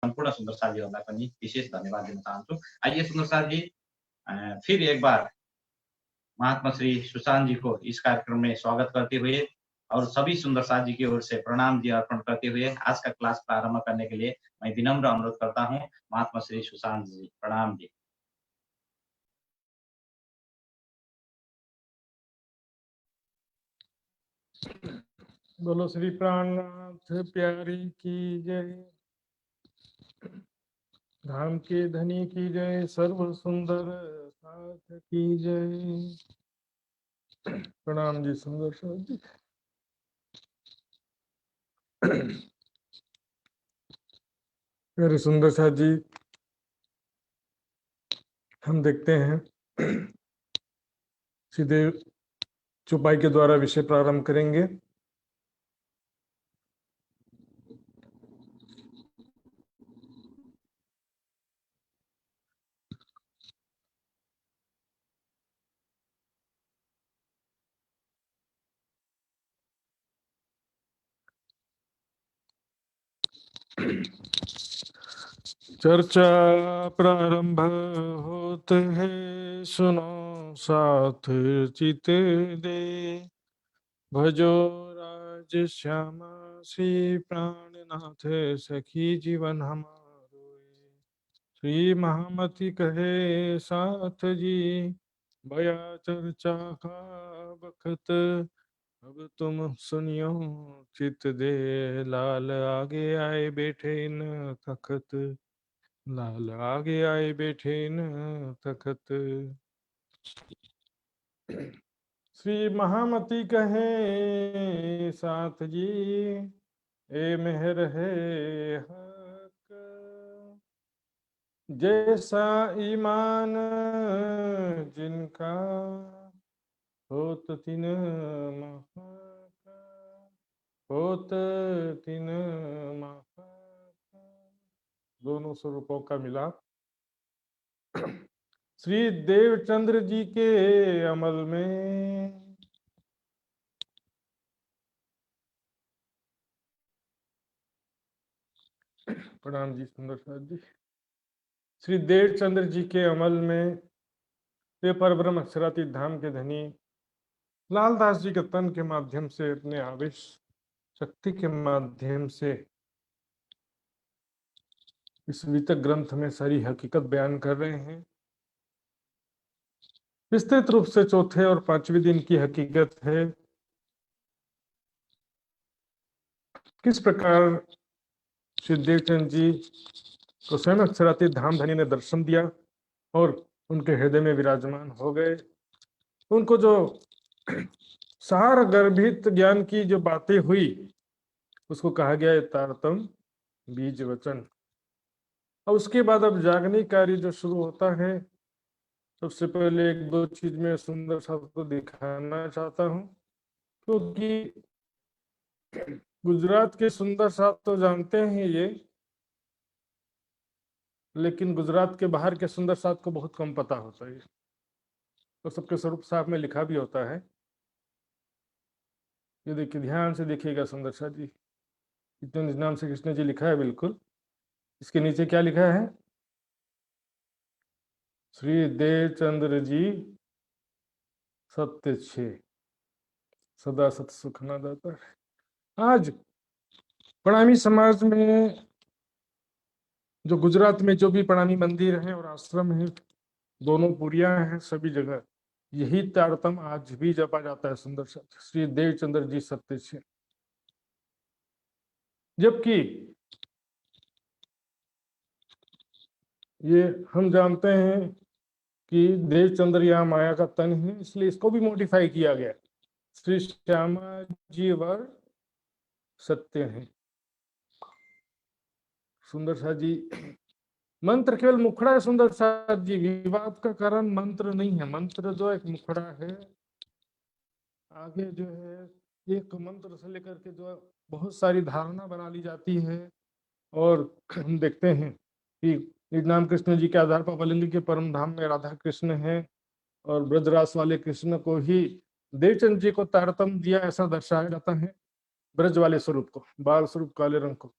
सम्पूर्ण सुन्दर साथीहरूलाई पनि विशेष धन्यवाद दिन चाहन्छु। आइए सुन्दर साथी, फिर एक बार महात्मा श्री सुशांत जी को इस कार्यक्रम में स्वागत करते हुए और सभी सुंदर साथ जी की ओर से प्रणाम जी अर्पण करते हुए आज का क्लास प्रारंभ करने के लिए मैं विनम्र अनुरोध करता हूँ महात्मा श्री सुशांत जी। प्रणाम जी। बोलो श्री प्राणनाथ प्यारी की जय, धाम के धनी की जय, सर्व सुंदर साथ की जय। प्रणाम जी सुंदर साथ जी। प्यारे सुंदर साथ जी, हम देखते हैं सीधे चौपाई के द्वारा विषय प्रारंभ करेंगे। चर्चा प्रारंभ होते है, सुनो साथ चित दे, भजो राज श्यामा श्री प्राणनाथ, सखी जीवन हमारो। श्री महामती कहे साथ जी, भया चर्चा का बखत, अब तुम सुनियो चित दे, लाल आगे आए बैठे न तखत, लाल आगे आए बैठे न तखत। श्री महामती कहे साथ जी, ए मेहर है हक, जैसा ईमान जिनका, होत तिन महक, होत तिन महक। दोनों स्वरूपों का मिलाप श्री देवचंद्र जी के अमल में। प्रणाम जी सुंदर साथ जी। श्री देवचंद्र जी के अमल में वे परब्रह्म अक्षरातीत धाम के धनी लालदास जी के तन के माध्यम से, अपने आवेश शक्ति के माध्यम से इस वितक ग्रंथ में सारी हकीकत बयान कर रहे हैं। विस्तृत रूप से चौथे और पांचवें दिन की हकीकत है, किस प्रकार श्री देवचंद जी को स्वयं अक्षरातीत धाम धनी ने दर्शन दिया और उनके हृदय में विराजमान हो गए। उनको जो सार गर्भित ज्ञान की जो बातें हुई उसको कहा गया है तारतम बीज वचन। और उसके बाद अब जागने कार्य जो शुरू होता है, सबसे पहले एक दो चीज में सुंदर साथ को दिखाना चाहता हूँ, क्योंकि गुजरात के सुंदर साथ तो जानते हैं ये, लेकिन गुजरात के बाहर के सुंदर साथ को बहुत कम पता होता है। तो सबके स्वरूप साहब में लिखा भी होता है, ये देखिए ध्यान से देखिएगा सुंदर साथ जी, इतने निज नाम से कृष्ण जी लिखा है बिल्कुल। इसके नीचे क्या लिखा है? श्री देवचंद्र जी सत्य छे, सदा सत सुख न दाता है। आज प्रणामी समाज में जो गुजरात में जो भी प्रणामी मंदिर है और आश्रम है, दोनों पुरिया हैं, सभी जगह यही तारतम आज भी जपा जाता है सुंदर सत्य श्री देवचंद्र जी सत्य छे। जबकि ये हम जानते हैं कि देवचंद्र यहाँ माया का तन है, इसलिए इसको भी मॉडिफाई किया गया। श्री श्यामा जी वर सत्य है। सुंदर साथ जी, मंत्र केवल मुखड़ा है सुंदर साथ जी, विवाद का कारण मंत्र नहीं है। मंत्र जो एक मुखड़ा है, आगे जो है एक मंत्र से लेकर के जो बहुत सारी धारणा बना ली जाती है। और हम देखते हैं कि नाम कृष्ण जी के आधार पर बलिंग के परम धाम में राधा कृष्ण है और ब्रजरास वाले कृष्ण को ही देवचंद जी को तारतम दिया, ऐसा दर्शाया जाता है। ब्रज वाले स्वरूप को, बाल स्वरूप काले रंग को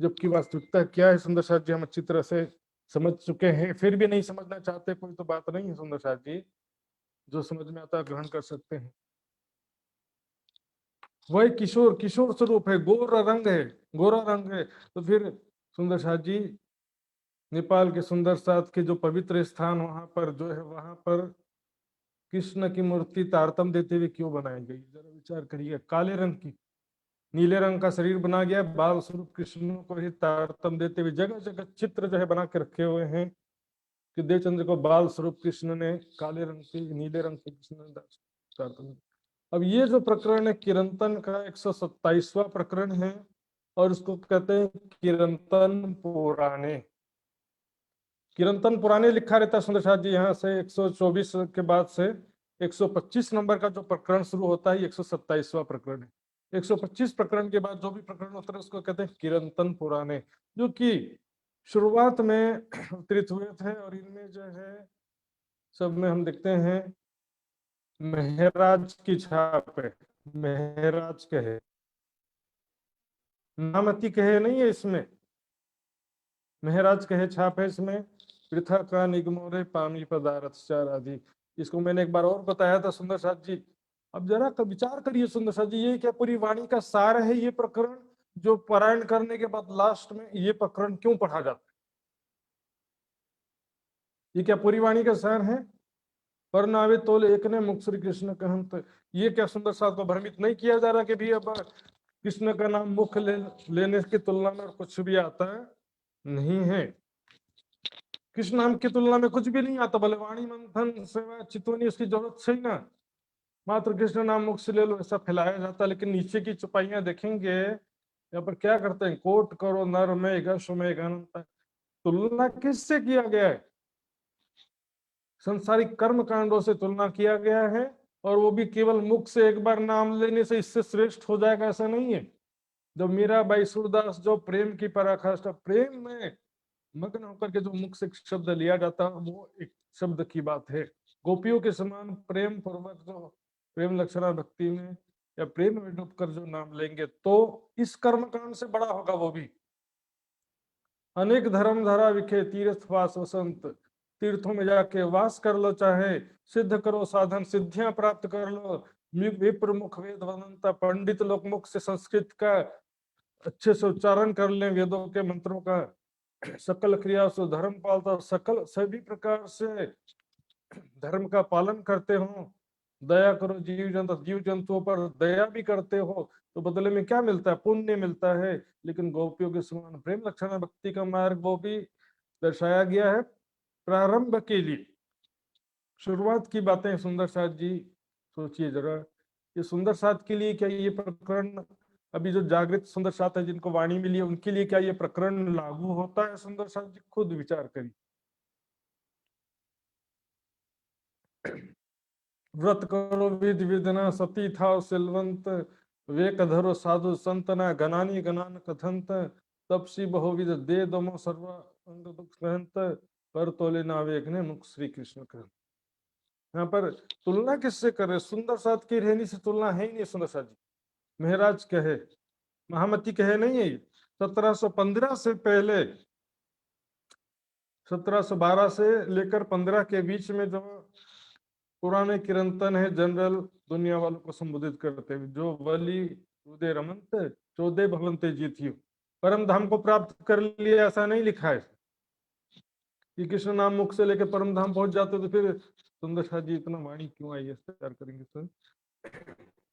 जबकि वास्तविकता क्या है सुंदर साथ जी हम अच्छी तरह से समझ चुके हैं, फिर भी नहीं समझना चाहते, कोई तो बात नहीं है सुंदर साथ जी, जो समझ में आता है ग्रहण कर सकते हैं। वही किशोर, किशोर स्वरूप है, गोरा रंग है, गोरा रंग है। तो फिर सुंदर साथ जी नेपाल के सुंदर साथ के जो पवित्र स्थान वहां पर जो है, वहां पर कृष्ण की मूर्ति तारतम देते हुए क्यों बनाई गई, जरा विचार करिए। काले रंग की, नीले रंग का शरीर बना गया, बाल स्वरूप कृष्ण को ही तारतम देते हुए जगह जगह चित्र जो है बना के रखे हुए हैं कि देवचंद्र को बाल स्वरूप कृष्ण ने काले रंग के, नीले रंग के कृष्ण ने तारतम्य। अब ये जो प्रकरण है किरंतन का 127वां प्रकरण है, और इसको कहते हैं किरंतन पुराणे। किरंतन पुराने लिखा रहता है सुंदर साथ जी, यहाँ से 124 के बाद से 125 नंबर का जो प्रकरण शुरू होता है 127वां प्रकरण है। 125 प्रकरण के बाद जो भी प्रकरण होता है उसको कहते हैं किरंतन पुराने, जो कि शुरुआत में अवतरित हुए थे। और इनमें जो है सब में हम देखते हैं महराज की छाप है, महराज कहे, नामती कहे नहीं है इसमें, महराज कहे छाप है इसमें। पृथा का निगमोरे पानी पदार्थ चार आदि, इसको मैंने एक बार और बताया था सुंदर साथ जी। अब जरा का विचार करिए सुंदर साथ जी, ये क्या पूरी वाणी का सार है ये प्रकरण, जो पारायण करने के बाद लास्ट में ये प्रकरण क्यों पढ़ा जाता है? ये क्या पूरी वाणी का सार है? पर नावे तोल एक ने मुख श्री कृष्ण कहंत, ये क्या सुंदर साथ को भ्रमित नहीं किया जा रहा कि भी अब कृष्ण का नाम मुख लेने की तुलना में कुछ भी आता है नहीं है। कृष्ण नाम की तुलना में कुछ भी नहीं आता, भले वाणी मंथन सेवा चितवनी उसकी जरूरत से ही ना, मात्र कृष्ण नाम मुख से ले लो ऐसा फैलाया जाता। लेकिन नीचे की चौपाइयां देखेंगे यहाँ पर क्या करते हैं, कोट करो नर में गश में अनंत, तुलना किससे किया गया है? संसारिक कर्म कांडों से तुलना किया गया है, और वो भी केवल मुख से एक बार नाम लेने से इससे श्रेष्ठ हो जाएगा ऐसा नहीं है। जो मीराबाई सूरदास जो प्रेम की पराकाष्ठा, प्रेम में मग्न होकर के जो मुख से शब्द लिया जाता है वो एक शब्द की बात है। गोपियों के समान प्रेम पूर्वक जो प्रेम लक्षणा भक्ति में या प्रेम में डूबकर जो नाम लेंगे तो इस कर्म कांड से बड़ा होगा वो भी। अनेक धर्म धरा विखे तीर्थ वास वसंत, तीर्थों में जाके वास कर लो, चाहे सिद्ध करो साधन सिद्धियां प्राप्त कर लो। विप्र मुख वेद वदंता, पंडित लोग मुख से संस्कृत का अच्छे से उच्चारण कर लें वेदों के मंत्रों का। सकल क्रिया से धर्म पालता, सकल सभी प्रकार से धर्म का पालन करते हो, दया करो जीव जंतुओं पर दया भी करते हो, तो बदले में क्या मिलता है? पुण्य मिलता है। लेकिन गोपियों के समान प्रेम लक्षण भक्ति का मार्ग वो भी दर्शाया गया है। प्रारंभ के लिए शुरुआत की बातें सुंदर साथ जी सोचिए जरा, ये सुंदर साथ के लिए क्या ये प्रकरण, अभी जो जागृत सुंदर साथ है जिनको वाणी मिली है उनके लिए क्या ये प्रकरण लागू होता है? सुंदर साथ जी खुद विचार करिए। व्रत करो विधि विधना सती था सिलवंत, वे कधरो साधु संतना गनानी गनान कथंत, तपसी बहुविध दे दमो सर्व अंग दुख सहंत, पर तोले नावेक ने मुख श्री कृष्ण कर। यहाँ पर तुलना किससे करे? सुंदर साथ की रहनी से तुलना है ही नहीं सुंदर साथ जी। महराज कहे, महामती कहे नहीं है। 1715 से पहले, 1712 से लेकर 15 के बीच में जो पुराने किरंतन है जनरल दुनिया वालों को संबोधित करते हुए, जो बलि उदय रमंत 14 भवंते जीतियो, परम धाम को प्राप्त कर लिया ऐसा नहीं लिखा है कि कृष्ण नाम मुख से लेकर परम धाम पहुंच जाते। तो फिर सुंदर साथ जी इतना वाणी क्यों आई है, विचार करेंगे सर।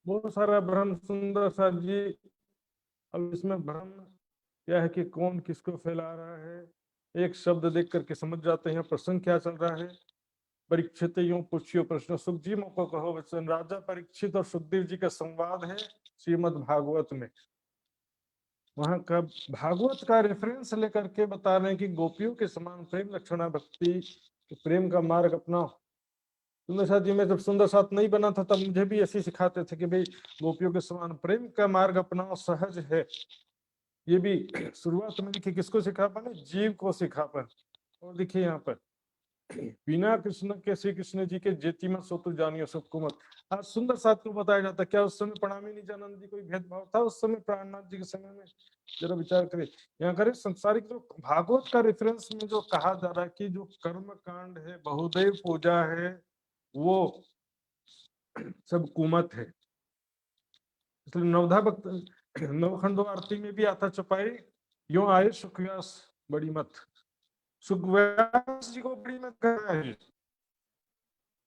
बहुत सारा भ्रम सुंदर साथ जी। अब इसमें भ्रम क्या है कि कौन किसको फैला रहा है, एक शब्द देख करके समझ जाते हैं प्रसंग क्या चल रहा है। परीक्षित यूं पूछियो प्रश्न, सुखजी को कहो वचन, राजा परीक्षित और सुखदेव जी का संवाद है श्रीमद् भागवत में। वहां का भागवत का रेफरेंस लेकर के बता रहे हैं कि गोपियों के समान प्रेम लक्षणा भक्ति प्रेम का मार्ग अपनाओ। सुंदर साथ जी में जब सुंदर साथ नहीं बना था तब मुझे भी ऐसे सिखाते थे कि भाई गोपियों के समान प्रेम का मार्ग अपनाओ, सहज है। ये भी शुरुआत में देखिए किसको सिखापन है? जीव को सिखापन। और देखिए यहाँ पर बिना कृष्ण के श्री कृष्ण जी के जेती मत सो तू जानियो सबको मत। आज सुंदर साथ को बताया जाता है। क्या उस समय प्रणामी नित्यानंद जी कोई भेदभाव था उस समय प्राणनाथ जी के समय में? जरा विचार करें। यहाँ करें संसारिक जो भागवत का रेफरेंस में जो कहा जा रहा है कि जो कर्म कांड है, बहुदेव पूजा है, वो सब कुमत है। इसलिए नवधा भक्त नवखंडो आरती में भी आता चपाई यो आए सुखव्यास बड़ी मत। सुखव्यास जी को बड़ी मत कहा है।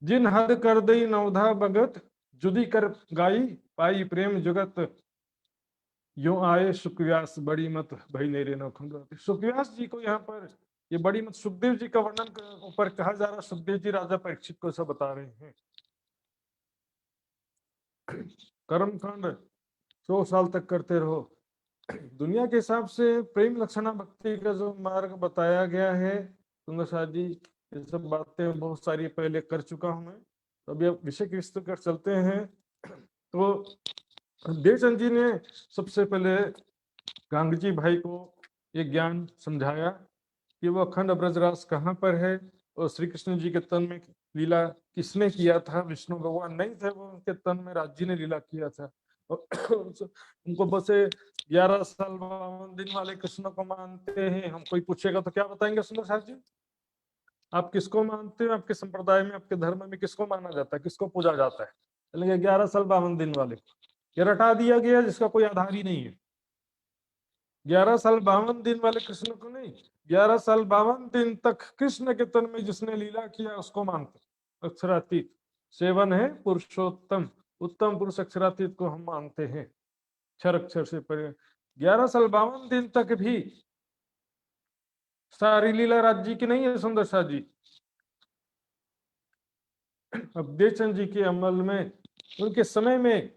जिन हद कर दई नवधा भगत जुदी कर गाई पाई प्रेम जुगत यो आए सुखव्यास बड़ी मत भई नेरे नवखंडो आरती। सुखव्यास जी को यहाँ पर ये बड़ी मत सुखदेव जी का वर्णन ऊपर कहा जा रहा। सुखदेव जी राजा परीक्षित को सब बता रहे हैं। कर्म कांड 100 साल तक करते रहो। दुनिया के हिसाब से प्रेम लक्षणा भक्ति का जो मार्ग बताया गया है सुंदर साथ जी, ये सब बातें बहुत सारी पहले कर चुका हूं मैं। तो अभी अब विषय की विस्तृत कर चलते हैं। तो देवचंद जी ने सबसे पहले गांगजी भाई को ये ज्ञान समझाया कि वो अखंड ब्रजरास कहाँ पर है और श्री कृष्ण जी के तन में लीला किसने किया था। विष्णु भगवान नहीं थे, वो उनके तन में राज जी ने लीला किया था। उनको बस 11 साल 52 दिन वाले कृष्ण को मानते हैं। हम कोई पूछेगा तो क्या बताएंगे सुंदर साहब जी? आप किसको मानते हो? आपके संप्रदाय में, आपके धर्म में किसको माना जाता है, किसको पूजा जाता है? चलेंगे 11 साल 52 दिन वाले। ये रटा दिया गया जिसका कोई आधार ही नहीं है। 11 साल 52 दिन वाले कृष्ण को नहीं, 11 साल 52 दिन तक कृष्ण के तन में जिसने लीला किया उसको मानते। अक्षरातीत सेवन है पुरुषोत्तम, उत्तम पुरुष अक्षरातीत को हम मानते हैं। अक्षर अक्षर से परे 11 साल 52 दिन तक भी सारी लीला राज्य की नहीं है सुंदर साथ जी। अब देवचंद जी के अमल में उनके समय में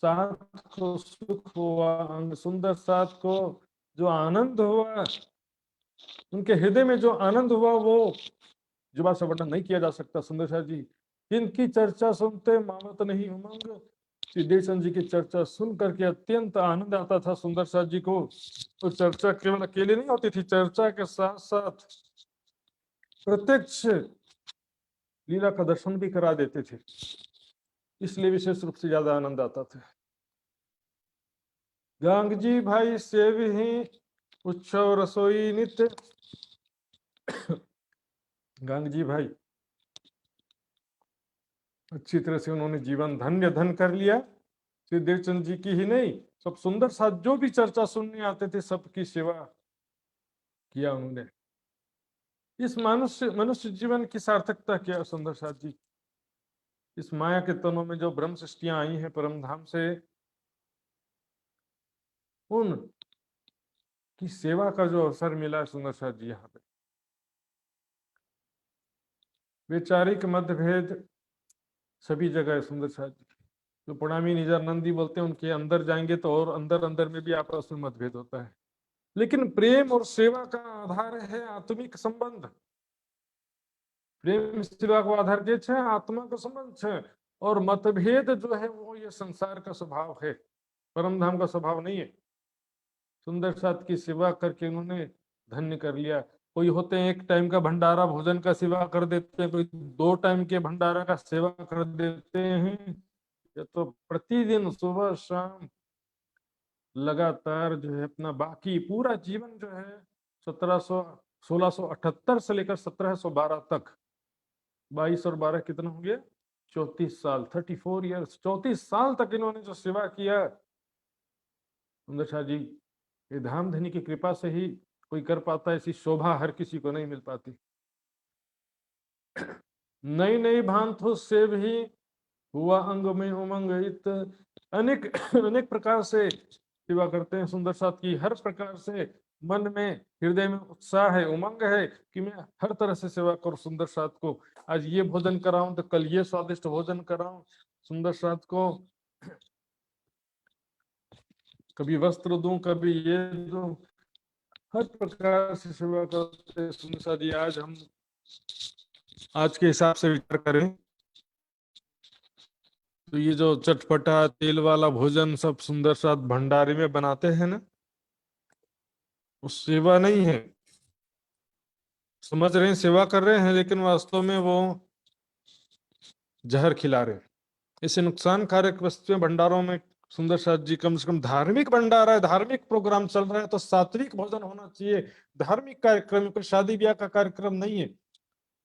साथ को सुख हुआ, अंग सुंदर साथ को जो आनंद हुआ, उनके हृदय में जो आनंद हुआ वो जुबान से वर्णन नहीं किया जा सकता सुंदर साथ जी। जिनकी चर्चा सुनते मावत नहीं उमंग, श्री देवचंद जी की चर्चा सुन करके अत्यंत आनंद आता था सुंदर साथ जी को। तो चर्चा केवल अकेले नहीं होती थी, चर्चा के साथ साथ प्रत्यक्ष लीला का दर्शन भी करा देते थे, इसलिए विशेष रूप से ज्यादा आनंद आता था। गांगजी भाई से भी उत्सव रसोई नित्य। गांगजी भाई अच्छी तरह से उन्होंने जीवन धन्य धन कर लिया। श्री देवचंद जी की ही नहीं, सब सुंदर साथ जो भी चर्चा सुनने आते थे सबकी सेवा किया उन्होंने। इस मनुष्य जीवन की सार्थकता क्या सुंदर साथ जी? इस माया के तनों में जो ब्रह्म सृष्टियां आई हैं परम धाम से, उन की सेवा का जो अवसर मिला है सुंदर साथ जी। यहाँ पे वैचारिक मतभेद सभी जगह है सुंदर साथ जी। जो प्रणामी निजानंदी बोलते हैं उनके अंदर जाएंगे तो और अंदर अंदर में भी आपस में मतभेद होता है, लेकिन प्रेम और सेवा का आधार है आत्मिक संबंध। प्रेम सेवा को आधार के छे आत्मा का संबंध छे, और मतभेद जो है वो ये संसार का स्वभाव है, परम धाम का स्वभाव नहीं है। सुंदर साथ की सेवा करके उन्होंने धन्य कर लिया। कोई होते हैं एक टाइम का भंडारा भोजन का सेवा कर देते हैं, कोई 2 टाइम के भंडारा का सेवा कर देते हैं, ये तो प्रतिदिन सुबह शाम लगातार जो है अपना बाकी पूरा जीवन जो है 1678 से लेकर 1712 तक, 22 और 12 कितना हो गया, 34 साल, 34 ईयर्स, 34 साल तक इन्होंने जो सेवा किया सुंदर शाह जी, ये धाम धनी की कृपा से ही कोई कर पाता है। ऐसी शोभा हर किसी को नहीं मिल पाती। नई नई भांतों से भी हुआ अंग में उमंग, इत अनेक अनेक प्रकार से सेवा करते हैं सुंदर साथ की। हर प्रकार से मन में हृदय में उत्साह है, उमंग है कि मैं हर तरह से सेवा करूं सुंदर साथ को। आज ये भोजन कराऊं तो कल ये स्वादिष्ट भोजन कराऊं सुंदर साथ को, कभी वस्त्र दूं कभी ये दूं, हर प्रकार से सेवा करते हैं सुंदर साथ जी। आज हम आज के हिसाब से विचार करें तो ये जो चटपटा तेल वाला भोजन सब सुंदर साथ भंडारे में बनाते हैं ना, वो सेवा नहीं है। समझ रहे हैं, सेवा कर रहे हैं, लेकिन वास्तव में वो जहर खिला रहे हैं। ऐसे नुकसानकारक वस्तुएं भंडारों में सुंदर साथ जी, कम से कम धार्मिक भंडारा है, धार्मिक प्रोग्राम चल रहा है तो सात्विक भोजन होना चाहिए। धार्मिक कार्यक्रम, कोई शादी ब्याह का कार्यक्रम नहीं है,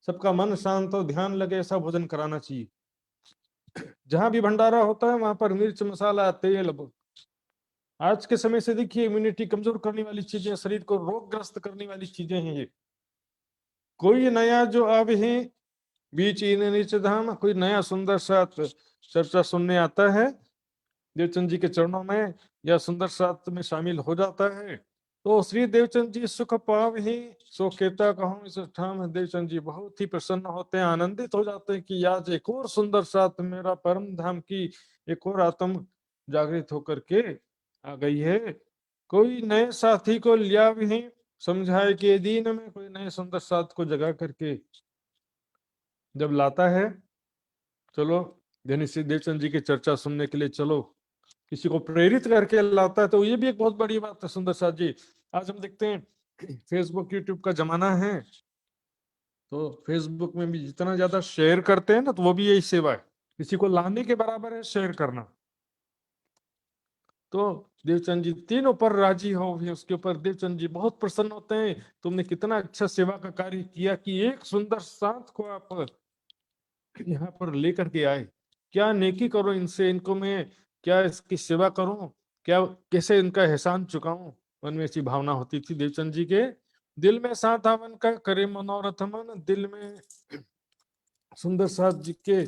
सबका मन शांत हो, ध्यान लगे, ऐसा भोजन कराना चाहिए। जहां भी भंडारा होता है वहां पर मिर्च मसाला तेल, आज के समय से देखिए इम्यूनिटी कमजोर करने वाली चीजें, शरीर को रोगग्रस्त करने वाली चीजें हैं ये। कोई नया जो अब है बीच इन नीच धाम, कोई नया सुंदर सा चर्चा सुनने आता है देवचंद जी के चरणों में या सुंदर साथ में शामिल हो जाता है, तो श्री देवचंद जी सुख पाव ही सो कहता कहूं इस ठाम। देवचंद जी बहुत ही प्रसन्न होते हैं, आनंदित हो जाते हैं कि आज एक और सुंदर साथ मेरा परम धाम की एक और आत्म जागृत होकर के आ गई है। कोई नए साथी को लिया भी समझाए कि दीन में कोई नए सुंदर साथ को जगा करके जब लाता है, चलो धनी श्री देवचंद जी की चर्चा सुनने के लिए चलो, किसी को प्रेरित करके लाता है, तो ये भी एक बहुत बड़ी बात है सुंदर साथ जी। आज हम देखते हैं फेसबुक यूट्यूब का जमाना है, तो फेसबुक में भी जितना ज्यादा शेयर करते हैं ना, तो वो भी यही सेवा है, किसी को लाने के बराबर है शेयर करना। तो देवचंद जी तीनों पर राजी हो भी, उसके ऊपर देवचंद जी बहुत प्रसन्न होते हैं, तुमने कितना अच्छा सेवा का कार्य किया कि एक सुंदर साथ को आप यहाँ पर लेकर के आए, क्या नेकी करो इनसे, इनको मैं क्या इसकी सेवा करूं, क्या कैसे इनका एहसान चुकाऊं। मन में ऐसी भावना होती थी देवचंद जी के दिल में। साथ आवन का करे मनोरथ मन, दिल में सुंदर साथ जी के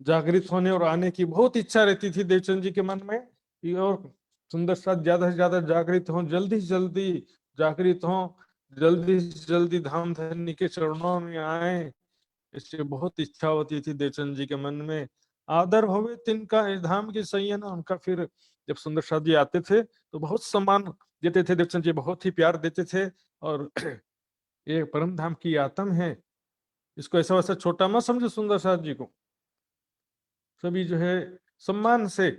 जागृत होने और आने की बहुत इच्छा रहती थी देवचंद जी के मन में, और सुंदर साथ ज्यादा से ज्यादा जागृत हो, जल्दी से जल्दी जागृत हो, जल्दी से जल्दी धाम धनी के चरणों में आए, इससे बहुत इच्छा होती थी देवचंद जी के मन में। आदर होवे तिनका ए धाम की सही है ना उनका। फिर जब सुंदर साथ जी आते थे तो बहुत सम्मान देते थे देवचंद जी, बहुत ही प्यार देते थे, और ये परम धाम की आत्म है, इसको ऐसा वैसा छोटा मत समझो सुंदर साथ जी को। सभी जो है सम्मान से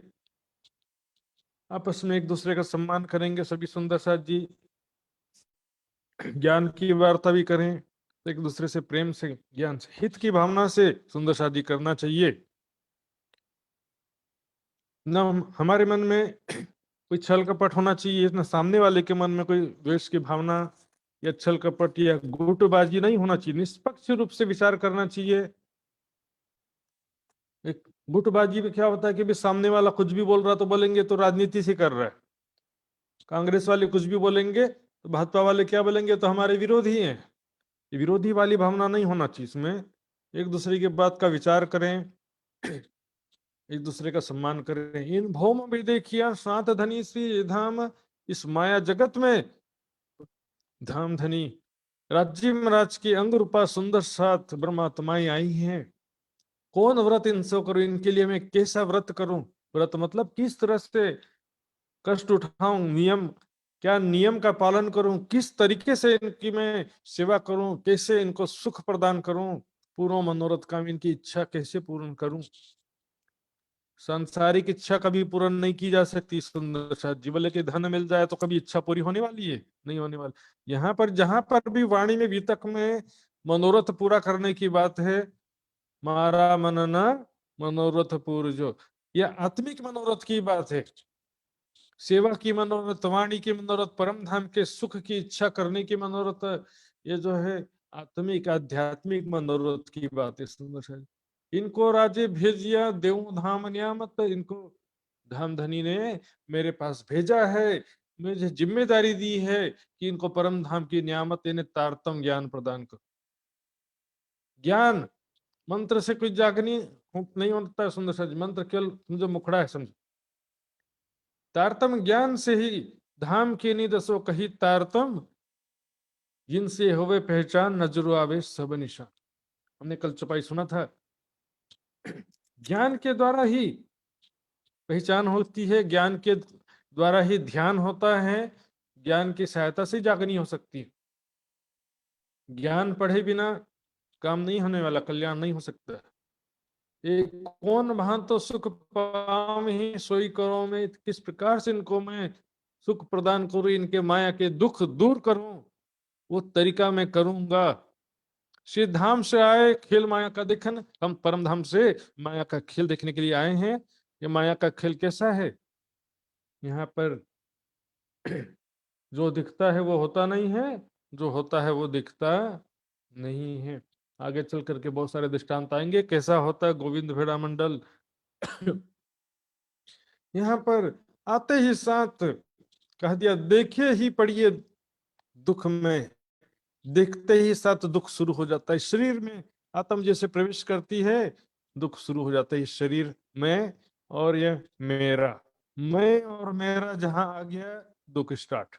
आपस में एक दूसरे का सम्मान करेंगे, सभी सुंदर साथ जी ज्ञान की वार्ता भी करें, एक दूसरे से प्रेम से, ज्ञान से, हित की भावना से सुंदर शादी करना चाहिए। न हमारे मन में कोई छल कपट होना चाहिए, न सामने वाले के मन में कोई द्वेष की भावना या छल कपट या गुटबाजी नहीं होना चाहिए, निष्पक्ष रूप से विचार करना चाहिए। एक गुटबाजी में क्या होता है कि भी सामने वाला कुछ भी बोल रहा तो बोलेंगे तो राजनीति से कर रहा है, कांग्रेस वाले कुछ भी बोलेंगे तो भाजपा वाले क्या बोलेंगे तो हमारे विरोधी हैं। विरोधी वाली भावना नहीं होना चाहिए इसमें, एक दूसरे की बात का विचार करें, एक दूसरे का सम्मान करें। इन भौम विदेखिया सात धनी श्री धाम, इस माया जगत में धाम धनी राज्य महाराज की अंग रूपा सुंदर सात ब्रह्मात्माएं आई हैं। कौन व्रत इनसे करूं, इनके लिए मैं कैसा व्रत करूं, व्रत मतलब किस तरह से कष्ट उठाऊं, नियम क्या नियम का पालन करूं, किस तरीके से इनकी मैं सेवा करूं, कैसे इनको सुख प्रदान करूं, पूर्ण मनोरथ काम इनकी इच्छा कैसे पूर्ण करूं। सांसारिक इच्छा कभी पूर्ण नहीं की जा सकती सुंदर साथ जी, बोले कि धन मिल जाए तो कभी इच्छा पूरी होने वाली है, नहीं होने वाली। यहाँ पर जहां पर भी वाणी में वितक में मनोरथ पूरा करने की बात है, मारा मनना मनोरथ पूर्जो, यह आत्मिक मनोरथ की बात है, सेवा की मनोरथ, वाणी की मनोरथ, परम धाम के सुख की इच्छा करने की मनोरथ, ये जो है आत्मिक आध्यात्मिक मनोरथ की बात है सुंदर है। इनको राजे भेजिया देव धाम नियामत, इनको धाम धनी ने मेरे पास भेजा है, मुझे जिम्मेदारी दी है कि इनको परम धाम की नियामत यानी तारतम ज्ञान प्रदान करो। ज्ञान मंत्र से कोई जागनी नहीं होता है सुंदर सा, मंत्र केवल समझो मुखड़ा है, समझो। तारतम ज्ञान से ही धाम के निदसो कही तारतम, जिनसे होवे पहचान नजरो आवे सब निशान। हमने कल चौपाई सुना था, ज्ञान के द्वारा ही पहचान होती है, ज्ञान के द्वारा ही ध्यान होता है, ज्ञान की सहायता से जागनी हो सकती है। ज्ञान पढ़े बिना काम नहीं होने वाला, कल्याण नहीं हो सकता। एक कौन भान तो सुख पाम ही सोई करो में, किस प्रकार से इनको मैं सुख प्रदान करूं, इनके माया के दुख दूर करूं, वो तरीका मैं करूंगा। श्री धाम से आए खेल माया का देखन, हम परम धाम से माया का खेल देखने के लिए आए हैं। ये माया का खेल कैसा है? यहाँ पर जो दिखता है वो होता नहीं है, जो होता है वो दिखता नहीं है। आगे चल करके बहुत सारे दृष्टांत आएंगे कैसा होता है गोविंद भेड़ा मंडल। यहाँ पर आते ही साथ कह दिया देखिए ही पड़िए दुख में, देखते ही साथ दुख शुरू हो जाता है शरीर में। आत्म जैसे प्रवेश करती है दुख शुरू हो जाता है इस शरीर में। और ये मेरा, मैं और मेरा जहां आ गया दुख स्टार्ट।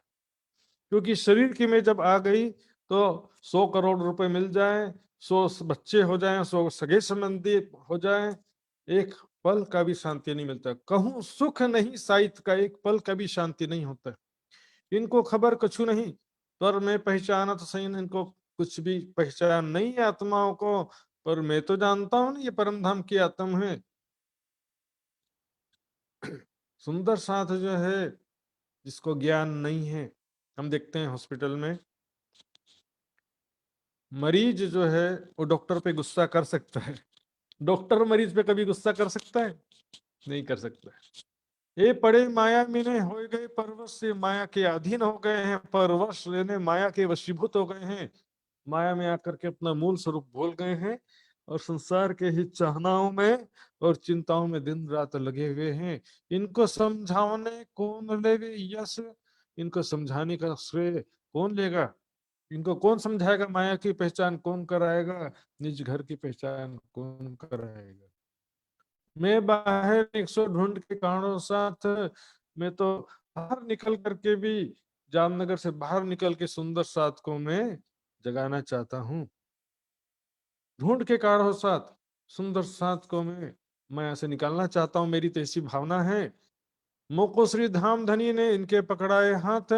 क्योंकि शरीर की में जब आ गई तो 100 करोड़ रुपए मिल जाए, 100 बच्चे हो जाएं, 100 सगे संबंधी हो जाएं, एक पल का भी शांति नहीं मिलता। कहूं सुख नहीं साहित्य का, एक पल का भी शांति नहीं होता। इनको खबर कछु नहीं, पर मैं पहचाना तो सही, इनको कुछ भी पहचान नहीं है आत्माओं को। पर मैं तो जानता हूं ना ये परम धाम की आत्म है। सुंदर साथ जो है जिसको ज्ञान नहीं है, हम देखते हैं हॉस्पिटल में मरीज जो है वो डॉक्टर पे गुस्सा कर सकता है। डॉक्टर मरीज पे कभी गुस्सा कर सकता है? नहीं कर सकता है। ये पड़े माया में ने हो गए परवश से, माया के अधीन हो गए हैं, परवश यानी माया के वशीभूत हो गए हैं। माया में आकर के अपना मूल स्वरूप भूल गए हैं और संसार के ही चाहनाओं में और चिंताओं में दिन रात लगे हुए हैं। इनको समझाने कौन लेवे यश, इनको समझाने का श्रेय कौन लेगा? इनको कौन समझाएगा? माया की पहचान कौन कराएगा? निज घर की पहचान कौन कराएगा? मैं बाहर 100 ढूंढ के कारणों साथ, मैं तो बाहर निकल करके भी, जामनगर से बाहर निकल के सुंदर साथ को मैं जगाना चाहता हूँ। ढूंढ के कारणों साथ सुंदर साथ को मैं ऐसे निकालना चाहता हूँ। मेरी तो ऐसी भावना है। मोको श्री धामधनी ने इनके पकड़ाए हाथ,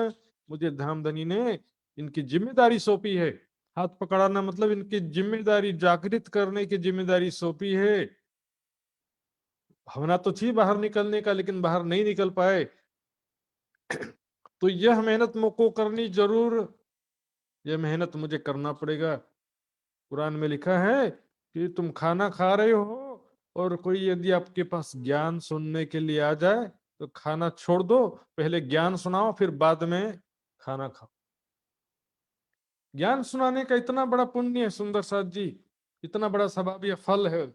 मुझे धामधनी ने इनकी जिम्मेदारी सौंपी है। हाथ पकड़ाना मतलब इनकी जिम्मेदारी जागृत करने की जिम्मेदारी सौंपी है। भावना तो थी बाहर निकलने का, लेकिन बाहर नहीं निकल पाए। तो यह मेहनत मुझको करनी जरूर, यह मेहनत मुझे करना पड़ेगा। कुरान में लिखा है कि तुम खाना खा रहे हो और कोई यदि आपके पास ज्ञान सुनने के लिए आ जाए तो खाना छोड़ दो, पहले ज्ञान सुनाओ फिर बाद में खाना खाओ। ज्ञान सुनाने का इतना बड़ा पुण्य है सुंदर साथ जी, इतना बड़ा स्वभाव फल है,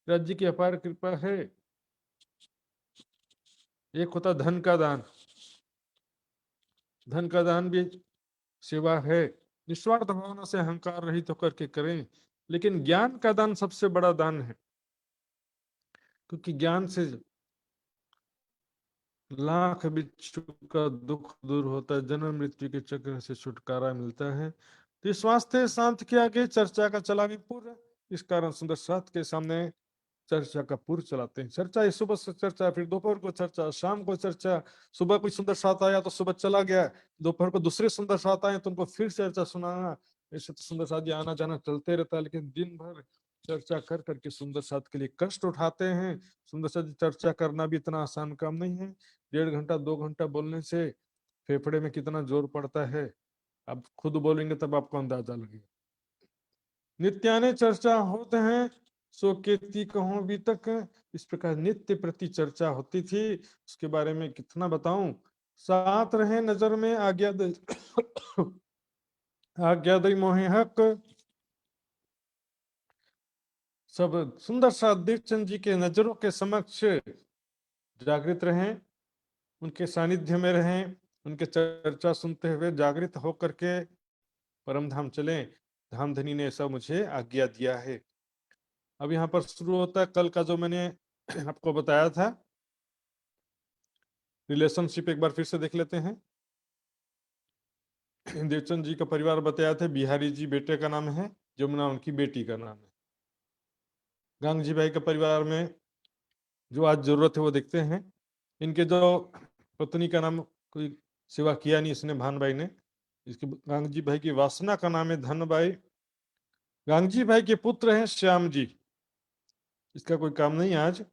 राज्य की अपार कृपा है। एक होता धन का दान, धन का दान भी सेवा है, निस्वार्थ भावना से अहंकार रहित होकर के करें। लेकिन ज्ञान का दान सबसे बड़ा दान है, क्योंकि ज्ञान से लाख बिच्छू का दुख दूर होता है, जन्म मृत्यु के चक्र से छुटकारा मिलता है। तो इस वास्ते शांत के आगे चर्चा का चला भी पूर्व, इस कारण सुंदर साथ के सामने चर्चा का पूर्व चलाते हैं। चर्चा है सुबह से चर्चा, फिर दोपहर को चर्चा, शाम को चर्चा। सुबह कोई सुंदर साथ आया तो सुबह चला गया, दोपहर को दूसरे सुंदर साथ आए तो उनको फिर चर्चा सुनाना। ऐसे तो सुंदर साथ आना जाना चलते रहता है, लेकिन दिन भर चर्चा कर करके सुंदर साथ के लिए कष्ट उठाते हैं। सुंदर साथ चर्चा करना भी इतना आसान काम नहीं है। 1.5 घंटा 2 घंटा बोलने से फेफड़े में कितना जोर पड़ता है, आप खुद बोलेंगे तब आपको अंदाजा लगेगा। नित्याने चर्चा होते हैं सो केती कहूं भी तक, इस प्रकार नित्य प्रति चर्चा होती थी। उसके बारे में कितना बताऊं। साथ रहे नजर में आज्ञा आज्ञा मोहे हक, सब सुंदर सा दीपचंद जी के नजरों के समक्ष जागृत रहें, उनके सानिध्य में रहें, उनके चर्चा सुनते हुए जागृत होकर के परम धाम चलें। धामधनी ने ऐसा मुझे आज्ञा दिया है। अब यहाँ पर शुरू होता है कल का जो मैंने आपको बताया था रिलेशनशिप, एक बार फिर से देख लेते हैं। देवचंद जी का परिवार बताया था, बिहारी जी बेटे का नाम है, जमुना उनकी बेटी का नाम है। गांगजी भाई के परिवार में जो आज जरूरत है वो देखते हैं। इनके जो पत्नी का नाम कोई सेवा किया नहीं इसने, भान भाई ने। इसके गांगजी भाई की वासना का नाम है धनबाई। गांगजी भाई के पुत्र हैं श्याम जी, इसका कोई काम नहीं आज।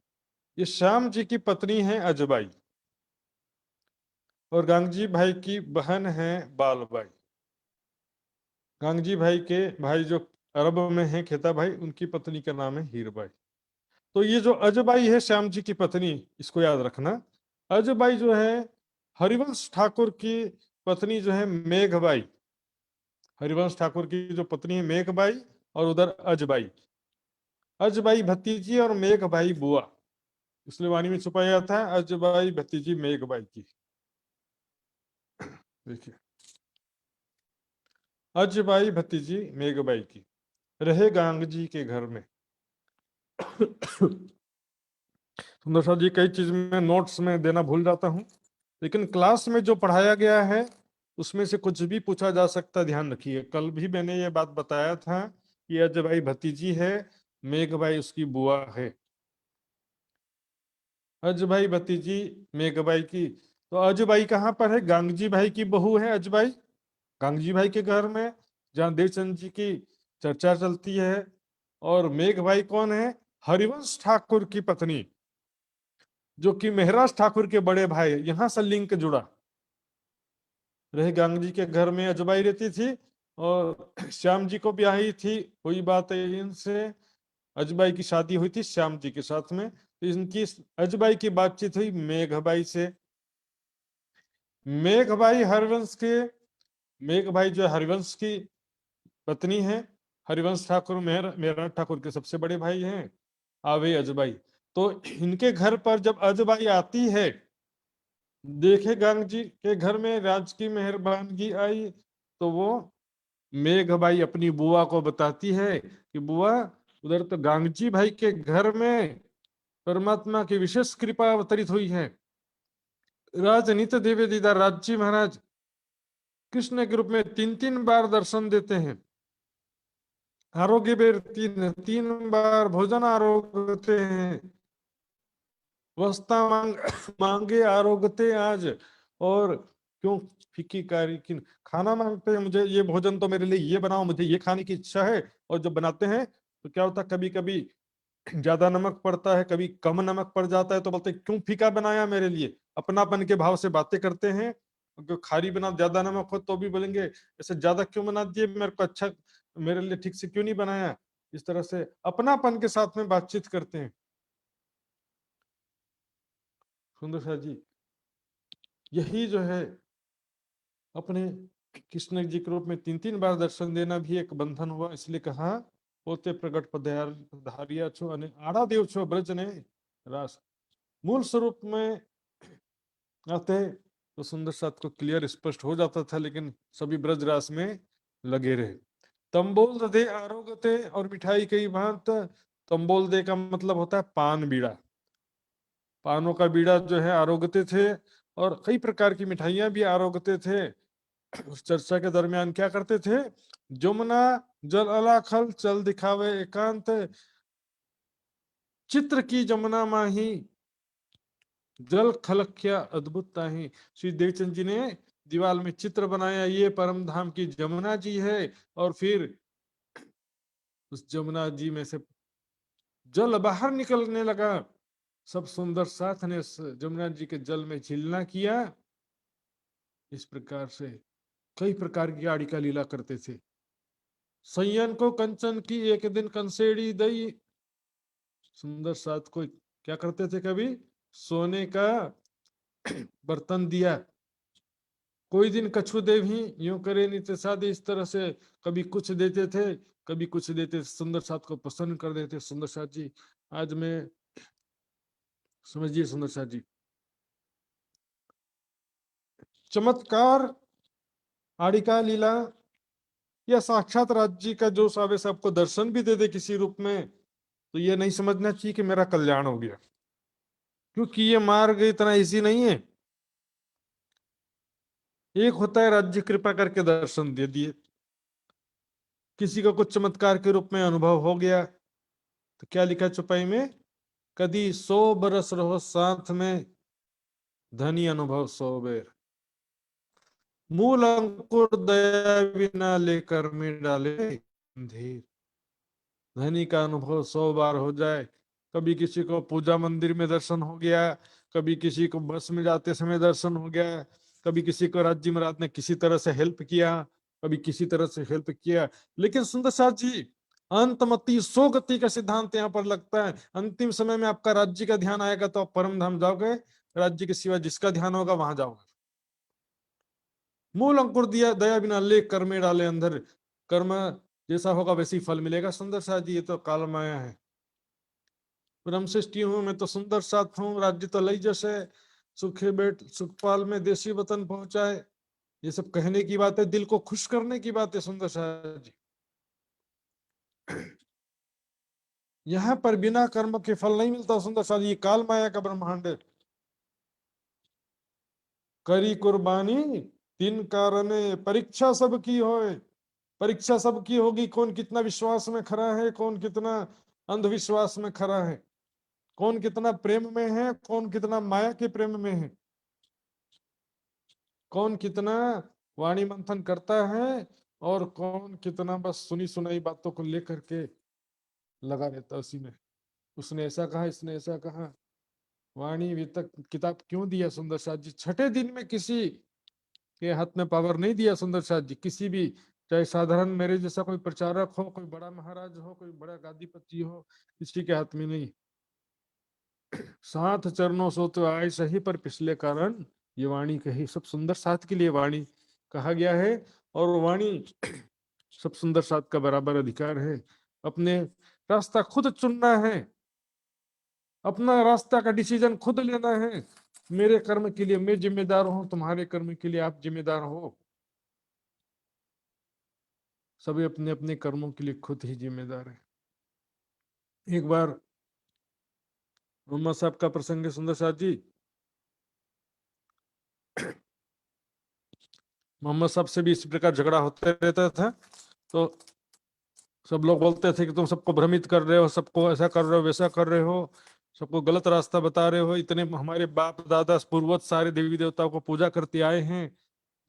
ये श्याम जी की पत्नी है अजबाई, और गांगजी भाई की बहन है बालबाई। गांगजी भाई के भाई जो अरब में है, खेता भाई, उनकी पत्नी का नाम है हीरबाई। तो ये जो अजबाई है श्याम जी की पत्नी, इसको याद रखना। अजबाई जो है हरिवंश ठाकुर की पत्नी जो है मेघबाई, हरिवंश ठाकुर की जो पत्नी है मेघबाई, और उधर अजबाई, अजबाई भतीजी और मेघबाई बुआ, इसलिए वाणी में छुपाया जाता है अजबाई भतीजी मेघबाई की। देखिए, अजबाई भतीजी मेघबाई की, रहे गांग जी के घर में। सुंदर साहब जी, कई चीज में नोट्स में देना भूल जाता हूँ, लेकिन क्लास में जो पढ़ाया गया है उसमें से कुछ भी पूछा जा सकता, ध्यान रखिए। कल भी मैंने ये बात बताया था कि अजबाई भतीजी है, मेघबाई उसकी बुआ है। अजबाई भतीजी मेघबाई की, तो अजबाई कहाँ पर है? गांगजी भाई की बहू है अजबाई, गांगजी भाई के घर में, जहाँ देवचंद जी की चर्चा चलती है। और मेघबाई कौन है? हरिवंश ठाकुर की पत्नी, जो कि मेहराज ठाकुर के बड़े भाई, यहां से लिंक जुड़ा। रहे गांगजी के घर में अजबाई रहती थी, और श्याम जी को ब्याही थी, वही बात है इनसे। अजबाई की शादी हुई थी श्याम जी के साथ में, तो इनकी अजबाई की बातचीत हुई मेघबाई से। मेघबाई हरिवंश के, मेघबाई जो हरिवंश की पत्नी है, हरिवंश ठाकुर मेहराज ठाकुर के सबसे बड़े भाई हैं। आवे अजबाई, तो इनके घर पर जब अजबाई आती है, देखे गांग जी के घर में राज की मेहरबानगी आई, तो वो मेघबाई अपनी बुआ को बताती है कि बुआ, उधर तो गांगजी भाई के घर में परमात्मा की विशेष कृपा अवतरित हुई है। राजनीत देवे दीदा राज महाराज कृष्ण के रूप में 3 3 बार दर्शन देते हैं। आरोग्य बेर 3 3 बार भोजन आरोगते हैं, वस्ता मांगे आरोगते आज। और क्यों फीकी कारी किन, खाना मांगते हैं, मुझे ये भोजन तो मेरे लिए ये बनाओ, मुझे ये खाने की इच्छा है। और जब बनाते हैं तो क्या होता है, कभी कभी ज्यादा नमक पड़ता है, कभी कम नमक पड़ जाता है, तो बोलते हैं क्यों फीका बनाया मेरे लिए। अपनापन के भाव से बातें करते हैं। जो खारी बना, ज्यादा नमक हो तो भी बोलेंगे ऐसे ज्यादा क्यों बना दिए, मेरे को अच्छा, मेरे लिए ठीक से क्यों नहीं बनाया। इस तरह से अपनापन के साथ में बातचीत करते हैं। सुंदर सा जी, यही जो है अपने कृष्ण जी के रूप में 3 3 बार दर्शन देना भी एक बंधन हुआ, इसलिए कहा पोते प्रगट पधारिया छो अने आड़ा देव छो ब्रज ने रास। मूल स्वरूप में आते तो सुंदर साथ को क्लियर स्पष्ट हो जाता था, लेकिन सभी ब्रज रास में लगे रहे। तंबोल दे आरोगते, और मिठाई कई भांत। तंबोल दे का मतलब होता है पान बीड़ा, पानों का बीड़ा जो है आरोगते थे, और कई प्रकार की मिठाइयां भी आरोगते थे। उस चर्चा के दरमियान क्या करते थे? जमुना जल अलाखल चल दिखावे एकांत, चित्र की जमुना माही जल खलख्या अद्भुत ताही। श्री देवचंद जी ने दीवार में चित्र बनाया, ये परम धाम की जमुना जी है, और फिर उस जमुना जी में से जल बाहर निकलने लगा। सब सुंदर साथ ने उस जमुना जी के जल में झिलना किया। इस प्रकार से कई प्रकार की आड़ी का लीला करते थे। सैयन को कंचन की एक दिन कंसेड़ी दई, सुंदर साथ को क्या करते थे, कभी सोने का बर्तन दिया, कोई दिन कछु देव ही यूं करे नित्य साधे। इस तरह से कभी कुछ देते थे, कभी कुछ देते, सुंदर साथ को प्रसन्न कर देते। सुंदर साथ जी, आज मैं समझिए सुंदर साथ जी, चमत्कार आड़िका लीला या साक्षात राज्य का जो सावे सबको दर्शन भी दे दे किसी रूप में, तो ये नहीं समझना चाहिए कि मेरा कल्याण हो गया, क्योंकि ये मार्ग इतना इजी नहीं है। एक होता है राज्य कृपा करके दर्शन दे दिए, किसी को कुछ चमत्कार के रूप में अनुभव हो गया, तो क्या लिखा चौपाई में, कदी 100 बरस रहो साथ में, धनी अनुभव 100 बेर। मूल अंकुर दया बिना लेकर में डाले धीर। धनी का अनुभव 100 बार हो जाए, कभी किसी को पूजा मंदिर में दर्शन हो गया, कभी किसी को बस में जाते समय दर्शन हो गया, कभी किसी को राज्य महाराज ने किसी तरह से हेल्प किया, कभी किसी तरह से हेल्प किया। लेकिन सुंदर साथ जी, अंतमति सो गति का सिद्धांत यहाँ पर लगता है। अंतिम समय में आपका राज्य का ध्यान आएगा तो आप परम धाम जाओगे, राज्य के सिवा जिसका ध्यान होगा वहां जाओगे। मूल अंकुर दिया दया बिना ले कर्मे डाले अंदर, कर्म जैसा होगा वैसे ही फल मिलेगा। सुंदर साथ जी, ये तो काल माया है। ब्रह्म सृष्टि हूं मैं तो सुंदर साथ हूँ, राज्य तो लई जैसे सुखे बैठ सुखपाल में देशी वतन पहुंचाए। ये सब कहने की बात है, दिल को खुश करने की बात है सुंदर साथ जी। यहाँ पर बिना कर्म के फल नहीं मिलता सुंदर साथ जी, ये काल माया का ब्रह्मांड है। करी कुर्बानी तीन कारणे, परीक्षा सबकी होए। परीक्षा सबकी होगी, कौन कितना विश्वास में खरा है, कौन कितना अंधविश्वास में खरा है, कौन कितना प्रेम में है, कौन कितना माया के प्रेम में है, कौन कितना वाणी मंथन करता है, और कौन कितना बस सुनी सुनाई बातों को लेकर के लगा रहता है उसी में। उसने ऐसा कहा, इसने ऐसा कहा। वाणी वितक किताब क्यों दिया सुंदर साथ जी? छठे दिन में किसी के हाथ में पावर नहीं दिया सुंदर साथ जी, किसी भी, चाहे साधारण मेरे जैसा कोई प्रचारक हो, कोई बड़ा महाराज हो, कोई बड़ा गादीपति हो, किसी के हाथ में नहीं। सात चरणों सो तो आए सही पर पिछले कारण, ये वाणी कही। सब सुंदर साथ के लिए वाणी कहा गया है, और वाणी सब सुंदर साथ का बराबर अधिकार है। अपने रास्ता खुद चुनना है, अपना रास्ता का डिसीजन खुद लेना है। मेरे कर्म के लिए मैं जिम्मेदार हूं, तुम्हारे कर्म के लिए आप जिम्मेदार हो। सभी अपने अपने कर्मों के लिए खुद ही जिम्मेदार है। एक बार मोहम्मद साहब का प्रसंग है सुंदर साथ जी। मोहम्मद साहब से भी इसी प्रकार झगड़ा होते रहता था, तो सब लोग बोलते थे कि तुम सबको भ्रमित कर रहे हो, सबको ऐसा कर रहे हो, वैसा कर रहे हो, सबको गलत रास्ता बता रहे हो, इतने हमारे बाप दादा पूर्वज सारे देवी देवताओं को पूजा करते आए हैं,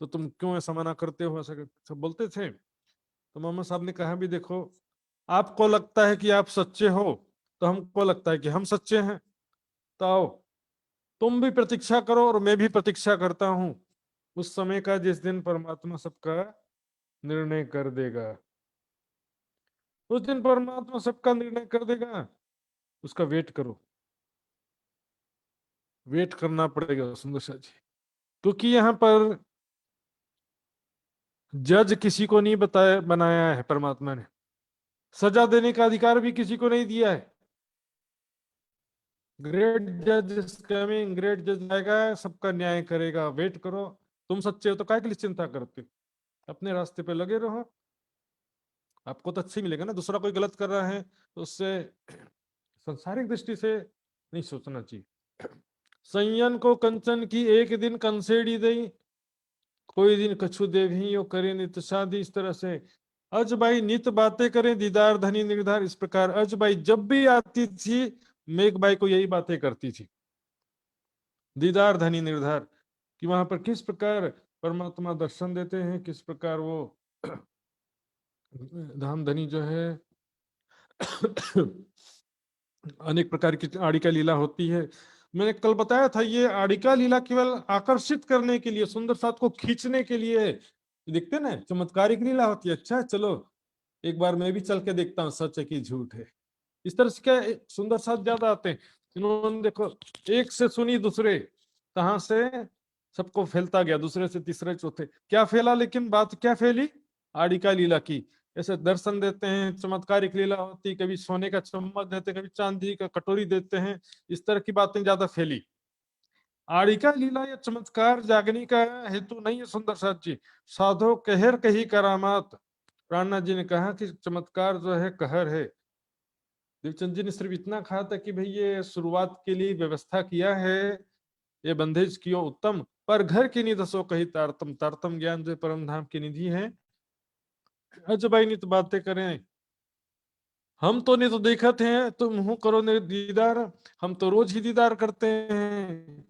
तो तुम क्यों ऐसा मना करते हो, ऐसा सब बोलते थे। तो मोहम्मद साहब ने कहा भी देखो, आपको लगता है कि आप सच्चे हो, तो हमको लगता है कि हम सच्चे हैं। तो आओ, तुम भी प्रतीक्षा करो और मैं भी प्रतीक्षा करता हूं उस समय का जिस दिन परमात्मा सबका निर्णय कर देगा। उस दिन परमात्मा सबका निर्णय कर देगा, उसका वेट करो। वेट करना पड़ेगा सुंदर सा जी, क्योंकि यहाँ पर जज किसी को नहीं बताया बनाया है परमात्मा ने, सजा देने का अधिकार भी किसी को नहीं दिया है। ग्रेट जज इज कमिंग, ग्रेट जज आएगा, सबका न्याय करेगा, वेट करो। तुम सच्चे हो तो काय के लिए चिंता करते हो? अपने रास्ते पे लगे रहो, आपको तो अच्छी मिलेगा ना। दूसरा कोई गलत कर रहा है तो उससे संसारिक दृष्टि से नहीं सोचना चाहिए। संयन को कंचन की एक दिन कंसेड़ी दई, कोई दिन कछु देवी यो करे नित शादी। इस तरह से अज भाई नित बातें करें, दीदार धनी निर्धार। इस प्रकार अज भाई जब भी आती थी, मेघ भाई को यही बातें करती थी, दीदार धनी निर्धार, कि वहां पर किस प्रकार परमात्मा दर्शन देते हैं, किस प्रकार वो धाम धनी जो है अनेक प्रकार की आड़िका लीला होती है। मैंने कल बताया था, ये आड़िका लीला केवल आकर्षित करने के लिए, सुंदर साथ को खींचने के लिए देखते ना, चमत्कारिक लीला होती है। अच्छा चलो एक बार मैं भी चल के देखता हूँ सच है कि झूठ है। इस तरह से क्या सुंदर साथ ज्यादा आते हैं। इन्होंने देखो एक से सुनी दूसरे, कहां से सबको फैलता गया, दूसरे से तीसरे चौथे, क्या फैला, लेकिन बात क्या फैली, आड़िका लीला की। ऐसे दर्शन देते हैं, चमत्कारिक लीला होती, कभी सोने का चम्मच देते, कभी चांदी का कटोरी देते हैं, इस तरह की बातें ज्यादा फैली। आड़िका लीला या चमत्कार जागने का हेतु नहीं है सुंदर साथ जी। साधो कहर कही करामात, प्राणनाथ जी ने कहा कि चमत्कार जो है कहर है। देवचंद जी ने सिर्फ इतना कहा था कि भाई ये शुरुआत के लिए व्यवस्था किया है, ये बंधेज कियो उत्तम, पर घर की निधि सो कही तारतम। तारतम ज्ञान जो परम धाम की निधि है। अजबाई नित बातें करें, हम तो नहीं तो देखते हैं, तुम हूं करो ने दीदार, हम तो रोज ही दीदार करते हैं।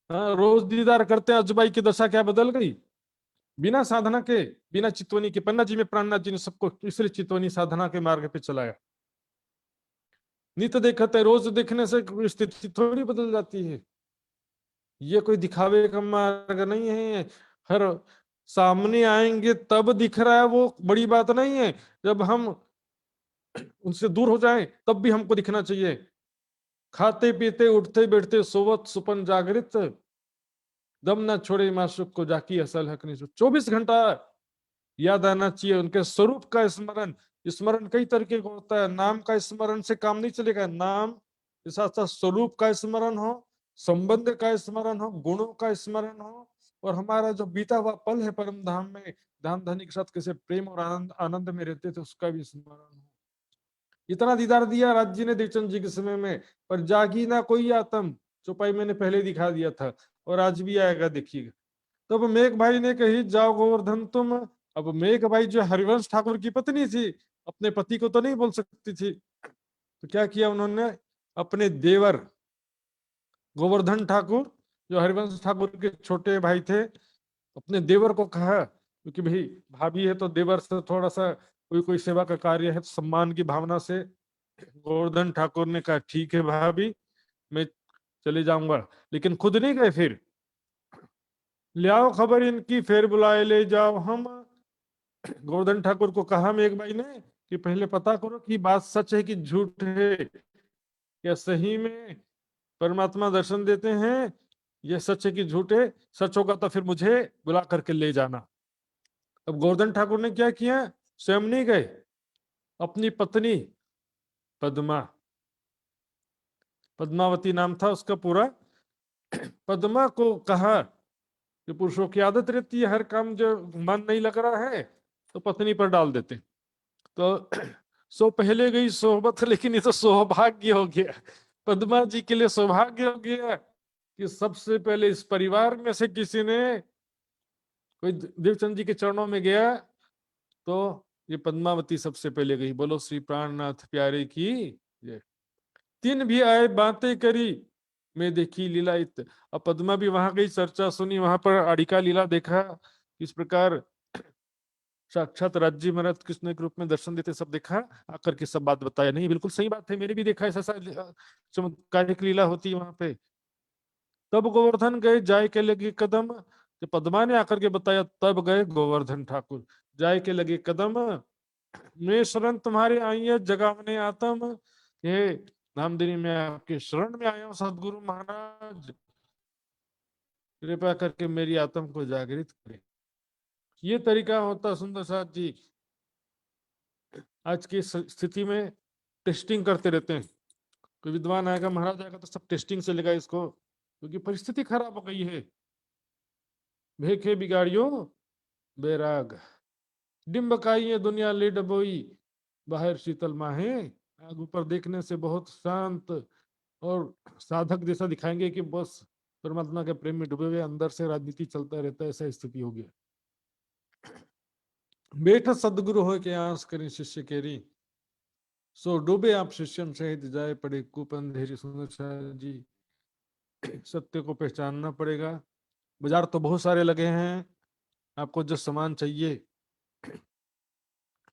हाँ, रोज दीदार करते हैं। अजबाई की दशा क्या बदल गई, बिना साधना के, बिना चितवनी के। पन्ना जी में प्राणनाथ जी ने सबको इसलिए चितवनी साधना के मार्ग पे चलाया। नित देखते, रोज देखने से स्थिति थोड़ी बदल जाती है। ये कोई दिखावे का मार्ग नहीं है। हर सामने आएंगे तब दिख रहा है वो बड़ी बात नहीं है, जब हम उनसे दूर हो जाएं तब भी हमको दिखना चाहिए। खाते पीते उठते बैठते सोवत सुपन जागृत, दम ना छोड़े माशुक को जाकी असल हक नहीं। 24 घंटा याद आना चाहिए उनके स्वरूप का स्मरण। स्मरण कई तरीके का होता है, नाम का स्मरण से काम नहीं चलेगा, नाम के साथ साथ स्वरूप का स्मरण हो, संबंध का स्मरण हो, गुणों का स्मरण हो, और हमारा जो बीता हुआ पल है परम धाम में धाम धनी के साथ कैसे प्रेम और आनंद आनंद में रहते थे उसका भी स्मरण हो। इतना दीदार दिया राज्य ने देवचंद जी के समय में, पर जागी ना कोई आत्म। चौपाई मैंने पहले दिखा दिया था और आज भी आएगा, देखिएगा। तब मेघ भाई ने कही जाओ गोवर्धन तुम। अब मेघ भाई जो हरिवंश ठाकुर की पत्नी थी, अपने पति को तो नहीं बोल सकती थी, तो क्या किया उन्होंने, अपने देवर गोवर्धन ठाकुर जो हरिवंश ठाकुर के छोटे भाई थे, अपने देवर को कहा, क्योंकि भाई भाभी है तो देवर से थोड़ा सा कोई कोई सेवा का कार्य है, तो सम्मान की भावना से गोवर्धन ठाकुर ने कहा ठीक है भाभी, मैं चले जाऊंगा, लेकिन खुद नहीं गए। फिर ले आओ खबर इनकी, फिर बुलाए ले जाओ हम। गोवर्धन ठाकुर को कहा मेघ भाई ने कि पहले पता करो कि बात सच है कि झूठ है, क्या सही में परमात्मा दर्शन देते हैं, ये सच है कि झूठ है। सच होगा तो फिर मुझे बुला करके ले जाना। अब गोवर्धन ठाकुर ने क्या किया, स्वयं नहीं गए, अपनी पत्नी पद्मा, पद्मावती नाम था उसका पूरा, पद्मा को कहा कि पुरुषों की आदत रहती है हर काम जो मन नहीं लग रहा है तो पत्नी पर डाल देते। तो सो पहले गई सोहबत, लेकिन ये तो सौभाग्य हो गया, पद्मा जी के लिए सौभाग्य हो गया कि सबसे पहले इस परिवार में से किसी ने कोई देवचंद जी के चरणों में गया, तो ये पद्मावती सबसे पहले गई। बोलो श्री प्राणनाथ प्यारे की जय। तीन भी आए बातें करी, मैं देखी लीला अब पद्मा भी वहां गई, चर्चा सुनी, वहां पर अड़िका लीला देखा, किस प्रकार साक्षात राज्य महाराज कृष्ण के रूप में दर्शन देते, सब देखा, आकर के सब बात बताया। नहीं बिल्कुल सही बात है, मैंने भी देखा ऐसा चमत्कारिक लीला होती है वहां पे। तब गोवर्धन गए जाय के लगे कदम, जब पद्मा ने आकर के बताया तब गए गोवर्धन ठाकुर, जाय के लगे कदम, मैं शरण तुम्हारे आई है जगावने आत्म। हे नामदेवी मैं आपके शरण में आया हूँ सदगुरु महाराज, कृपा करके मेरी आत्म को जागृत करें। ये तरीका होता सुंदर साथ जी। आज की स्थिति में टेस्टिंग करते रहते हैं, कोई विद्वान आएगा महाराज आएगा तो सब टेस्टिंग से लेगा इसको, क्योंकि परिस्थिति खराब हो गई है। भेखे बिगाड़ियो बैराग, डिम्बकाई दुनिया ले डबोई, बाहर शीतल माहे, आग ऊपर देखने से बहुत शांत और साधक जैसा दिखाएंगे कि बस परमात्मा के प्रेम में डूबे हुए, अंदर से राजनीति चलता रहता है, ऐसा स्थिति हो गया। बेठ सदगुरु हो के आस करें शिष्य केरी, सो डूबे आप शिष्यन सहित जाए पड़े कूप अंधेरी। सुंदर जी सत्य को पहचानना पड़ेगा। बाजार तो बहुत सारे लगे हैं, आपको जो सामान चाहिए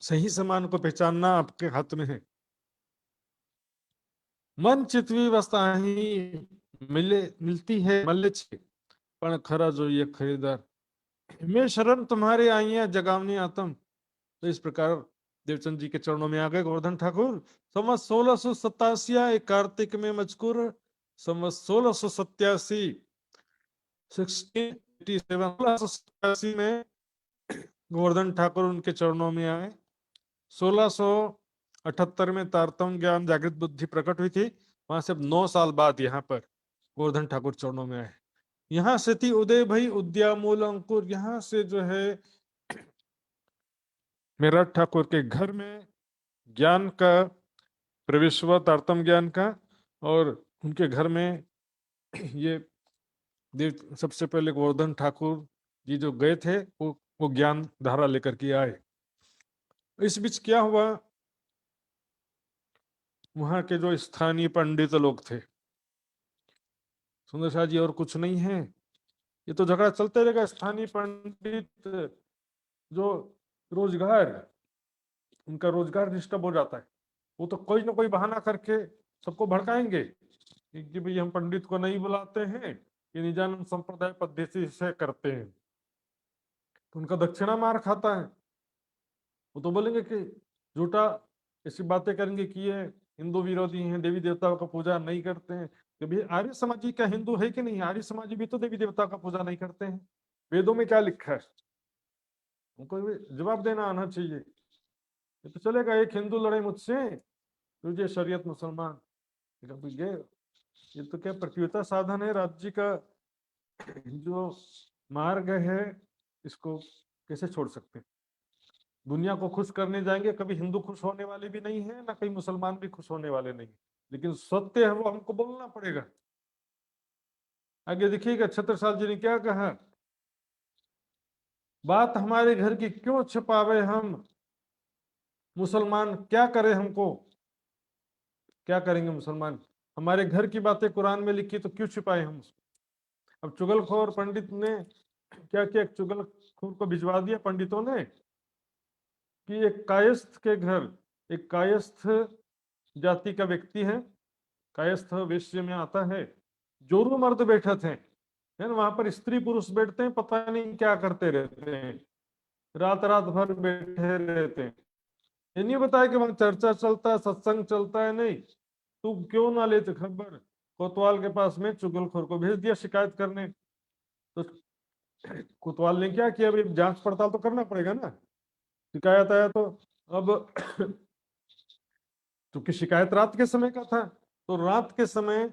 सही सामान को पहचानना आपके हाथ में है। मन चितवी वस्ताही मिलती है मल्ले छे, पण खरा जो ये खरीदार, मैं शरण तुम्हारे आई है जगावनी आत्म। तो इस प्रकार देवचंद जी के चरणों में आ गए गोवर्धन ठाकुर। संवत 1687 एक कार्तिक में मजकूर, संवत 1687 1687 में गोवर्धन ठाकुर उनके चरणों में आए। 1678 में तारतम ज्ञान जागृत बुद्धि प्रकट हुई थी, वहां से 9 साल बाद यहाँ पर गोवर्धन ठाकुर चरणों में आए। यहाँ से थी उदय भाई उद्यामूल अंकुर, यहाँ से जो है मेरठ ठाकुर के घर में ज्ञान का प्रवेश हुआ, तारतम ज्ञान का, और उनके घर में ये देव सबसे पहले गोवर्धन ठाकुर जी जो गए थे वो ज्ञान धारा लेकर के आए। इस बीच क्या हुआ, वहां के जो स्थानीय पंडित लोग थे, सुंदर शाह जी और कुछ नहीं है, ये तो झगड़ा चलते रहेगा। स्थानीय पंडित जो रोजगार, उनका रोजगार डिस्टर्ब हो जाता है, वो तो कोई ना कोई बहाना करके सबको भड़काएंगे कि भाई हम पंडित को नहीं बुलाते हैं, ये निजानंद संप्रदाय पद्धति से करते हैं। तो उनका दक्षिणा मार खाता है। वो तो बोलेंगे कि झूठा ऐसी बातें करेंगे कि ये हिंदू विरोधी हैं, देवी देवताओं का पूजा नहीं करते हैं। कि भाई आर्य समाजी का हिंदू है कि नहीं? आर्य समाजी भी तो देवी देवता का पूजा नहीं करते हैं। वेदों में क्या लिखा है? उनको भी जवाब देना आना चाहिए। ये तो चलेगा एक हिंदू लड़े मुझसे, तुझे शरीयत मुसलमान। ये तो क्या प्रतियोगिता साधन है राज्य का जो मार्ग है, इसको कैसे छोड़ सकते हैं? दुनिया को खुश करने जाएंगे, कभी हिंदू खुश होने वाले भी नहीं है, ना कहीं मुसलमान भी खुश होने वाले नहीं, लेकिन सत्य है वो हमको बोलना पड़ेगा। आगे देखिएगा छत्रसाल जी ने क्या कहा, बात हमारे घर की क्यों छिपावे हम, मुसलमान क्या करे हमको? क्या करेंगे मुसलमान? हमारे घर की बातें कुरान में लिखी तो क्यों छिपाए हम उसको? अब चुगलखोर पंडित ने क्या किया, चुगलखोर को भिजवा दिया पंडितों ने कि एक कायस्थ के घर, एक कायस्थ जाति का व्यक्ति है, कायस्थ वेश्य में आता है, जोरू मर्द बैठे थे, है ना, वहां पर स्त्री पुरुष बैठते हैं, पता नहीं क्या करते रहते हैं, रात रात भर बैठे रहते हैं। ये नहीं बताया कि वहां चर्चा चलता है, सत्संग चलता है, नहीं। तू क्यों ना लेते खबर? कोतवाल के पास में चुगलखोर को भेज दिया शिकायत करने। तो कोतवाल ने क्या किया, भाई जांच पड़ताल तो करना पड़ेगा ना, शिकायत आया तो। अब क्योंकि शिकायत रात के समय का था, तो रात के समय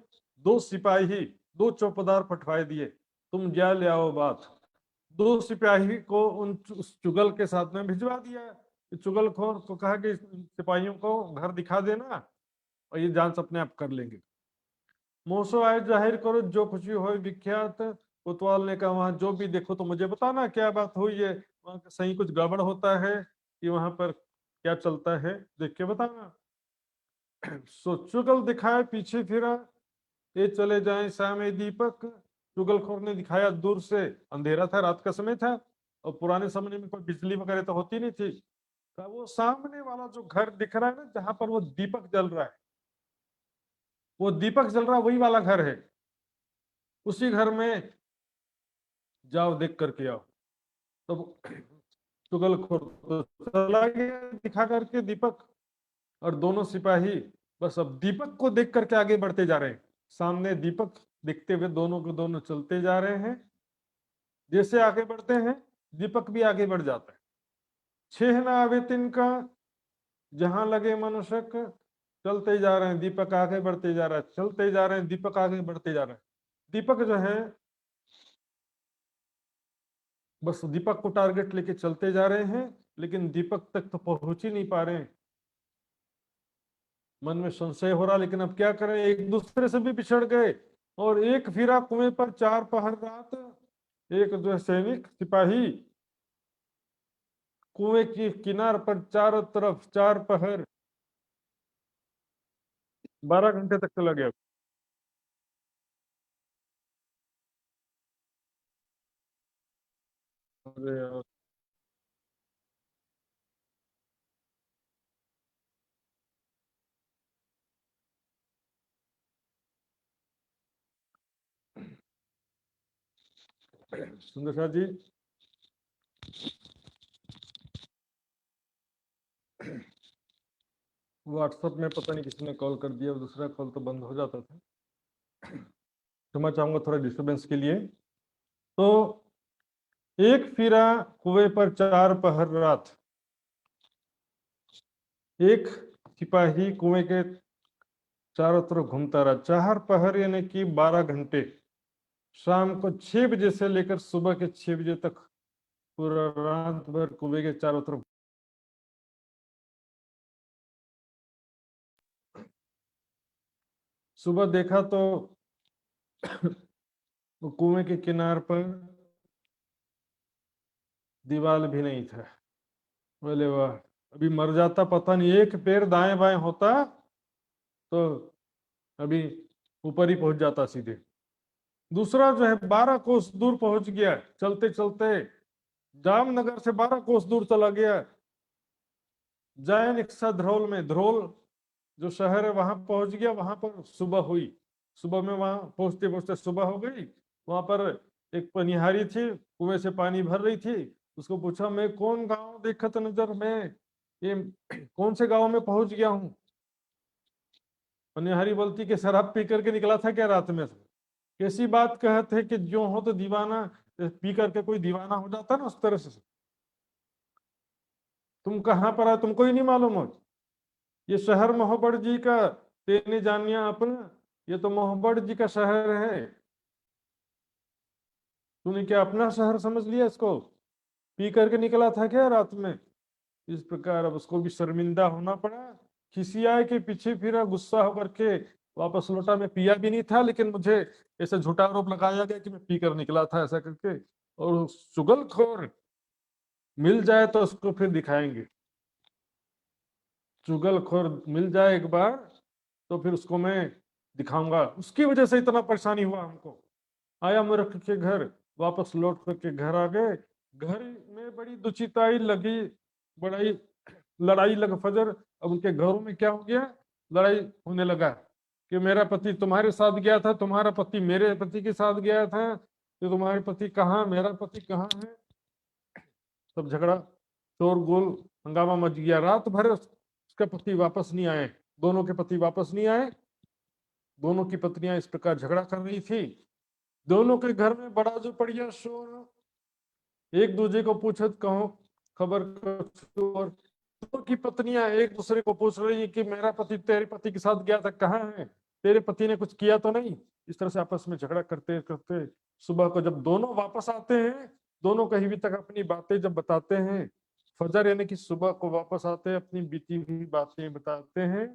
दो सिपाही, दो चौकीदार पठवाए दिए, तुम जा ले आओ बात। दो सिपाही को उस चुगल के साथ में भिजवा दिया। चुगलखोर को कहा कि सिपाहियों को घर दिखा देना और ये जांच अपने आप कर लेंगे। मोसो आए जाहिर करो जो कुछ भी हो विख्यात। कोतवाल ने कहा वहां जो भी देखो तो मुझे बताना क्या बात हुई है, वहां सही कुछ गड़बड़ होता है कि वहां पर क्या चलता है, देख के बताना। सो चुगल दिखाए पीछे फिरा, ये चले जाए सामने दीपक। चुगलखोर ने दिखाया दूर से, अंधेरा था, रात का समय था, और पुराने समय में कोई बिजली वगैरह तो होती नहीं थी। तो वो सामने वाला जो घर दिख रहा है ना, जहां पर वो दीपक जल रहा है, वो दीपक जल रहा है वही वाला घर है, उसी घर में जाओ देख करके आओ। तो चुगलखोर तो चला गया दिखा करके दीपक, और दोनों सिपाही बस अब दीपक को देख करके आगे बढ़ते जा रहे हैं। सामने दीपक दिखते हुए दोनों को दोनों चलते जा रहे हैं। जैसे आगे बढ़ते हैं दीपक भी आगे बढ़ जाता है। छह ना आवे तिनका जहां लगे मनुष्यक, चलते जा रहे हैं, दीपक आगे बढ़ते जा रहा है, चलते जा रहे हैं, दीपक आगे बढ़ते जा रहे हैं। दीपक जो है बस दीपक को टारगेट लेके चलते जा रहे हैं, लेकिन दीपक तक तो पहुंच ही नहीं पा रहे हैं। मन में संशय हो रहा, लेकिन अब क्या करें, एक दूसरे से भी बिछड़ गए। और एक फिरा कुएं पर चार पहर रात, एक जो है सैनिक सिपाही कुएं की किनार पर चारों तरफ चार पहर, 12 घंटे तक चला गया। अरे यार, सुंदर शाह जी, व्हाट्सएप में पता नहीं किसने कॉल कर दिया, दूसरा कॉल तो बंद हो जाता था। क्षमा चाहूंगा थोड़ा डिस्टरबेंस के लिए। तो एक फिरा कुएं पर चार पहर रात, एक सिपाही कुएं के चारों तरफ घूमता रहा, चार पहर यानी कि 12 घंटे, शाम को 6 बजे से लेकर सुबह के 6 बजे तक पूरा रात भर कुएं के चारों तरफ। सुबह देखा तो वो कुएं के किनार पर दीवार भी नहीं था। बोले वाह, अभी मर जाता, पता नहीं एक पैर दाएं बाएं होता तो अभी ऊपर ही पहुंच जाता सीधे। दूसरा जो है 12 कोस दूर पहुंच गया चलते चलते, जामनगर से 12 कोस दूर चला गया। जैन इक्सा ध्रोल में, ध्रोल जो शहर है वहां पहुंच गया। वहां पर सुबह हुई, सुबह में वहां पहुंचते पहुंचते सुबह हो गई। वहां पर एक पनिहारी थी, कुएं से पानी भर रही थी, उसको पूछा, मैं कौन गांव देखत नजर, मैं ये कौन से गांव में पहुंच गया हूँ। मनिहारी बोलती कि शराब पी करके निकला था क्या रात में से? कैसी बात कहते हैं कि जो हो तो दीवाना, पी करके कोई दीवाना हो जाता ना उस तरह से। तुम कहाँ पर आए, तुमको ही नहीं मालूम हो? ये शहर मोहब्बत जी का तेने जानिया अपना, ये तो मोहब्बत जी का शहर है। तूने क्या अपना शहर समझ लिया इसको? पी करके निकला था क्या रात में? इस प्रकार अब उसको भी शर्मिंदा होना पड़ा। खिसियाए के पीछे फिरा, गुस्सा होकर के वापस लौटा। मैं पिया भी नहीं था, लेकिन मुझे ऐसा झूठा आरोप लगाया गया कि मैं पी कर निकला था, ऐसा करके। और उस चुगलखोर मिल जाए तो उसको फिर दिखाएंगे। चुगलखोर मिल जाए एक बार तो फिर उसको मैं दिखाऊंगा। उसकी वजह से इतना परेशानी हुआ हमको। आया मूर्ख के घर, वापस लौट करके घर आ गए। घर में बड़ी दुचिताई लगी, बड़ी लड़ाई लग फजर। अब उनके घरों में क्या हो गया, लड़ाई होने लगा कि मेरा पति तुम्हारे साथ गया था, तुम्हारा पति मेरे पति के साथ गया था, तो तुम्हारे पति कहाँ, मेरा पति कहाँ है। सब झगड़ा, शोरगुल, हंगामा मच गया। रात भर उसके पति वापस नहीं आए, दोनों के पति वापस नहीं आए। दोनों की पत्नियां इस प्रकार झगड़ा कर रही थी। दोनों के घर में बड़ा जो बढ़िया शोर, एक दूसरे को पूछत कहो खबर कुछ। और दोनों की पत्नियां एक दूसरे को पूछ रही है कि मेरा पति तेरे पति के साथ गया था, कहाँ है, तेरे पति ने कुछ किया तो नहीं। इस तरह से आपस में झगड़ा करते करते सुबह को जब दोनों वापस आते हैं, दोनों कहीं भी तक अपनी बातें जब बताते हैं, फजर यानी कि सुबह को वापस आते हैं, अपनी बीती हुई बातें बताते हैं।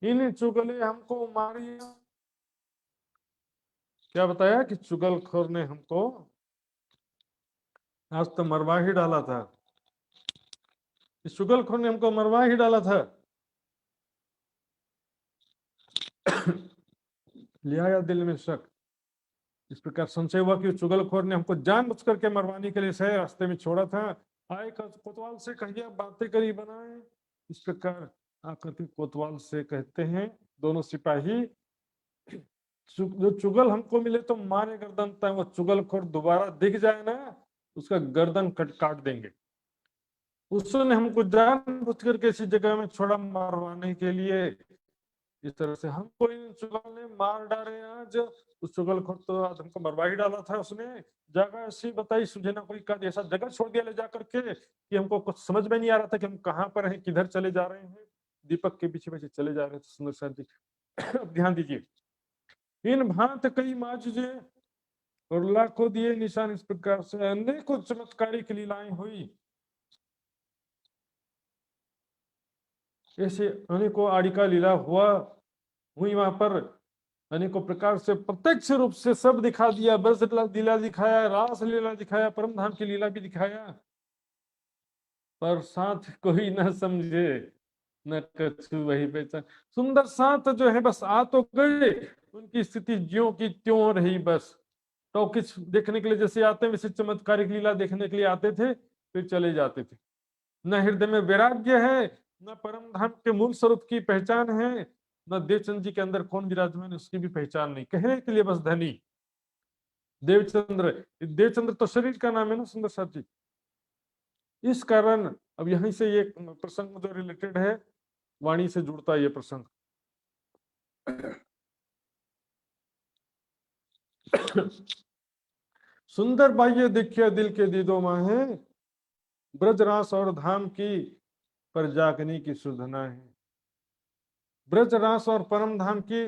इन चुगले हमको मारिया। क्या बताया कि चुगलखोर ने हमको आज तो मरवा ही डाला था। इस चुगलखोर ने हमको मरवा ही डाला था। ले आया दिल में शक। इस प्रकार संशय हुआ कि चुगलखोर ने हमको जानबूझ करके मरवाने के लिए सही रास्ते में छोड़ा था। आए कोतवाल से कहिए बातें करी बनाए। इस प्रकार आकर के कोतवाल से कहते हैं दोनों सिपाही, जो चुगल हमको मिले तो मारे गर्दन तय, वो चुगलखोर दोबारा दिख जाए ना, उसका गर्दन काट देंगे। उसने हमको जानबूझ करके इसी जगह में छोड़ा मारवाने के लिए। इस तरह से हमको इन चुगल ने मार डाले आज। उस चुगलखोर तो आज हमको मरवा ही डाला था उसने। जगह ऐसी बताई सुझे ना कोई का, ऐसा जगह छोड़ दिया ले जा करके कि हमको कुछ समझ में नहीं आ रहा था कि हम कहाँ पर हैं, किधर चले जा रहे हैं। दीपक के पीछे पीछे चले जा रहे थे सुंदर सर जी। अब ध्यान दीजिए, इन भांत कई माजुजे और लाखों दिए निशान। इस प्रकार से अनेकों चमत्कारी की लीलाएं हुई। ऐसे अनेकों आड़िका लीला हुई वहां पर। अनेकों प्रकार से प्रत्यक्ष रूप से सब दिखा दिया। ब्रज लीला दिखाया, रास लीला दिखाया, परम धाम की लीला भी दिखाया। पर साथ कोई न समझे, न कछु वही पहचान। सुंदर साथ जो है बस आ तो गए, उनकी स्थिति ज्यों की त्यों रही बस। तो किस देखने के लिए जैसे आते हैं वैसे चमत्कारिक लीला देखने के लिए आते थे, फिर चले जाते थे। न हृदय में वैराग्य है, न परम धाम के मूल स्वरूप की पहचान है, न देवचंद जी के अंदर कौन विराजमान है उसकी भी पहचान नहीं। कहने के लिए बस धनी देवचंद्र। देवचंद्र तो शरीर का नाम है ना सुंदर साथ जी। इस कारण अब यहीं से ये प्रसंग जो रिलेटेड है, वाणी से जुड़ता है ये प्रसंग। सुंदर बाह्य देखिए दिल के दीदो माहे, ब्रजरास और धाम की पर जागने की सुधना है। ब्रजरास और परम धाम की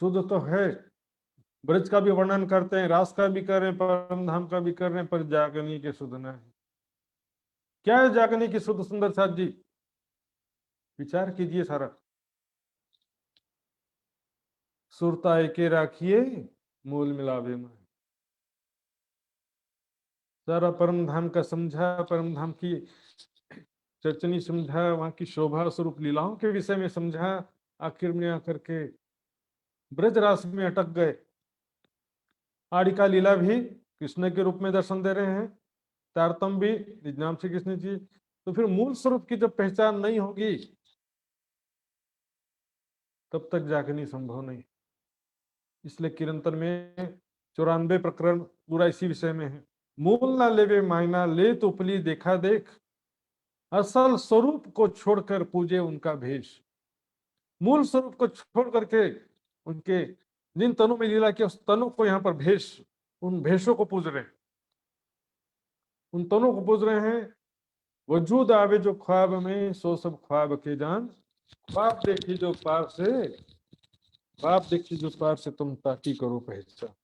शुद्ध तो है, ब्रज का भी वर्णन करते हैं, रास का भी कर रहे हैं, परम धाम का भी कर रहे हैं, पर जागनी के सुधना है। क्या है जागनी की शुद्ध सुंदर साथ जी? विचार कीजिए सारा। सुरता एके राखिए मूल मिलावे में। सारा परम धाम का समझा, परम धाम की चर्चनी समझा, वहां की शोभा स्वरूप लीलाओं के विषय में समझा। आखिर में आकर के ब्रज रास में अटक गए। आड़िका लीला भी कृष्ण के रूप में दर्शन दे रहे हैं, तारतम भी निज नाम से कृष्ण जी। तो फिर मूल स्वरूप की जब पहचान नहीं होगी तब तक जागनी संभव नहीं। इसलिए किरंतर में 94 प्रकरण पूरा इसी विषय में है। मूल ना लेवे मायना, ले तो उपली देखा देख, असल स्वरूप को छोड़कर पूजे उनका भेष। मूल स्वरूप को छोड़ करके उनके जिन तनों में लीला किया उस तनों को यहाँ पर भेष, उन भेषों को पूज रहे, उन तनों को पूज रहे हैं। वजूद आवे जो ख्वाब में, सो सब ख्वाब के जान, ख्वाब देखी जो पार से, ख्वाब देखी जो पार से, तुम ताकी करो पहचान।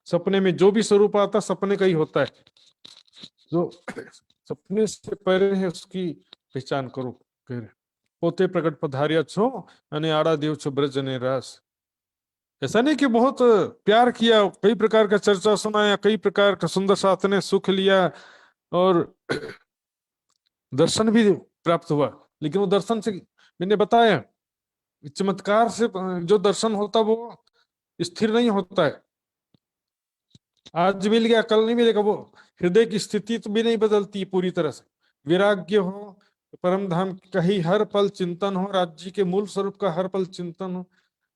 सपने में जो भी स्वरूप आता सपने का ही होता है, जो सपने से परे है उसकी पहचान करो। कह रहे पोते प्रकट पधारिया छो अने आड़ा देव छो ब्रज ने रास। ऐसा नहीं कि बहुत प्यार किया, कई प्रकार का चर्चा सुनाया, कई प्रकार का सुंदर साथ ने सुख लिया और दर्शन भी प्राप्त हुआ, लेकिन वो दर्शन से मैंने बताया चमत्कार से जो दर्शन होता वो स्थिर नहीं होता है। आज मिल गया कल नहीं मिलेगा, वो हृदय की स्थिति तो भी नहीं बदलती पूरी तरह से। वैराग्य हो, परम धाम का ही हर पल चिंतन हो, राज्य के मूल स्वरूप का हर पल चिंतन हो,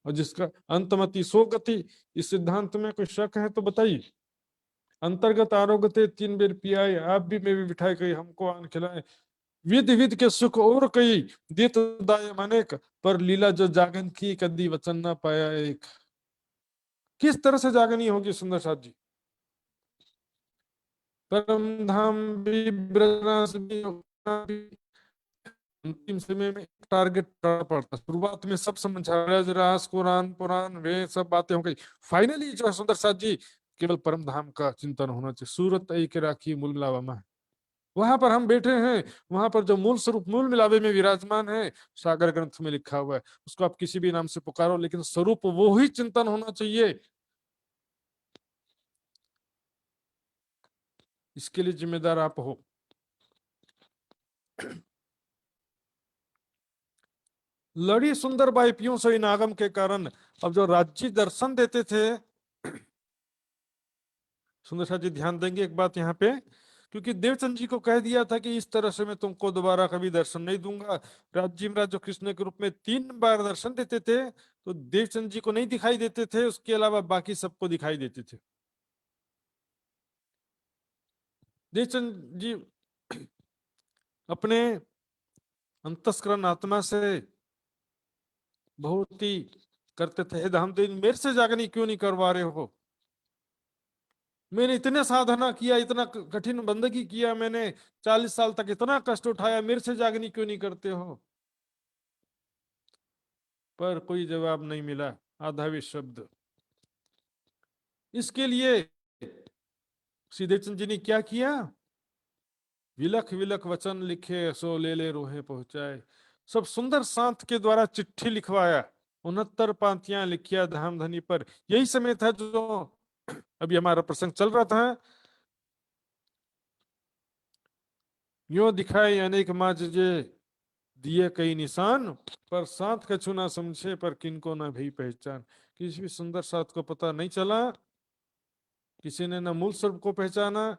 और जिसका अंतमति सो गति, इस सिद्धांत में कोई शक है तो बताइए। अंतर्गत आरोग्य 3 बेर पियाए, आप भी मैं भी बिठाए, कहीं हमको आन खिलाए, विध विध के सुख और कई देत दाय अनेक, पर लीला जो जागन की कदी वचन ना पाया एक। किस तरह से जागनी होगी सुंदर साथ जी? परम धाम भी ब्रजरास भी अंतिम समय में टारगेट करना पड़ता। शुरुआत में सब समझा, ब्रजरास कुरान पुराण वे सब बातें हो गई, फाइनली जो है सुंदर साथ जी केवल परम धाम का चिंतन होना चाहिए। सूरत एक राखी मूल मिलावा में, वहां पर हम बैठे हैं, वहां पर जो मूल स्वरूप मूल मिलावे में विराजमान है, सागर ग्रंथ में लिखा हुआ है, उसको आप किसी भी नाम से पुकारो, लेकिन स्वरूप वो ही चिंतन होना चाहिए। इसके लिए जिम्मेदार आप हो। लड़ी सुंदर बाई पियूं सो इन आगम के कारण। अब जो राज्य दर्शन देते थे, सुंदर साथ जी ध्यान देंगे एक बात यहाँ पे, क्योंकि देवचंद जी को कह दिया था कि इस तरह से मैं तुमको दोबारा कभी दर्शन नहीं दूंगा। राज्य महाराज जो कृष्ण के रूप में 3 बार दर्शन देते थे, तो देवचंद जी को नहीं दिखाई देते थे, उसके अलावा बाकी सबको दिखाई देते थे। देवचंद जी अपने अंतस्करण आत्मा से बहुत ही करते थे, हे धामदेव मेरे से जागनी क्यों नहीं करवा रहे हो? मैंने इतने साधना किया, इतना कठिन बंदगी किया, मैंने 40 साल तक इतना कष्ट उठाया, मेरे से जागनी क्यों नहीं करते हो? पर कोई जवाब नहीं मिला, आधा भी शब्द। इसके लिए श्री देवचंद जी ने क्या किया? विलख विलख वचन लिखे, सो ले ले रोहे पहुंचाए। सब सुंदर सांत के द्वारा चिट्ठी लिखवाया, 69 पांतियां लिखिया धाम धनी पर। यही समय था जो अभी हमारा प्रसंग चल रहा था। यो दिखाए अनेक माजजे, दिए कई निशान, पर साथ कछु ना समझे, पर किनको ना भी पहचान। किसी भी सुंदर साथ को पता नहीं चला, किसी ने ना मूल स्वरूप को पहचाना,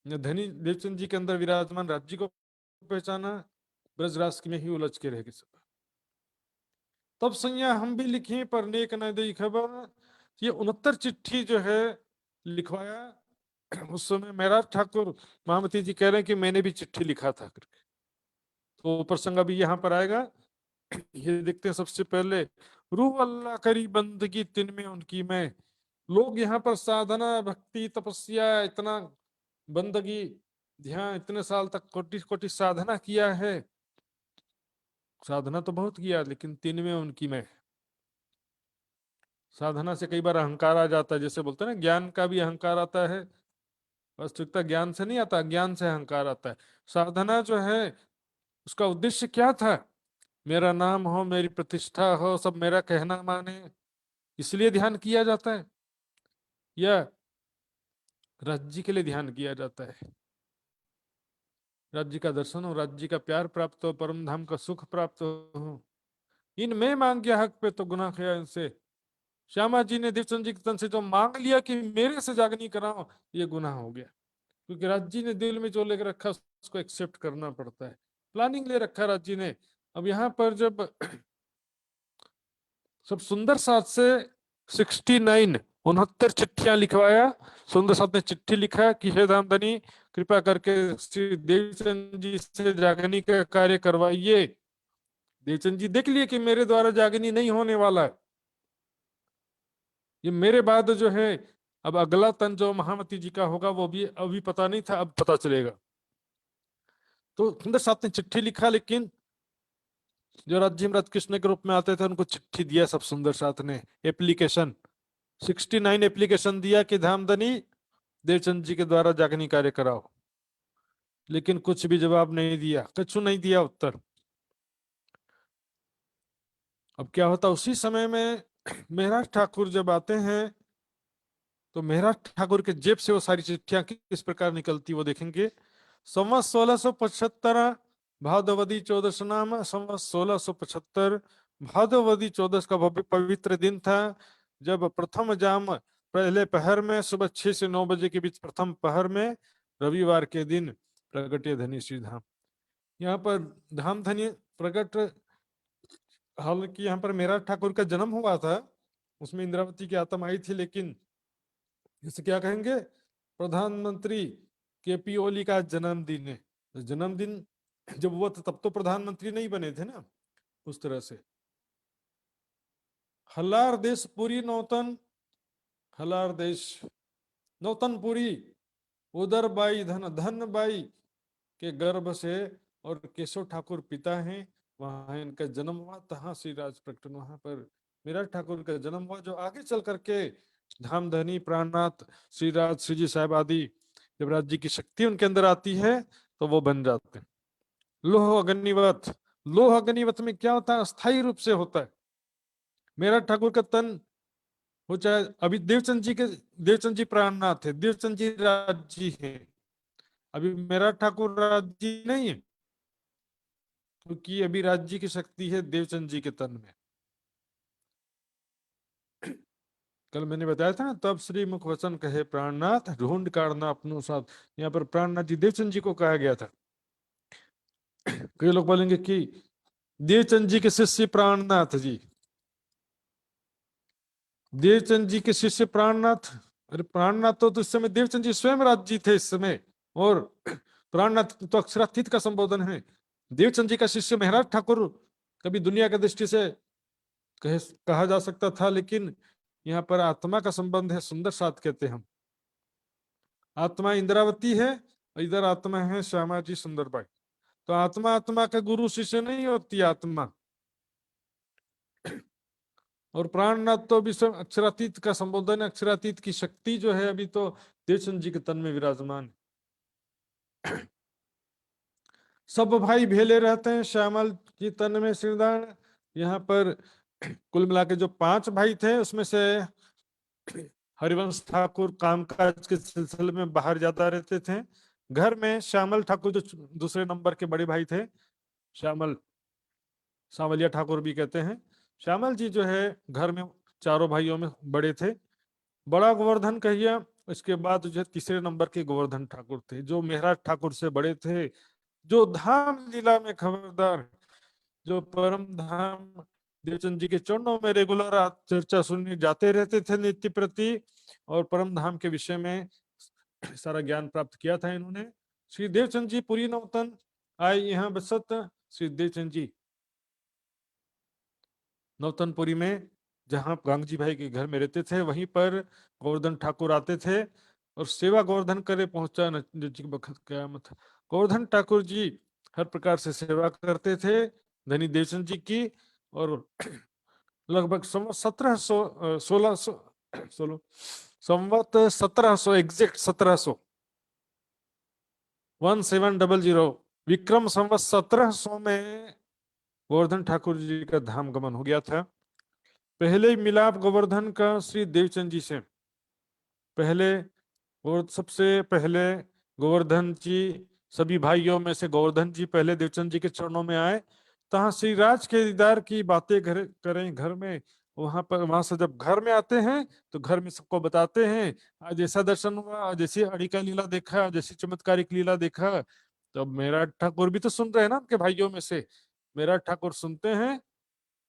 न धनी देवचंद जी के अंदर विराजमान राज्य को पहचाना, ब्रजराज में ही उलझ के रह गए सब। तब संज्ञा हम भी लिखे, पर नेक न दई खबर। ये 69 चिट्ठी जो है लिखवाया। उस समय महाराज ठाकुर महामती जी कह रहे हैं कि मैंने भी चिट्ठी लिखा था करके। तो प्रसंग अभी यहाँ पर आएगा, ये देखते हैं। सबसे पहले रूह अल्लाह करी बंदगी तिन में उनकी मैं। लोग यहाँ पर साधना भक्ति तपस्या इतना बंदगी ध्यान इतने साल तक कोटि कोटि साधना किया है, साधना तो बहुत किया, लेकिन 3 में उनकी मैं। साधना से कई बार अहंकार आ जाता है, जैसे बोलते हैं ना ज्ञान का भी अहंकार आता है, वास्तविकता ज्ञान से नहीं आता, ज्ञान से अहंकार आता है। साधना जो है उसका उद्देश्य क्या था? मेरा नाम हो, मेरी प्रतिष्ठा हो, सब मेरा कहना माने, इसलिए ध्यान किया जाता है, या राज्य के लिए ध्यान किया जाता है? राज्य का दर्शन हो, राज्य का प्यार प्राप्त हो, परम धाम का सुख प्राप्त हो, इनमें मांग गया हक पे तो गुनाह किया इनसे। श्यामा जी ने देवचंद जी के तन से जो मांग लिया कि मेरे से जागनी कराओ, ये गुनाह हो गया, क्योंकि राज्य जी ने दिल में जो लेकर रखा उसको एक्सेप्ट करना पड़ता है। प्लानिंग ले रखा राज्य जी ने। अब यहाँ पर जब सब सुंदर साथ से 69 69 चिट्ठियां लिखवाया। सुंदर साथ ने चिट्ठी लिखा कि हे धामधनी, कृपा करके श्री देवचंद जी से जागनी का कार्य करवाइए। देवचंद जी देख लिए कि मेरे द्वारा जागनी नहीं होने वाला है, ये मेरे बाद जो है अब अगला तन जो महामती जी का होगा वो भी अभी पता नहीं था, अब पता चलेगा। तो सुंदर साथ ने चिट्ठी लिखा, लेकिन जो राज्य राज कृष्ण के रूप में आते थे उनको चिट्ठी दिया सब सुंदर साथ ने, एप्लीकेशन 69 एप्लीकेशन दिया कि धामधनी देवचंद जी के द्वारा जागनी कार्य कराओ, लेकिन कुछ भी जवाब नहीं दिया, कुछ नहीं दिया उत्तर। अब क्या होता, उसी समय में मेहराज ठाकुर जब आते हैं तो मेहराज ठाकुर के जेब से वो सारी चिट्ठियां किस प्रकार निकलती वो देखेंगे। संवत 1675 भादवदी चौदस नाम, संवत 1675 भादवदी चौदस का पवित्र दिन था, जब प्रथम जाम पहले पहर में सुबह 6 से 9 बजे के बीच प्रथम पहर में रविवार के दिन प्रगटे धनी श्री धाम। यहाँ पर धाम धनी प्रकट, हालांकि यहाँ पर मेहराज ठाकुर का जन्म हुआ था, उसमें इंद्रावती की आत्मा आई थी, लेकिन इसे क्या कहेंगे, प्रधानमंत्री केपी ओली का जन्मदिन है। जन्मदिन जब हुआ था तब तो प्रधानमंत्री नहीं बने थे ना, उस तरह से। हलार देश पूरी नौतन, हलार देश नौतनपुरी, उदर बाई धन धन बाई के गर्भ से, और केशव ठाकुर पिता हैं, वहां इनका जन्म हुआ, तहां श्री राज प्रकटन, वहां पर मेरठ ठाकुर का जन्म हुआ, जो आगे चल करके धामधनी प्राणनाथ श्रीराज श्रीजी साहब आदि जब राज्य की शक्ति उनके अंदर आती है तो वो बन जाते हैं। लोह अग्निवत, लोह अग्निवत में क्या होता है, अस्थायी रूप से होता है। मेरठ ठाकुर का तन हो चाहे अभी देवचंद जी के, देवचंद जी प्राणनाथ है, देवचंद जी राजी है, अभी मेरठ ठाकुर राजी नहीं है, क्योंकि अभी राज्य की शक्ति है देवचंद जी के तन में। कल मैंने बताया था ना, तब श्री मुख वचन कहे प्राणनाथ, ढूंढ काढ़ना अपनो साथ। यहाँ पर प्राणनाथ जी देवचंद जी को कहा गया था। कई लोग बोलेंगे कि देवचंद जी के शिष्य प्राणनाथ जी, देवचंद जी के शिष्य प्राणनाथ, अरे प्राणनाथ तो इस समय देवचंद जी स्वयं राज्य थे इस समय, और प्राणनाथ तो अक्षरातीत का संबोधन है। देवचंद जी का शिष्य महाराज ठाकुर कभी दुनिया की दृष्टि से कहा जा सकता था, लेकिन यहाँ पर आत्मा का संबंध है, सुंदर साथ कहते हैं हम। आत्मा इंद्रावती है, इधर आत्मा है श्यामा जी सुंदरबाई। तो आत्मा आत्मा का गुरु शिष्य नहीं होती आत्मा, और प्राणनाथ तो विश्व अक्षरातीत का संबोधन, अक्षरातीत की शक्ति जो है अभी तो देवचंद जी के तन में विराजमान। सब भाई भेले रहते हैं श्यामल जी तन में श्रीदान। यहाँ पर कुल मिला के जो 5 भाई थे उसमें से हरिवंश ठाकुर कामकाज के सिलसिले में बाहर ज्यादा रहते थे। घर में श्यामल ठाकुर जो दूसरे नंबर के बड़े भाई थे, श्यामल सांवलिया ठाकुर भी कहते हैं, श्यामल जी जो है घर में चारों भाइयों में बड़े थे। बड़ा गोवर्धन कहिए, इसके बाद जो तीसरे नंबर के गोवर्धन ठाकुर थे, जो मेहराज ठाकुर से बड़े थे, जो धाम लीला में खबरदार, जो परम धाम देवचंद जी के चरणों में रेगुलर चर्चा सुनने जाते रहते थे नित्य प्रति, और परम धाम के विषय में सारा ज्ञान प्राप्त किया था इन्होंने। श्री देवचंद जी पुरी नौतन आए यहाँ बसत, श्री देवचंद जी नौतनपुरी में जहाँ गांगजी भाई के घर में रहते थे, वहीं पर गोवर्धन ठाकुर आते थे और सेवा गोवर्धन करे पहुंचा कयामत। गोवर्धन ठाकुर जी हर प्रकार से सेवा करते थे धनी देवचंद जी की, और लगभग 1700 1600 संवत 1700 एग्जैक्ट 1700 1700 विक्रम संवत 1700 में गोवर्धन ठाकुर जी का धाम गमन हो गया था। पहले मिलाप गोवर्धन का श्री देवचंद जी से, पहले और सबसे पहले गोवर्धन जी, सभी भाइयों में से गोवर्धन जी पहले देवचंद जी के चरणों में आए। तहाँ श्री राज के दीदार की बातें करें घर में, वहां पर, वहां से जब घर में आते हैं तो घर में सबको बताते हैं आज ऐसा दर्शन हुआ, आज ऐसी अड़िका लीला देखा, आज ऐसी चमत्कारिक लीला देखा। तो अब मेरा ठाकुर भी तो सुन रहे हैं ना, उनके भाइयों में से। मेरा ठाकुर सुनते हैं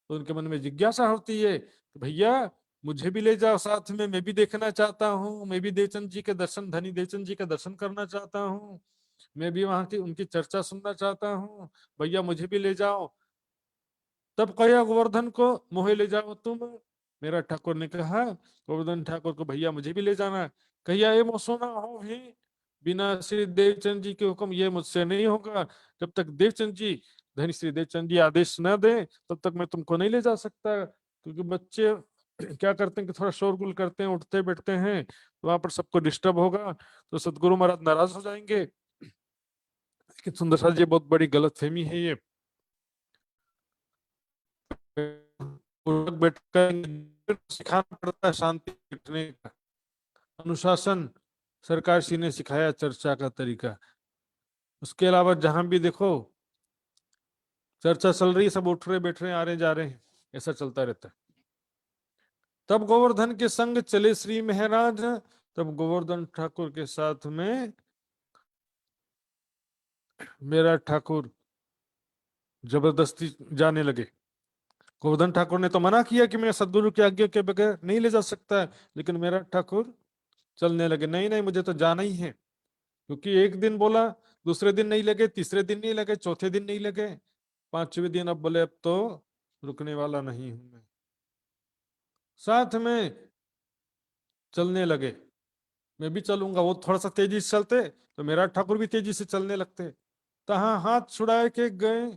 तो उनके मन में जिज्ञासा होती है कि भैया मुझे भी ले जाओ साथ में, मैं भी देखना चाहता हूँ, मैं भी देवचंद जी के दर्शन, धनी देवचंद जी के दर्शन करना चाहता हूँ, मैं भी वहां की उनकी चर्चा सुनना चाहता हूँ, भैया मुझे भी ले जाओ। तब कहा गोवर्धन को, मोहे ले जाओ तुम। मेरा ठाकुर ने कहा गोवर्धन ठाकुर को, भैया मुझे भी ले जाना। कहिया ये मोसो ना हो भी, बिना श्री देवचंद जी के हुक्म ये मुझसे नहीं होगा। जब तक देवचंद जी, धनी श्री देवचंद जी आदेश न दे तब तक मैं तुमको नहीं ले जा सकता। क्योंकि बच्चे क्या करते हैं कि थोड़ा शोरगुल करते हैं, उठते बैठते हैं, तो वहां पर सबको डिस्टर्ब होगा, तो सदगुरु महाराज नाराज हो जाएंगे। लेकिन सुंदर सा जी बहुत बड़ी गलतफहमी है ये। बैठकर सिखाना पड़ता है शांति बैठने का, अनुशासन सरकार श्री ने सिखाया, चर्चा का तरीका। उसके अलावा जहां भी देखो चर्चा चल रही है, सब उठ रहे बैठ रहे आ रहे जा रहे हैं, ऐसा चलता रहता है। तब गोवर्धन के संग चले श्री महाराज। तब गोवर्धन ठाकुर के साथ में मेरा ठाकुर जबरदस्ती जाने लगे। गोवर्धन ठाकुर ने तो मना किया कि मैं सदगुरु की आज्ञा के बगैर नहीं ले जा सकता है, लेकिन मेरा ठाकुर चलने लगे। नहीं नहीं, मुझे तो जाना ही है। क्योंकि एक दिन बोला, दूसरे दिन नहीं लगे, तीसरे दिन नहीं लगे, चौथे दिन नहीं लगे, पांचवें दिन अब बोले अब तो रुकने वाला नहीं हूं मैं। साथ में चलने लगे, मैं भी चलूंगा। वो थोड़ा सा तेजी से चलते तो मेरा ठाकुर भी तेजी से चलने लगते। तहाँ हाथ छुड़ा के गए।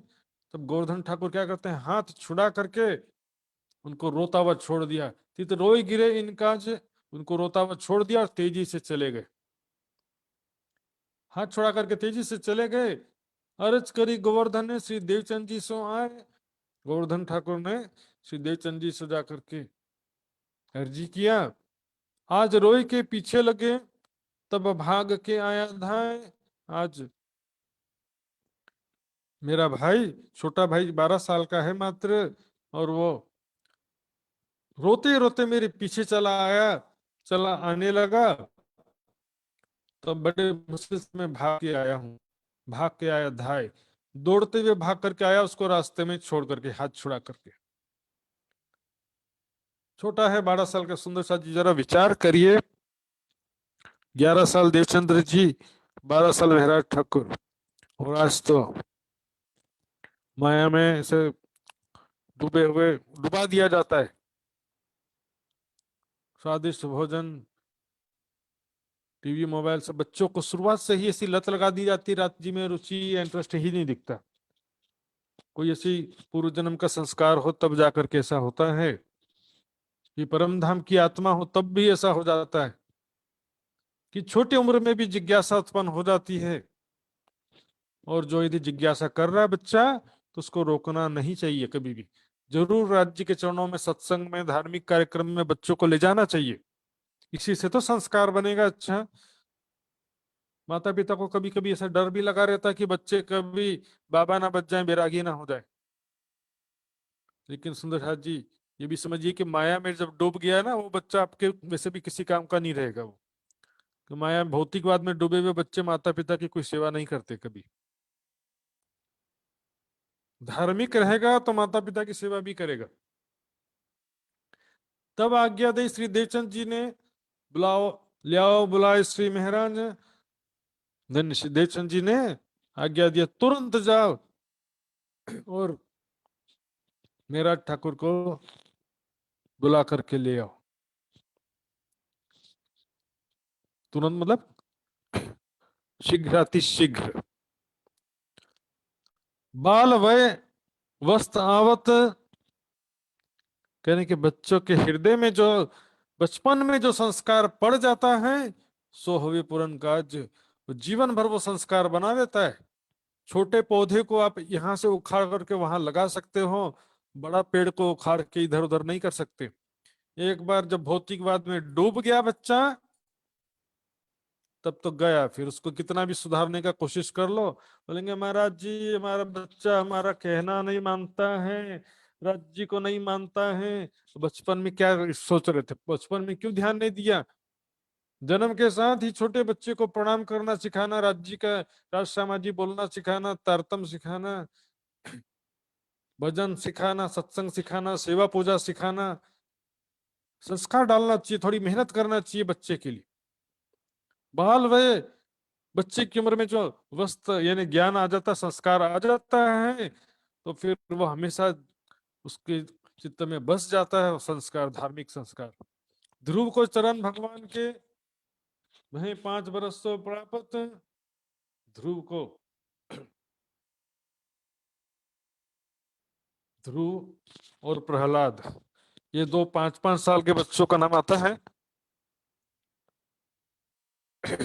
तब गोवर्धन ठाकुर क्या करते हैं, हाथ छुड़ा करके उनको रोता हुआ छोड़ दिया। तित रोई गिरे इनका, उनको रोता हुआ छोड़ दिया और तेजी से चले गए। हाथ छोड़ा करके तेजी से चले गए। अर्ज करी गोवर्धन ने श्री देवचंद जी सो आए। गोवर्धन ठाकुर ने श्री देवचंद जी से जाकर के अर्जी किया। आज रोई के पीछे लगे, तब भाग के आया धाय। आज मेरा भाई, छोटा भाई 12 साल का है मात्र, और वो रोते रोते मेरे पीछे चला आया, चला आने लगा। तो बड़े मुश्किल से मैं भाग के आया हूँ, भाग के आया धाय, दौड़ते हुए भाग करके आया, उसको रास्ते में छोड़ करके, हाथ छुड़ा करके। छोटा है 12 साल का सुंदर सा जी, जरा विचार करिए। 11 साल देवचंद्र जी, 12 साल महराज ठाकुर, और आज तो माया में से डूबे हुए, डुबा दिया जाता है। स्वादिष्ट भोजन, टीवी मोबाइल से बच्चों को शुरुआत से ही ऐसी लत लगा दी जाती है, राज्य में रुचि इंटरेस्ट ही नहीं दिखता। कोई ऐसी पूर्व जन्म का संस्कार हो तब जाकर के ऐसा होता है, कि परम धाम की आत्मा हो तब भी ऐसा हो जाता है, कि छोटी उम्र में भी जिज्ञासा उत्पन्न हो जाती है। और जो यदि जिज्ञासा कर रहा है बच्चा, तो उसको रोकना नहीं चाहिए कभी भी। जरूर राज्य के चरणों में, सत्संग में, धार्मिक कार्यक्रम में बच्चों को ले जाना चाहिए। इसी से तो संस्कार बनेगा अच्छा। माता पिता को कभी कभी ऐसा डर भी लगा रहता है कि बच्चे कभी बाबा ना बच जाए, बैरागी ना हो जाए। लेकिन सुंदर साथ जी, ये भी समझिए कि माया में जब डूब गया ना, वो बच्चा आपके वैसे भी किसी काम का नहीं रहेगा। वो तो माया भौतिकवाद में डूबे हुए बच्चे माता पिता की कोई सेवा नहीं करते कभी। धार्मिक रहेगा तो माता पिता की सेवा भी करेगा। तब आज्ञा दी श्री देवचंद जी ने, बुलाओ, लियाओ बुलाए श्री महाराज। धन्य श्री देवचंद जी ने आज्ञा दिया, तुरंत जाओ और मेरा ठाकुर को बुला करके ले आओ। तुरंत मतलब शीघ्र, शीघ्र। बाल वय वस्त आवत, कहने के बच्चों के हृदय में जो बचपन में जो संस्कार पड़ जाता है, सो हवे पूरन काज, जीवन भर वो संस्कार बना देता है। छोटे पौधे को आप यहाँ से उखाड़ करके वहां लगा सकते हो, बड़ा पेड़ को उखाड़ के इधर उधर नहीं कर सकते। एक बार जब भौतिकवाद में डूब गया बच्चा, तब तो गया। फिर उसको कितना भी सुधारने का कोशिश कर लो, बोलेंगे महाराज जी हमारा बच्चा हमारा कहना नहीं मानता है, राज जी को नहीं मानता है। तो बचपन में क्या सोच रहे थे, बचपन में क्यों ध्यान नहीं दिया? जन्म के साथ ही छोटे बच्चे को प्रणाम करना सिखाना, राज्य का राज समाजी बोलना सिखाना, तारतम सिखाना, भजन सिखाना, सत्संग सिखाना, सेवा पूजा सिखाना, संस्कार डालना चाहिए, थोड़ी मेहनत करना चाहिए बच्चे के लिए। बाल वय बच्चे की उम्र में जो वस्त यानी ज्ञान आ जाता, संस्कार आ जाता है, तो फिर वो हमेशा उसके चित्त में बस जाता है वो संस्कार, धार्मिक संस्कार। ध्रुव को चरण भगवान के वहीं 5 बरस तो प्राप्त। ध्रुव को ध्रुव और प्रहलाद, ये दो 5-5 साल के बच्चों का नाम आता है।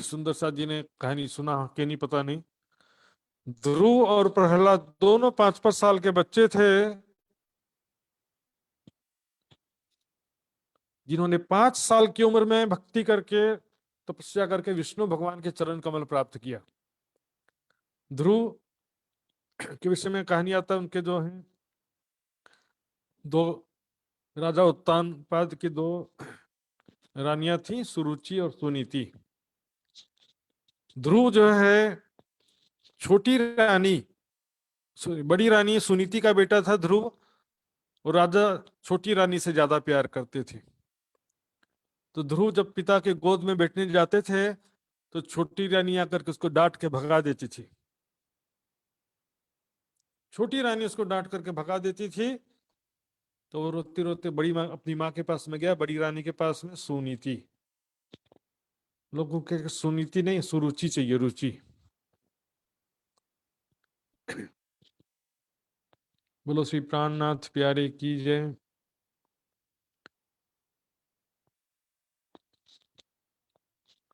सुंदर सा जी ने कहानी सुना कि नहीं पता नहीं। ध्रुव और प्रहलाद दोनों 5-5 साल के बच्चे थे, जिन्होंने 5 साल की उम्र में भक्ति करके, तपस्या करके विष्णु भगवान के चरण कमल प्राप्त किया। ध्रुव के विषय में कहानी आता है, उनके जो हैं दो राजा उत्तानपाद की दो रानियां थी, सुरुचि और सुनीति। ध्रुव जो है छोटी रानी, बड़ी रानी सुनीति का बेटा था ध्रुव, और राजा छोटी रानी से ज्यादा प्यार करते थे। तो ध्रुव जब पिता के गोद में बैठने जाते थे तो छोटी रानी आकर के उसको डांट के भगा देती थी। छोटी रानी उसको डांट करके भगा देती थी, तो वो रोते रोते बड़ी माँ, अपनी माँ के पास में गया, बड़ी रानी के पास में, सुनीति। लोगों के सुनीति नहीं, सुरुचि चाहिए, रुचि। बोलो श्री प्राणनाथ प्यारे की जय।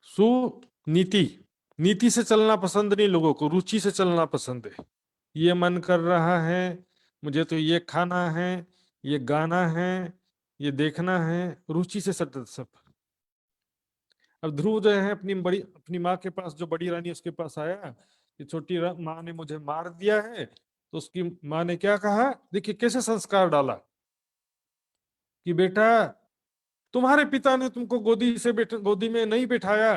सुनीति, नीति से चलना पसंद नहीं लोगों को, रुचि से चलना पसंद है। ये मन कर रहा है, मुझे तो ये खाना है, ये गाना है, ये देखना है, रुचि से सब। अब ध्रुव जो है अपनी माँ के पास, जो बड़ी रानी उसके पास आया कि छोटी माँ ने मुझे मार दिया है, तो उसकी माँ ने क्या कहा, देखिए कैसे संस्कार डाला कि बेटा तुम्हारे पिता ने तुमको गोदी में नहीं बिठाया,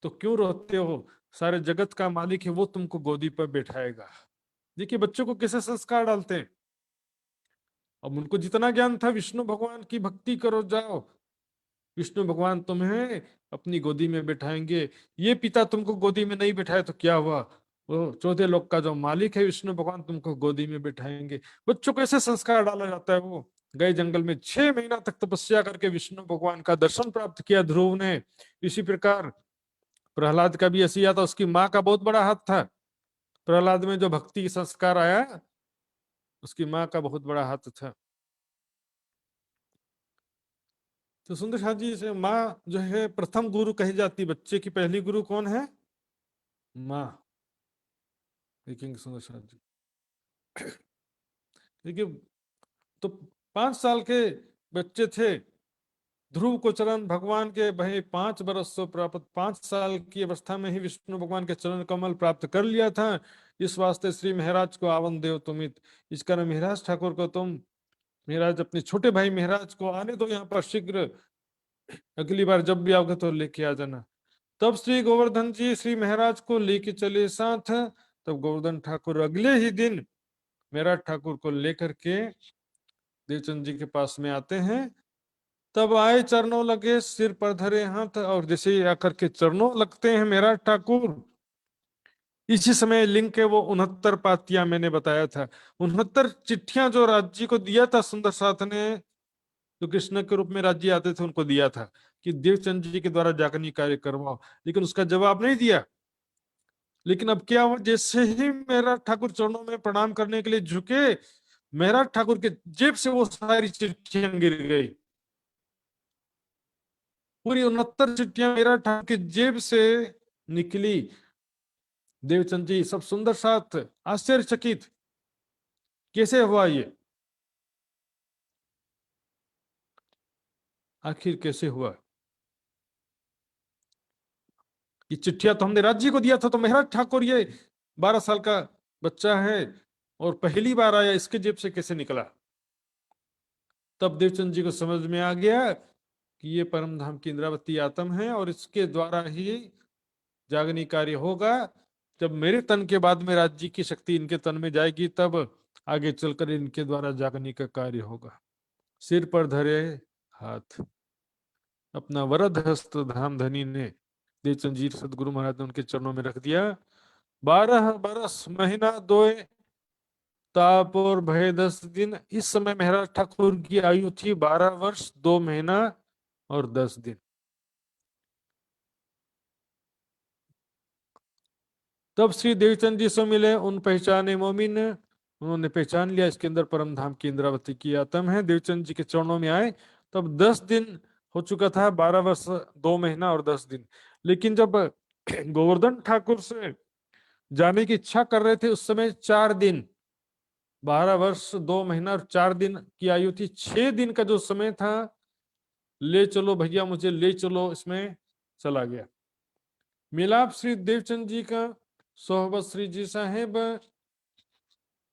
तो क्यों रोते हो, सारे जगत का मालिक है, वो तुमको गोदी पर बैठाएगा। देखिए बच्चों को कैसे संस्कार डालते हैं। अब उनको जितना ज्ञान था, विष्णु भगवान की भक्ति करो जाओ, विष्णु भगवान तुम्हें अपनी गोदी में बिठाएंगे। ये पिता तुमको गोदी में नहीं बिठाए तो क्या हुआ, वो चौथे लोक का जो मालिक है विष्णु भगवान तुमको गोदी में बिठाएंगे। बच्चों को ऐसे संस्कार डाला जाता है। वो गए जंगल में 6 महीना तक तपस्या करके विष्णु भगवान का दर्शन प्राप्त किया ध्रुव ने। इसी प्रकार प्रहलाद का भी ऐसी था, उसकी माँ का बहुत बड़ा हाथ था। प्रहलाद में जो भक्ति संस्कार आया, उसकी माँ का बहुत बड़ा हाथ था। तो सुंदर साथ जी से माँ जो है प्रथम गुरु कही जाती, बच्चे की पहली गुरु कौन है, माँ। देखेंगे सुंदर साथ जी, देखिए तो 5 साल के बच्चे थे, ध्रुव को चरण भगवान के भाई 5 बरस से प्राप्त, 5 साल की अवस्था में ही विष्णु भगवान के चरण कमल प्राप्त कर लिया था। इस वास्ते श्री महाराज को आवन देव तुमित, इस कारण महाराज ठाकुर को तुम, महाराज अपने छोटे भाई महाराज को आने दो यहाँ पर शीघ्र, अगली बार जब भी आओगे तो लेके आ जाना। तब श्री गोवर्धन जी श्री महाराज को लेके चले साथ। तब गोवर्धन ठाकुर अगले ही दिन महाराज ठाकुर को लेकर के देवचंद जी के पास में आते हैं। तब आए, चरणों लगे, सिर पर धरे हाथ, और जैसे ही आकर के चरणों लगते हैं महाराज ठाकुर, इसी समय लिंग के वो 69 पातियां मैंने बताया था, 69 चिट्ठियां जो राज्य को दिया था सुंदर साथ ने, जो कृष्ण के रूप में राज्य आते थे उनको दिया था कि देवचंद जी के द्वारा जागनी कार्य करवाओ, लेकिन उसका जवाब नहीं दिया। लेकिन अब क्या हुआ, जैसे ही महाराज ठाकुर चरणों में प्रणाम करने के लिए झुके, महाराज ठाकुर के जेब से वो सारी चिट्ठियां गिर गई। पूरी 69 चिट्ठियां महाराज ठाकुर के जेब से निकली। देवचंद जी सब सुंदर साथ आश्चर्यचकित, कैसे हुआ ये, आखिर कैसे हुआ। ये चिट्ठियां तो हमने राज्य को दिया था, तो महाराज ठाकुर ये 12 साल का बच्चा है और पहली बार आया, इसके जेब से कैसे निकला। तब देवचंद जी को समझ में आ गया कि ये परम धाम की इंद्रावती आत्म है और इसके द्वारा ही जागनी कार्य होगा। जब मेरे तन के बाद में राज्य की शक्ति इनके तन में जाएगी, तब आगे चलकर इनके द्वारा जागनी का कार्य होगा। सिर पर धरे हाथ, अपना वरद हस्त धाम धनी ने देवचंद जी सदगुरु महाराज ने उनके चरणों में रख दिया। 12 बरस महीना दोए ताप और भय 10 दिन। इस समय महाराज ठाकुर की आयु थी 12 वर्ष 2 महीना और 10 दिन। तब श्री देवचंद जी से मिले, उन पहचाने मोमिन। उन्होंने पहचान लिया इसके अंदर परम धाम की इंद्रावती की आत्म है। देवचंद जी के चरणों में आए तब 10 दिन हो चुका था, 12 वर्ष 2 महीना और 10 दिन। लेकिन जब गोवर्धन ठाकुर से जाने की इच्छा कर रहे थे उस समय 4 दिन, 12 वर्ष 2 महीना और 4 दिन की आयु थी। 6 दिन का जो समय था, ले चलो भैया मुझे ले चलो, इसमें चला गया। मिलाप श्री देवचंद जी का सोहबत श्री जी साहेब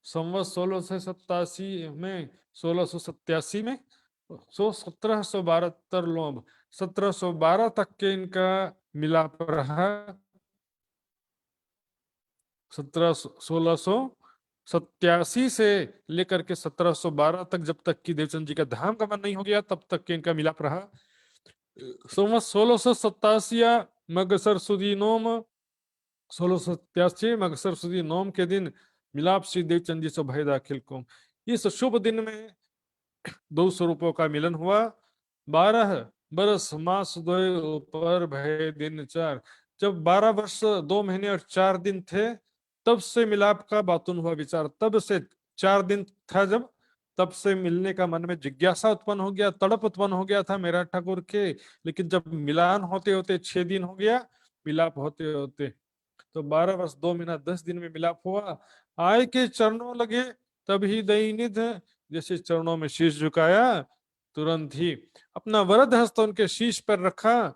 संवत 1687 में 1687 में 1772 लोग 1712 तक के इनका मिलाप रहा। 1687 से लेकर के 1712 तक, जब तक कि देवचंद जी का धाम गमन नहीं हो गया तब तक के इनका मिलाप रहा। संवत 1687 मगसर सुदी नोम 1687 मगसर सुदी नोम के दिन मिलाप श्री देवचंद जी से भय दाखिल को। इस शुभ दिन में दो स्वरूपों का मिलन हुआ। 12 बरस मास दो पर भय दिन 4। जब 12 वर्ष 2 महीने और 4 दिन थे तब से मिलाप का बातुन हुआ विचार। तब से 4 दिन था जब, तब से मिलने का मन में जिज्ञासा उत्पन्न हो गया, तड़प उत्पन्न हो गया था मेरा ठाकुर के। लेकिन जब मिलान होते होते 6 दिन हो गया, मिलाप होते होते तो 12 वर्ष 2 महीना 10 दिन में मिलाप हुआ। आय के चरणों लगे तभी दईनिध, जैसे चरणों में शीश झुकाया तुरंत ही अपना वरद हस्त उनके शीश पर रखा।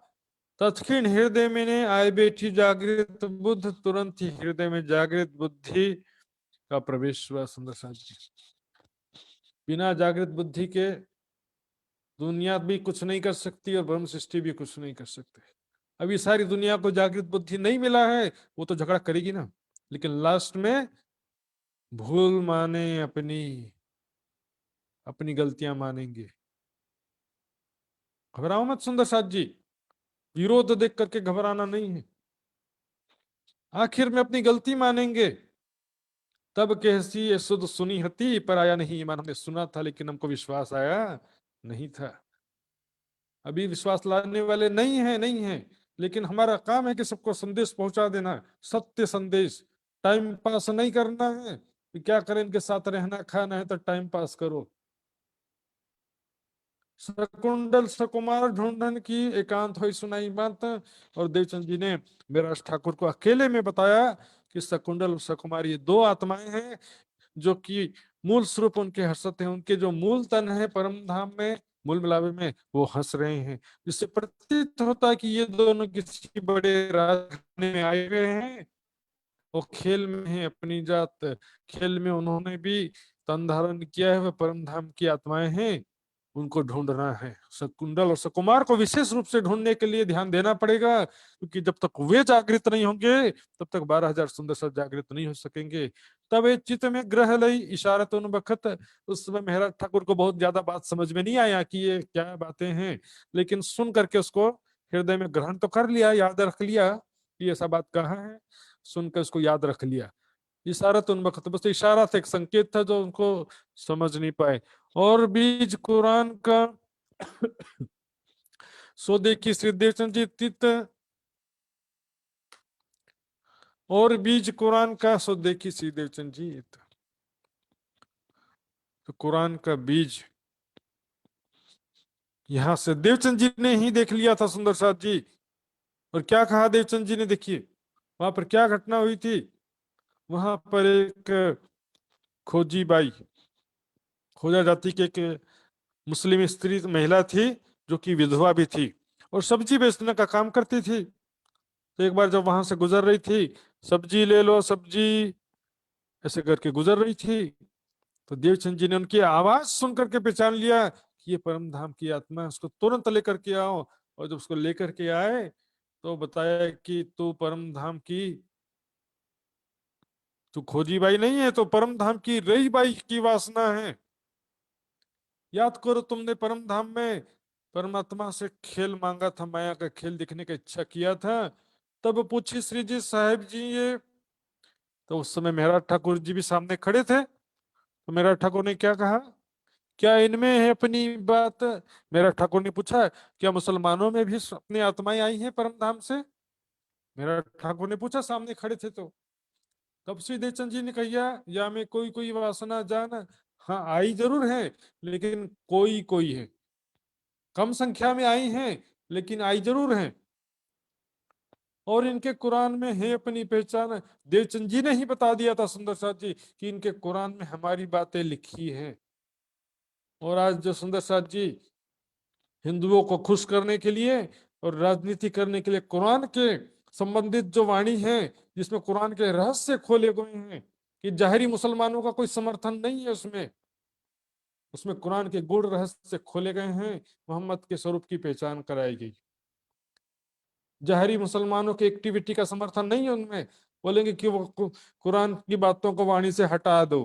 तत्क्षण हृदय में ने आए बैठी जागृत बुद्ध, तुरंत ही हृदय में जागृत बुद्धि का प्रवेश हुआ। सुंदर साथ जी, बिना जागृत बुद्धि के दुनिया भी कुछ नहीं कर सकती और ब्रह्म सृष्टि भी कुछ नहीं कर सकते। अभी सारी दुनिया को जागृत बुद्धि नहीं मिला है, वो तो झगड़ा करेगी ना, लेकिन लास्ट में भूल माने अपनी अपनी गलतियां मानेंगे। घबराओ मत सुंदर साथ जी, विरोध देख करके घबराना नहीं है। आखिर में अपनी गलती मानेंगे। तब कैसी ये सुध सुनी हती पर आया नहीं ईमान। हमने सुना था लेकिन हमको विश्वास आया नहीं था। अभी विश्वास लाने वाले नहीं है, लेकिन हमारा काम है कि सबको संदेश पहुंचा देना, सत्य संदेश। टाइम पास नहीं करना है कि क्या करें, इनके साथ रहना खाना है तो टाइम पास करो। शकुंडल सकुमार ढूंढन की एकांत हुई सुनाई बात। और देवचंद जी ने मेरा ठाकुर को अकेले में बताया कि शकुंडल और सकुमार ये दो आत्माएं हैं जो कि मूल स्वरूप उनके हर्षत हैं। उनके जो मूल तन है परम धाम में, मूल मिलावे में, वो हंस रहे हैं। जिससे प्रतीत होता है कि ये दोनों किसी बड़े राजघराने में आए हुए हैं। वो खेल में है अपनी जात, खेल में उन्होंने भी तन धारण किया है, वह परम धाम की आत्माएं हैं। उनको ढूंढना है। शकुंडल और सकुमार को विशेष रूप से ढूंढने के लिए ध्यान देना पड़ेगा, क्योंकि जब तक वे जागृत नहीं होंगे तब तक 12,000 सुंदर सा जागृत नहीं हो सकेंगे। तब एक चित्त में ग्रह लई इशारत उन बखत। उस समय महाराज ठाकुर को बहुत ज्यादा बात समझ में नहीं आया कि ये क्या बातें हैं, लेकिन सुन करके उसको हृदय में ग्रहण तो कर लिया, याद रख लिया कि ऐसा बात कहाँ है। सुनकर उसको याद रख लिया। इशारा तो उन वक्त बस इशारा था, एक संकेत था जो उनको समझ नहीं पाए। और बीज कुरान का सो देखी श्री देवचंद जी तित। और बीज कुरान का सो देखी श्री देवचंद जी। तो कुरान का बीज यहां से देवचंद जी ने ही देख लिया था सुंदर साथ जी। और क्या कहा देवचंद जी ने, देखिए वहां पर क्या घटना हुई थी। वहां पर एक खोजी बाई, खोजा जाति के एक मुस्लिम स्त्री महिला थी जो कि विधवा भी थी और सब्जी बेचने का काम करती थी। तो एक बार जब वहां से गुजर रही थी, सब्जी ले लो सब्जी ऐसे करके गुजर रही थी, तो देवचंद जी ने उनकी आवाज सुन करके पहचान लिया कि ये परम धाम की आत्मा है, उसको तुरंत लेकर के आओ। और जब उसको लेकर के आए तो बताया कि तू परम धाम की, तू खोजी बाई नहीं है, तो परम धाम की रही बाई की वासना है। याद करो तुमने परम धाम में परमात्मा से खेल मांगा था, माया का खेल दिखने की इच्छा किया था। तब पूछी श्री जी साहेब जी ये, तो उस समय मेहरा ठाकुर जी भी सामने खड़े थे। तो मेहरा ठाकुर ने क्या कहा, क्या इनमें है अपनी बात? मेहरा ठाकुर ने पूछा, क्या मुसलमानों में भी अपनी आत्माएं आई हैं परम धाम से? मेहरा ठाकुर ने पूछा, सामने खड़े थे तो। तब श्री देवचंद जी ने कहा, या में कोई कोई वासना जान, हाँ आई जरूर है, लेकिन कोई कोई है, कम संख्या में आई हैं, लेकिन आई जरूर हैं। और इनके कुरान में है अपनी पहचान। देवचंद जी ने ही बता दिया था सुंदर साथ जी कि इनके कुरान में हमारी बातें लिखी हैं। और आज जो सुंदर साथ जी हिंदुओं को खुश करने के लिए और राजनीति करने के लिए कुरान के संबंधित जो वाणी है, जिसमें कुरान के रहस्य खोले गए हैं, कि जाहिरी मुसलमानों का कोई समर्थन नहीं है उसमें, उसमें कुरान के गूढ़ रहस्य खोले गए हैं, मोहम्मद के स्वरूप की पहचान कराई गई। जाहिरी मुसलमानों की एक्टिविटी का समर्थन नहीं है उनमें, बोलेंगे कि वो कुरान की बातों को वाणी से हटा दो।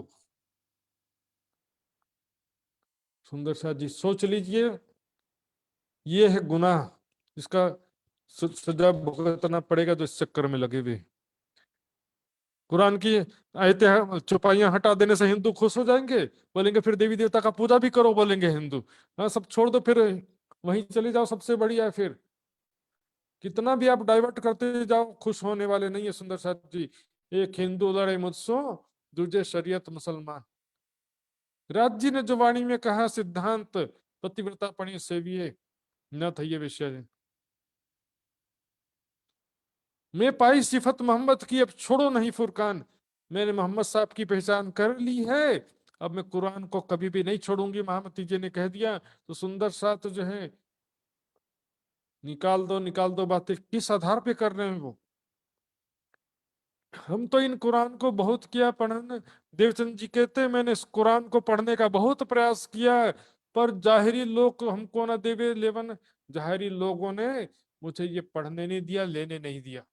सुंदर शाह जी सोच लीजिए, ये है गुनाह, इसका सजा भुगतना पड़ेगा जो इस चक्कर में लगे हुए। कुरान की आयतें चौपाइयां हटा देने से हिंदू खुश हो जाएंगे, बोलेंगे फिर देवी देवता का पूजा भी करो, बोलेंगे हिंदू। हाँ सब छोड़ दो, फिर वहीं चले जाओ, सबसे बढ़िया है। फिर कितना भी आप डाइवर्ट करते जाओ, खुश होने वाले नहीं है सुंदर साथ जी। एक हिंदू लड़े मुझसो, दूजे शरीयत मुसलमान। राज जी ने जो वाणी में कहा, सिद्धांत पतिव्रता पणी सेविये न था ये विषय। मैं पाई सिफत मोहम्मद की, अब छोड़ो नहीं फुरकान। मैंने मोहम्मद साहब की पहचान कर ली है, अब मैं कुरान को कभी भी नहीं छोड़ूंगी, महामती जी ने कह दिया। तो सुंदर साथ जो है, निकाल दो बातें, किस आधार पे कर रहे हैं वो? हम तो इन कुरान को बहुत किया पढ़न। देवचंद जी कहते हैं, मैंने इस कुरान को पढ़ने का बहुत प्रयास किया, पर जाहिरी लोग हमको ना देवे लेवन। जाहिरी लोगों ने मुझे ये पढ़ने नहीं दिया, लेने नहीं दिया।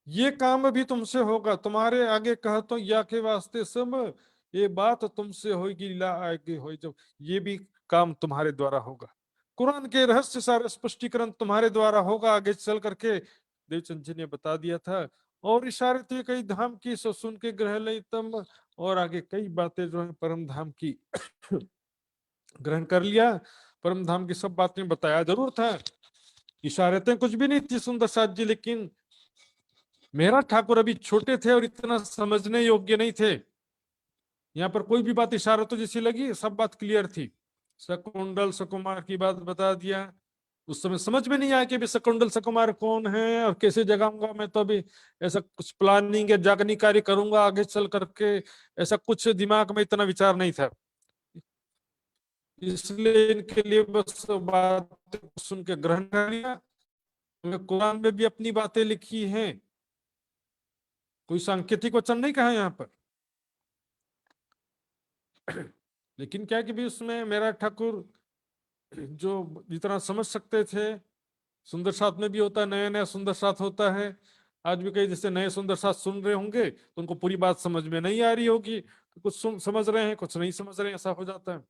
ये काम भी तुमसे होगा, तुम्हारे आगे कह तो या के वास्ते सब, ये बात तुमसे होगी ला आगे हो, जब ये भी काम तुम्हारे द्वारा होगा। कुरान के रहस्य सारे स्पष्टीकरण तुम्हारे द्वारा होगा आगे चल करके, देवचंद जी ने बता दिया था। और इशारे थे कई धाम की, सो सुन के ग्रह लई तम। और आगे कई बातें जो है परम धाम की ग्रहण कर लिया। परम धाम की सब बातें बताया जरूर था, इशारतें कुछ भी नहीं थी सुंदर साथ जी, लेकिन मेरा ठाकुर अभी छोटे थे और इतना समझने योग्य नहीं थे। यहाँ पर कोई भी बात इशारतों जैसी लगी, सब बात क्लियर थी। शकुंडल सकुमार की बात बता दिया। उस समय समझ में नहीं आया कि अभी शकुंडल सकुमार कौन है और कैसे जगाऊंगा मैं, तो अभी ऐसा कुछ प्लानिंग या जागनी कार्य करूंगा आगे चल करके, ऐसा कुछ दिमाग में इतना विचार नहीं था। इसलिए इनके लिए बस बात सुन के ग्रहण कर लिया। कुरान में भी अपनी बातें लिखी हैं, कोई सांकेतिक वचन नहीं कहा यहाँ पर। लेकिन क्या कि भी उसमें मेरा ठाकुर जो जितना समझ सकते थे, सुंदर साथ में भी होता है, नया नया सुंदर साथ होता है। आज भी कई जैसे नए सुंदर साथ सुन रहे होंगे तो उनको पूरी बात समझ में नहीं आ रही होगी, तो कुछ समझ रहे हैं, कुछ नहीं समझ रहे हैं, ऐसा हो जाता है।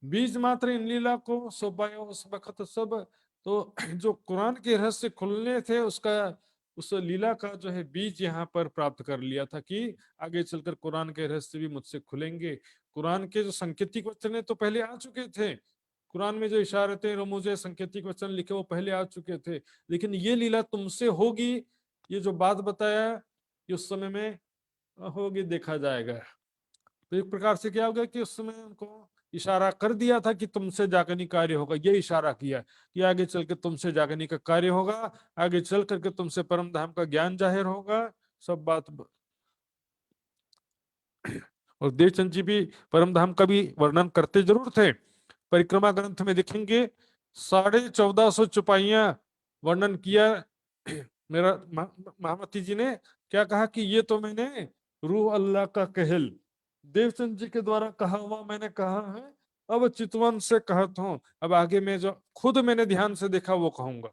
बीज मात्र इन लीला को सोपायो उस वक्त सब। तो जो कुरान के रहस्य खुलने थे, उसका उस लीला का जो है बीज यहाँ पर प्राप्त कर लिया था, कि आगे चलकर कुरान के रहस्य भी मुझसे खुलेंगे। कुरान के जो संकेतिक वचन है तो पहले आ चुके थे, कुरान में जो इशारतें रमूजे संकेतिक वचन लिखे वो पहले आ चुके थे, लेकिन ये लीला तुमसे होगी, ये जो बात बताया ये उस समय में होगी, देखा जाएगा। तो एक प्रकार से क्या होगा कि उस समय उनको इशारा कर दिया था कि तुमसे जागनी कार्य होगा, ये इशारा किया कि आगे चल के तुमसे जागनी का कार्य होगा, आगे चल करके तुमसे परम धाम का ज्ञान जाहिर होगा, सब बात। और देवचंद जी भी परम धाम का भी वर्णन करते जरूर थे। परिक्रमा ग्रंथ में देखेंगे 1450 चौपाइयां वर्णन किया। मेरा महामती जी ने क्या कहा कि ये तो मैंने रूह अल्लाह का कहल देवचंद जी के द्वारा कहा हुआ मैंने कहा है, अब चितवन से कहता हूं, अब आगे में जो खुद मैंने ध्यान से देखा वो कहूंगा।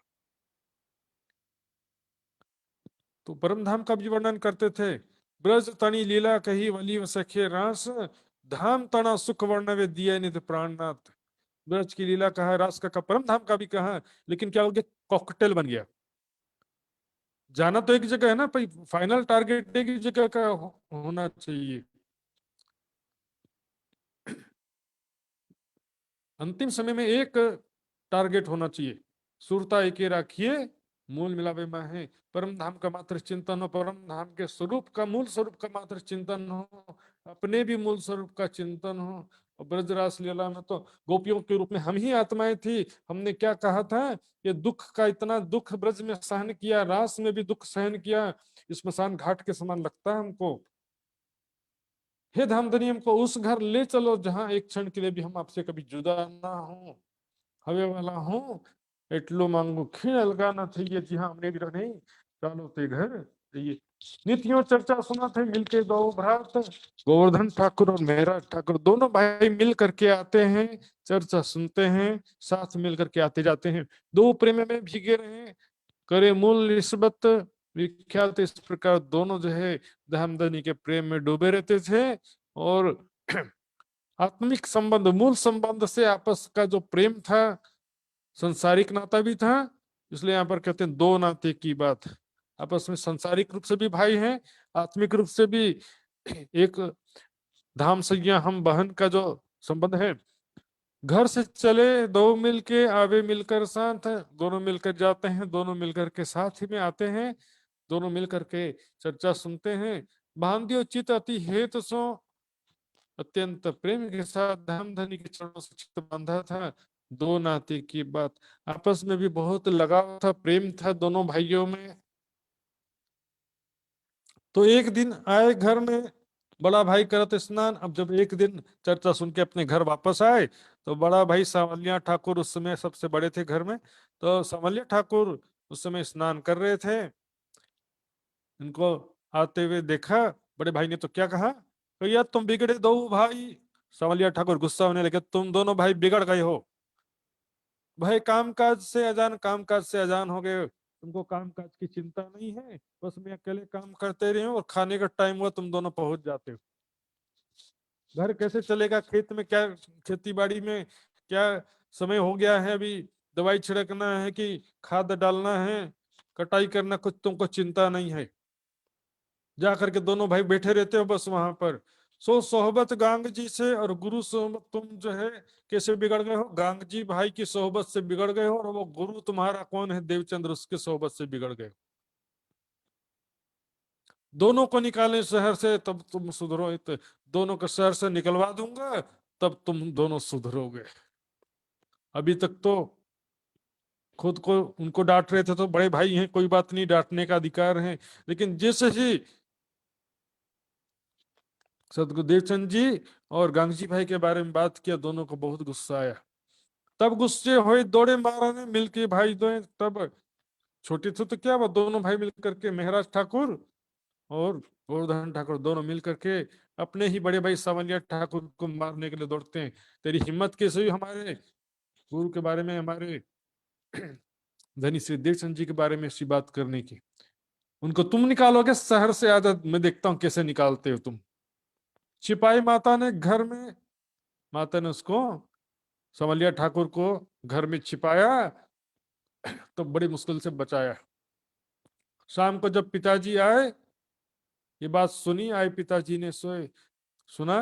तो परम धाम का भी वर्णन करते थे। ब्रज तणी लीला कही वली सखे रास, धाम तना सुख वर्णवे दिए निध प्राणनाथ। ब्रज की लीला कहा, रास का परम धाम का भी कहा, लेकिन क्या हो गया, कॉकटेल बन गया। जाना तो एक जगह है ना भाई, फाइनल टारगेट एक ही जगह का होना चाहिए। अंतिम समय में एक टारगेट होना चाहिए, सुरता एके राखिए मूल मिलावे माहे। परम धाम का मात्र चिंतन हो, परम धाम के स्वरूप का, मूल स्वरूप का मात्र चिंतन हो, अपने भी मूल स्वरूप का चिंतन हो। और ब्रजरास लीला में तो गोपियों के रूप में हम ही आत्माएं थी। हमने क्या कहा था, ये दुख का इतना दुख ब्रज में सहन किया, रास में भी दुख सहन किया, स्मशान घाट के समान लगता है हमको। हे धामधनी, हमको उस घर ले चलो जहां एक क्षण के लिए भी हम आपसे कभी जुदा ना हो। हवे वाला हूँ एटलो मांगू खीण अलगा न थई, जी हाँ हमने भी नहीं, चालो ते घर ये नित्यों चर्चा सुना थे मिलके दो भ्रात, गोवर्धन ठाकुर और मेहराज ठाकुर दोनों भाई मिल करके आते हैं, चर्चा सुनते हैं, साथ मिल करके आते जाते हैं, दो प्रेम में भीगे रहे, करे मूल निस्बत विख्यात। इस प्रकार दोनों जो है धामधनी के प्रेम में डूबे रहते थे, और आत्मिक संबंध, मूल संबंध से आपस का जो प्रेम था, संसारिक नाता भी था। इसलिए यहाँ पर कहते हैं दो नाते की बात, आपस में संसारिक रूप से भी भाई हैं, आत्मिक रूप से भी एक धाम संज्ञा हम बहन का जो संबंध है। घर से चले दो मिलके, आवे मिलकर साथ, दोनों मिलकर जाते हैं, दोनों मिलकर के साथ ही में आते हैं, दोनों मिलकर के चर्चा सुनते हैं। बांधियो चित अति हेत सो, अत्यंत प्रेम के साथ धामधनी के चरणों से चित्त बांधा था। दो नाते की बात, आपस में भी बहुत लगाव था, प्रेम था दोनों भाइयों में। तो एक दिन आए घर में, बड़ा भाई करत स्नान। अब जब एक दिन चर्चा सुन के अपने घर वापस आए, तो बड़ा भाई सांवलिया ठाकुर उस समय सबसे बड़े थे घर में, तो सांवलिया ठाकुर उस समय स्नान कर रहे थे। इनको आते हुए देखा, बड़े भाई ने तो क्या कहा, भैया तुम बिगड़े दो भाई। सांवलिया ठाकुर गुस्सा होने लगे, तुम दोनों भाई बिगड़ गए हो भाई, कामकाज से अजान हो गए, तुमको कामकाज की चिंता नहीं है, बस मैं अकेले काम करते रही हूँ, और खाने का टाइम हुआ तुम दोनों पहुंच जाते हो। घर कैसे चलेगा, खेत में क्या, खेती बाड़ी में क्या समय हो गया है, अभी दवाई छिड़कना है कि खाद डालना है, कटाई करना, कुछ तुमको चिंता नहीं है। जा करके दोनों भाई बैठे रहते हो बस वहां पर। सो सोहबत गांग जी से और गुरु सोहबत, तुम जो है कैसे बिगड़ गए हो, गांग जी भाई की सोहबत से बिगड़ गए हो, और वो गुरु तुम्हारा कौन है, देवचंद्र, उसके सोहबत से बिगड़ गए हो। दोनों को निकालें शहर से तब तुम सुधरो, तो दोनों को शहर से निकलवा दूंगा तब तुम दोनों सुधरोगे। अभी तक तो खुद को उनको डांट रहे थे, तो बड़े भाई हैं, कोई बात नहीं, डांटने का अधिकार है। लेकिन जैसे ही सदगुरुदेव चंद जी और गांगजी भाई के बारे में बात किया, दोनों को बहुत गुस्सा आया। तब गुस्से हुए, दौड़े महाराज ने मिलके भाई दो, तब छोटे थे तो क्या हुआ, दोनों भाई मिलकर के मेहराज ठाकुर और गोवर्धन ठाकुर दोनों मिलकर के अपने ही बड़े भाई सावलिया ठाकुर को मारने के लिए दौड़ते हैं। तेरी हिम्मत कैसे हुई हमारे गुरु के बारे में, हमारे धनी श्री देवचंद जी के बारे में ऐसी बात करने की, उनको तुम निकालोगे शहर से, आदत मैं देखता हूं कैसे निकालते हो तुम। छिपाई माता ने घर में, माता ने उसको, संवलिया ठाकुर को घर में छिपाया, तो बड़ी मुश्किल से बचाया। शाम को जब पिताजी आए, ये बात सुनी, आए पिताजी ने सोए सुना,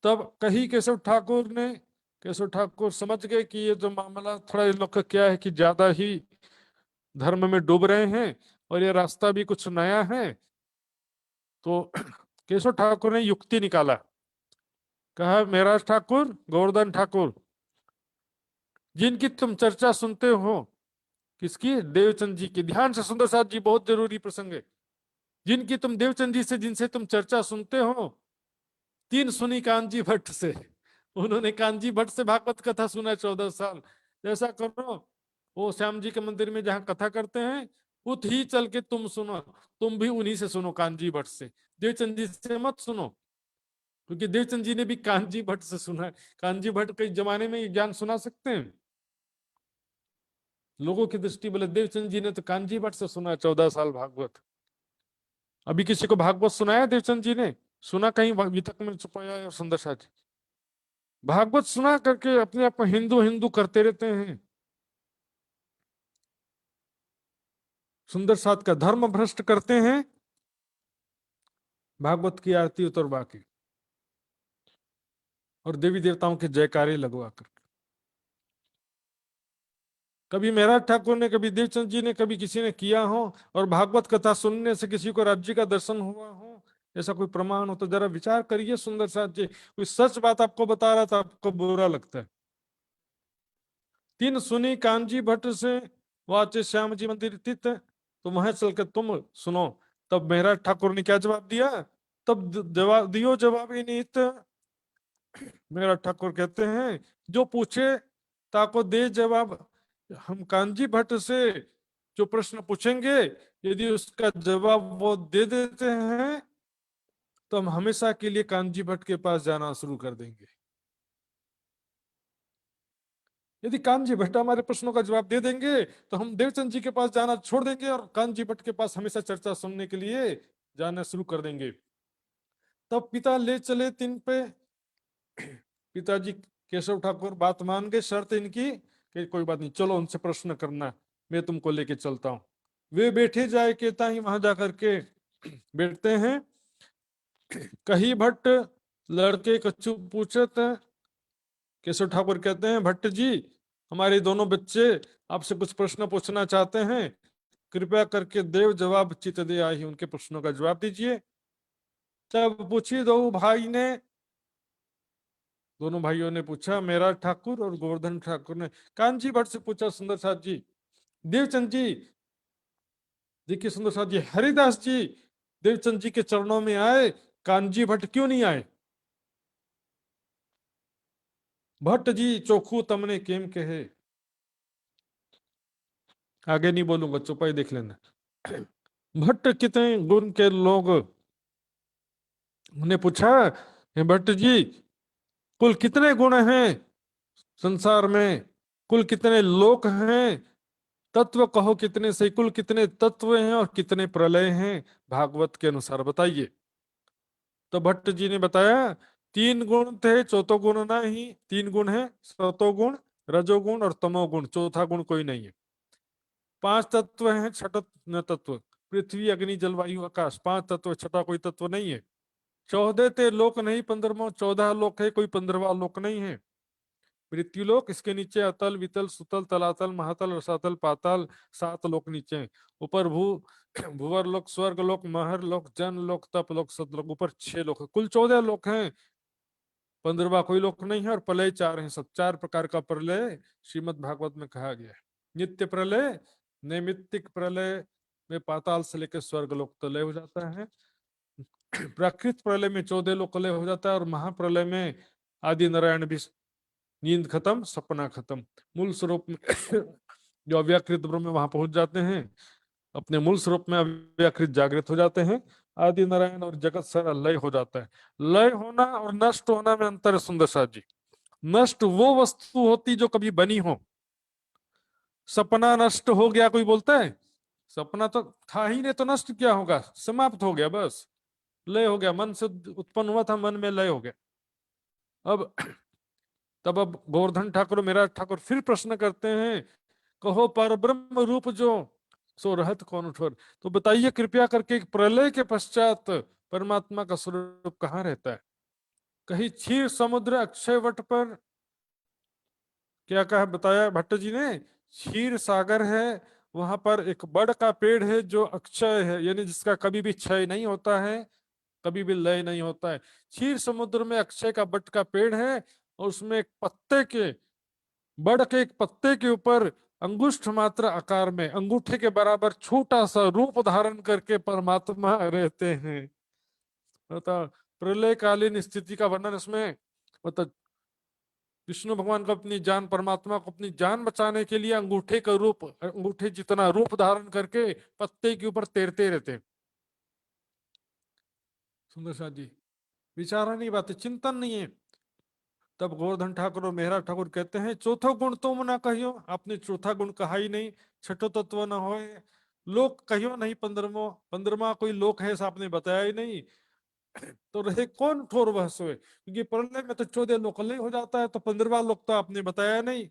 तब कही केशव ठाकुर समझ गए कि ये जो मामला थोड़ा इन लोग का क्या है, कि ज्यादा ही धर्म में डूब रहे हैं, और ये रास्ता भी कुछ नया है। तो केशव ठाकुर ने युक्ति निकाला, कहा मेहराज ठाकुर, गोवर्धन ठाकुर, जिनकी तुम चर्चा सुनते हो, किसकी, देवचंद जी की, ध्यान से सुंदर साथ जी, बहुत जरूरी प्रसंग है। जिनकी तुम देवचंद जी से, जिनसे तुम चर्चा सुनते हो, तीन सुनी कांजी भट्ट से, उन्होंने कांजी भट्ट से भागवत कथा सुना 14 साल। ऐसा करो, वो श्याम जी के मंदिर में जहाँ कथा करते हैं, उत ही चल के तुम सुनो, तुम भी उन्हीं से सुनो, कांजी भट्ट से, देवचंद जी से मत सुनो, क्योंकि देवचंद जी ने भी कांजी भट्ट से सुना है। कांजी भट्ट कई जमाने में ये ज्ञान सुना सकते हैं, लोगों की दृष्टि बोले, देवचंद जी ने तो कांजी भट्ट से सुना 14 साल भागवत। अभी किसी को भागवत सुनाया देवचंद जी ने, सुना कहीं अभी तक में छुपाया है सुंदर साथ? भागवत सुना करके अपने आप को हिंदू हिंदू करते रहते हैं। सुंदर साथ का धर्म भ्रष्ट करते हैं, भागवत की आरती उतरवा के और देवी देवताओं के जयकारे लगवा कर। कभी महाराज ठाकुर ने, कभी देवचंद जी ने, कभी किसी ने किया हो और भागवत कथा सुनने से किसी को राज्य का दर्शन हुआ हो, ऐसा कोई प्रमाण हो तो जरा विचार करिए सुंदर साथ जी। कोई सच बात आपको बता रहा था, आपको बुरा लगता है। तीन सुनी कांजी भट्ट से वाचे श्याम जी मंदिर स्थित, तो वहां चल के तुम सुनो। तब महाराज ठाकुर ने क्या जवाब दिया? तब जवाब दियो जवाब ही निहित। महाराज ठाकुर कहते हैं जो पूछे ताको दे जवाब। हम कांजी भट्ट से जो प्रश्न पूछेंगे, यदि उसका जवाब वो दे देते हैं तो हम हमेशा के लिए कांजी भट्ट के पास जाना शुरू कर देंगे। यदि कांजी भट्ट हमारे प्रश्नों का जवाब दे देंगे तो हम देवचंद जी के पास जाना छोड़ देंगे और कांजी भट्ट के पास हमेशा चर्चा सुनने के लिए जाना शुरू कर देंगे। तब पिता ले चले तीन पे। पिताजी केशव ठाकुर बात मान गए, शर्त इनकी कि कोई बात नहीं, चलो उनसे प्रश्न करना, मैं तुमको लेके चलता हूं। वे बैठे जाए कहता ही वहां जाकर के बैठते हैं। कही भट्ट लड़के कच्चू पूछत। केशव ठाकुर कहते हैं भट्ट जी, हमारे दोनों बच्चे आपसे कुछ प्रश्न पूछना चाहते हैं, कृपया करके देव जवाब चित दे आई उनके प्रश्नों का जवाब दीजिए। तब पूछी दो भाई ने, दोनों भाइयों ने पूछा, मेरा ठाकुर और गोवर्धन ठाकुर ने कांजी भट्ट से पूछा, सुंदर साथ जी, देवचंद जी, देखिए सुंदर साथ जी, हरिदास जी देवचंद जी के चरणों में आए, कांजी भट्ट क्यों नहीं आए? भट्ट जी चोखू तमने केम कहे। आगे नहीं बोलूंगा, चुपाई देख लेना। भट्ट कितने गुण के लोग, उन्हें पूछा, हे भट्ट जी, कुल कितने गुण हैं संसार में, कुल कितने लोक हैं, तत्व कहो कितने से, कुल कितने तत्व हैं और कितने प्रलय हैं भागवत के अनुसार बताइए। तो भट्ट जी ने बताया, तीन गुण थे, चौथा गुण नहीं। तीन गुण है, सतोगुण, रजोगुण और तमोगुण, चौथा गुण कोई नहीं है। पांच तत्व हैं, छठ तत्व, पृथ्वी अग्नि जल वायु आकाश, पांच तत्व, छठा कोई तत्व नहीं है। 14 ते लोक नहीं, 15वां 14 लोक है, कोई 15वां लोक नहीं है। पृथ्वीलोक, इसके नीचे अतल वितल सुतल तलातल महातल रसातल पाताल, 7 लोक नीचे हैं। ऊपर भूवर लोक, स्वर्ग लोक, महर लोक, जन लोक, तप लोक, सतलोक, ऊपर 6 लोक है, कुल 14 लोक हैं। 15वां कोई लोक नहीं है और प्रलय 4 है, सब 4 प्रकार का प्रलय श्रीमद् भागवत में कहा गया है। नित्य प्रलय, नैमित्तिक प्रलय में पाताल से लेकर स्वर्ग लोक तक लय हो जाता है। प्राकृत प्रलय में 14 लोक लय हो जाता है और महाप्रलय में आदि नारायण भी, नींद खत्म, सपना खत्म, मूल स्वरूप में जो अव्याकृत ब्रह्म में वहां पहुंच जाते हैं, अपने मूल स्वरूप में अव्याकृत जागृत हो जाते हैं। आदि नारायण और जगत सारा लय हो जाता है। लय होना और नष्ट होना में अंतर है सुंदर साथ जी। नष्ट वो वस्तु होती जो कभी बनी हो। सपना नष्ट हो गया कोई बोलता है? सपना तो था ही नहीं, तो नष्ट क्या होगा, समाप्त हो गया, बस लय हो गया, मन से उत्पन्न हुआ था, मन में लय हो गया। अब तब अब गोवर्धन ठाकुर मेरा ठाकुर फिर प्रश्न करते हैं, कहो पर ब्रह्म रूप जो सो रहत कौन ठोर। तो बताइए कृपया करके, प्रलय के पश्चात परमात्मा का स्वरूप कहाँ रहता है? कहीं क्षीर समुद्र अक्षय वट पर, क्या कहा बताया भट्ट जी ने, क्षीर सागर है, वहां पर एक बड़ का पेड़ है जो अक्षय है, यानी जिसका कभी भी क्षय नहीं होता है, कभी भी लय नहीं होता है। क्षीर समुद्र में अक्षय का बट का पेड़ है और उसमें एक पत्ते के, बड़ के एक पत्ते के ऊपर अंगुष्ठ मात्र आकार में, अंगूठे के बराबर छोटा सा रूप धारण करके परमात्मा रहते हैं। मतलब प्रलय कालीन स्थिति का वर्णन इसमें, मतलब विष्णु भगवान को अपनी जान, परमात्मा को अपनी जान बचाने के लिए अंगूठे का रूप, अंगूठे जितना रूप धारण करके पत्ते के ऊपर तैरते रहते। सुंदर साथ जी, विचारा नहीं बात है, चिंतन नहीं है। तब गोवर्धन ठाकुर और मेहरा ठाकुर कहते हैं, चौथो गुण तुम ना कहियो, आपने चौथा गुण कहा ही नहीं, छठो तत्व न होए, लोक कहियो नहीं, 15वां कोई लोक है ऐसा आपने बताया ही नहीं। तो रहे कौन ठोर वह सोए, क्योंकि प्रलय में तो 14 लोक लय हो जाता है, तो 15वां लोक तो आपने बताया नहीं,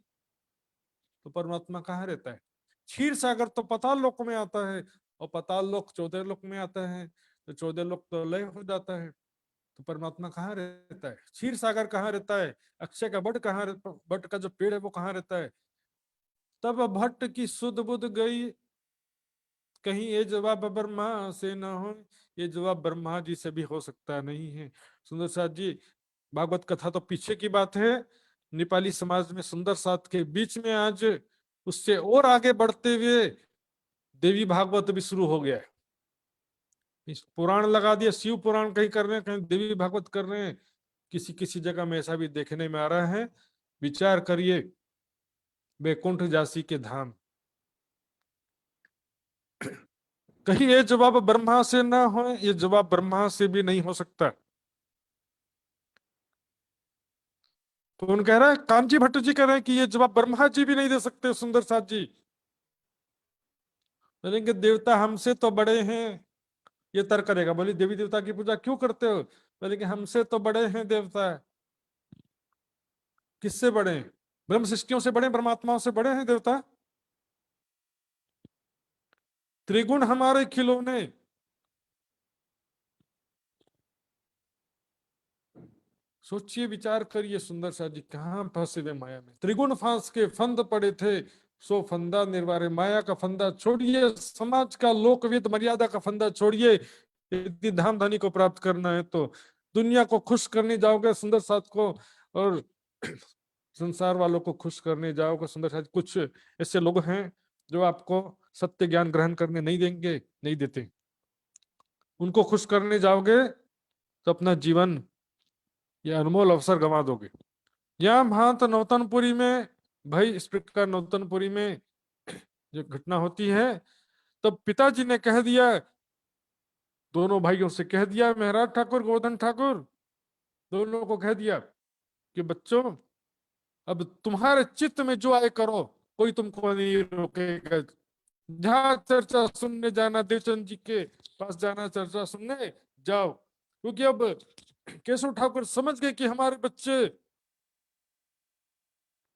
तो परमात्मा कहाँ रहता है? क्षीर सागर तो पाताल लोक में आता है, और पाताल लोक 14 लोक में आता है, तो 14 लोक तो लय हो जाता है, तो परमात्मा कहाँ रहता है? क्षीर सागर कहाँ रहता है? अक्षय का बट कहाँ बट का जो पेड़ है वो कहाँ रहता है? तब भट्ट की सुध बुध गई, कहीं ये जवाब ब्रह्मा से न हो। ये जवाब ब्रह्मा जी से भी हो सकता नहीं है। सुंदर साथ जी, भागवत कथा तो पीछे की बात है, नेपाली समाज में सुंदर साथ के बीच में आज उससे और आगे बढ़ते हुए देवी भागवत भी शुरू हो गया है। इस पुराण लगा दिया, शिव पुराण कहीं कर रहे हैं, कहीं देवी भागवत कर रहे हैं, किसी किसी जगह में ऐसा भी देखने में आ रहा है। विचार करिए, बैकुंठ जासी के धाम, कहीं ये जवाब ब्रह्मा से ना हो, ये जवाब ब्रह्मा से भी नहीं हो सकता। तो उन कह रहा है, कामजी भट्ट जी कह रहे हैं कि ये जवाब ब्रह्मा जी भी नहीं दे सकते। सुंदर साथ जी बोलेंगे देवता हमसे तो बड़े हैं, ये तर्क करेगा, बोली देवी देवता की पूजा क्यों करते हो? बोलेंगे हमसे तो बड़े हैं देवता। किससे बड़े हैं? ब्रह्म सृष्टियों से बड़े, परमात्माओं से बड़े हैं देवता। त्रिगुण हमारे खिलौने, सोचिए विचार करिए सुंदर सा जी, कहां फंसे हुए माया में। त्रिगुण फांस के फंद पड़े थे, सो फंदा निर्वारे। माया का फंदा छोड़िए, समाज का लोकविद मर्यादा का फंदा छोड़िए, यदि धाम धनी को प्राप्त करना है तो दुनिया को खुश करने जाओगे सुंदर साथ को, और संसार वालों को खुश करने जाओगे सुंदर साथ। कुछ ऐसे लोग हैं जो आपको सत्य ज्ञान ग्रहण करने नहीं देंगे, नहीं देते। उनको खुश करने जाओगे तो अपना जीवन, ये अनमोल अवसर गंवा दोगे। यहाँ भांत नौतनपुरी में, भाई इस प्रकार नौतनपुरी में जो घटना होती है, तब पिताजी ने कह दिया, दोनों भाइयों से कह दिया, महराज ठाकुर गोवर्धन ठाकुर, दोनों को कह दिया कि बच्चों, अब तुम्हारे चित्त में जो आए करो, कोई तुमको नहीं रोकेगा। जहां चर्चा सुनने जाना, देवचंद जी के पास जाना चर्चा सुनने जाओ, क्योंकि अब केशव ठाकुर समझ गए कि हमारे बच्चे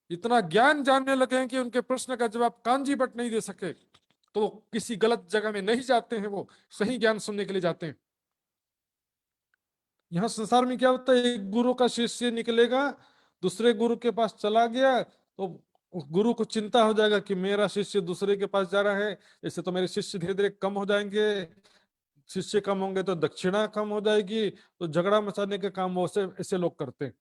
इतना ज्ञान जानने लगे हैं कि उनके प्रश्न का जवाब कांजी भट्ट नहीं दे सके, तो वो किसी गलत जगह में नहीं जाते हैं, वो सही ज्ञान सुनने के लिए जाते हैं। यहाँ संसार में क्या होता है, एक गुरु का शिष्य निकलेगा, दूसरे गुरु के पास चला गया, तो गुरु को चिंता हो जाएगा कि मेरा शिष्य दूसरे के पास जा रहा है, इससे तो मेरे शिष्य धीरे धीरे कम हो जाएंगे, शिष्य कम होंगे तो दक्षिणा कम हो जाएगी, तो झगड़ा मचाने के काम वो ऐसे लोग करते हैं।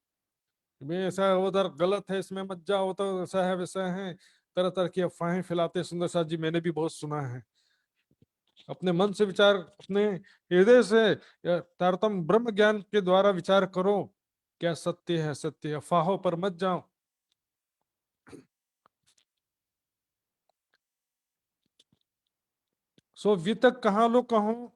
मैं ऐसा उधर गलत है, इसमें मत जाओ, तो ऐसा है वैसा है, तरह तरह की अफवाहें फैलाते हैं। सुंदर साथ जी, मैंने भी बहुत सुना है। अपने मन से विचार, अपने हृदय से या तारतम ब्रह्म ज्ञान के द्वारा विचार करो, क्या सत्य है, सत्य है, अफवाहों पर मत जाओ। सो वितक कहाँ लो कहूं,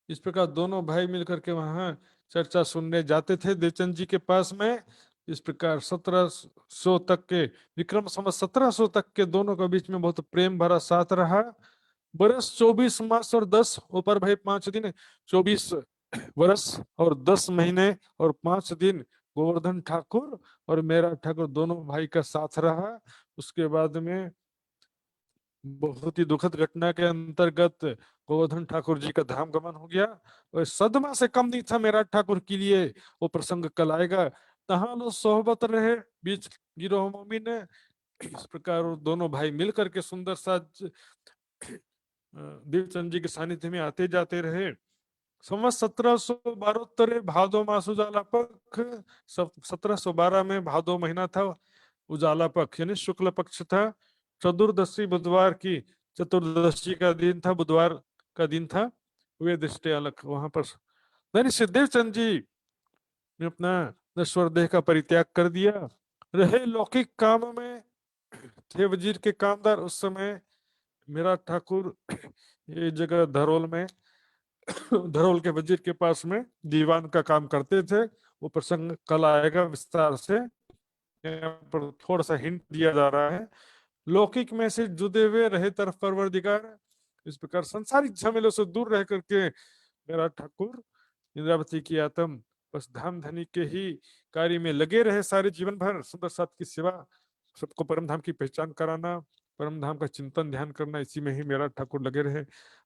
इस प्रकार दोनों भाई मिलकर के वहां चर्चा सुनने जाते थे देवचंद जी के पास में। इस प्रकार 1700 तक के, विक्रम संवत 1700 तक के दोनों के बीच में बहुत प्रेम भरा साथ रहा। बरस 24 मास और 10 ऊपर भाई 5 दिन, 24 वर्ष और 10 महीने और 5 दिन गोवर्धन ठाकुर और मेरा ठाकुर दोनों भाई का साथ रहा। उसके बाद में बहुत ही दुखद घटना के अंतर्गत गोवर्धन ठाकुर जी का धाम गमन हो गया, और सदमा से कम नहीं था मेरा ठाकुर के लिए। वो प्रसंग कल आएगा। तहां लो सोहबत रहे बीच गिरोह मोमी ने। इस प्रकार वो दोनों भाई मिलकर के सुंदर सा देवचंद जी के सानिध्य में आते जाते रहे। संवत 1712 भादो मास उजाला पक्ष, 1712 में भादो महीना था, उजाला पक्ष यानी शुक्ल पक्ष था, चतुर्दशी बुधवार की, चतुर्दशी का दिन था, बुधवार का दिन था। वे दृष्टि अलग वहां पर धनी सिद्धेव चंद जी ने अपना नश्वर देह का परित्याग कर दिया, रहे लौकिक काम में, थे वजीर के कामदार उस समय। मेरा ठाकुर ये जगह धरोल में, धरोल के वजीर के पास में दीवान का काम करते थे। वो प्रसंग कल आएगा विस्तार से, यहाँ पर थोड़ा सा हिंट दिया जा रहा है। लौकिक में से जुदे हुए रहे तरफ परवरदिगार, इस प्रकार संसारिक झमेलों से दूर रह करके मेरा ठाकुर इंद्रावती की आत्म बस धाम धनी के ही कार्य में लगे रहे सारे जीवन भर, सुंदर साथ की सेवा, सबको परम धाम की पहचान कराना, परम धाम का चिंतन ध्यान करना, इसी में ही मेरा ठाकुर लगे रहे।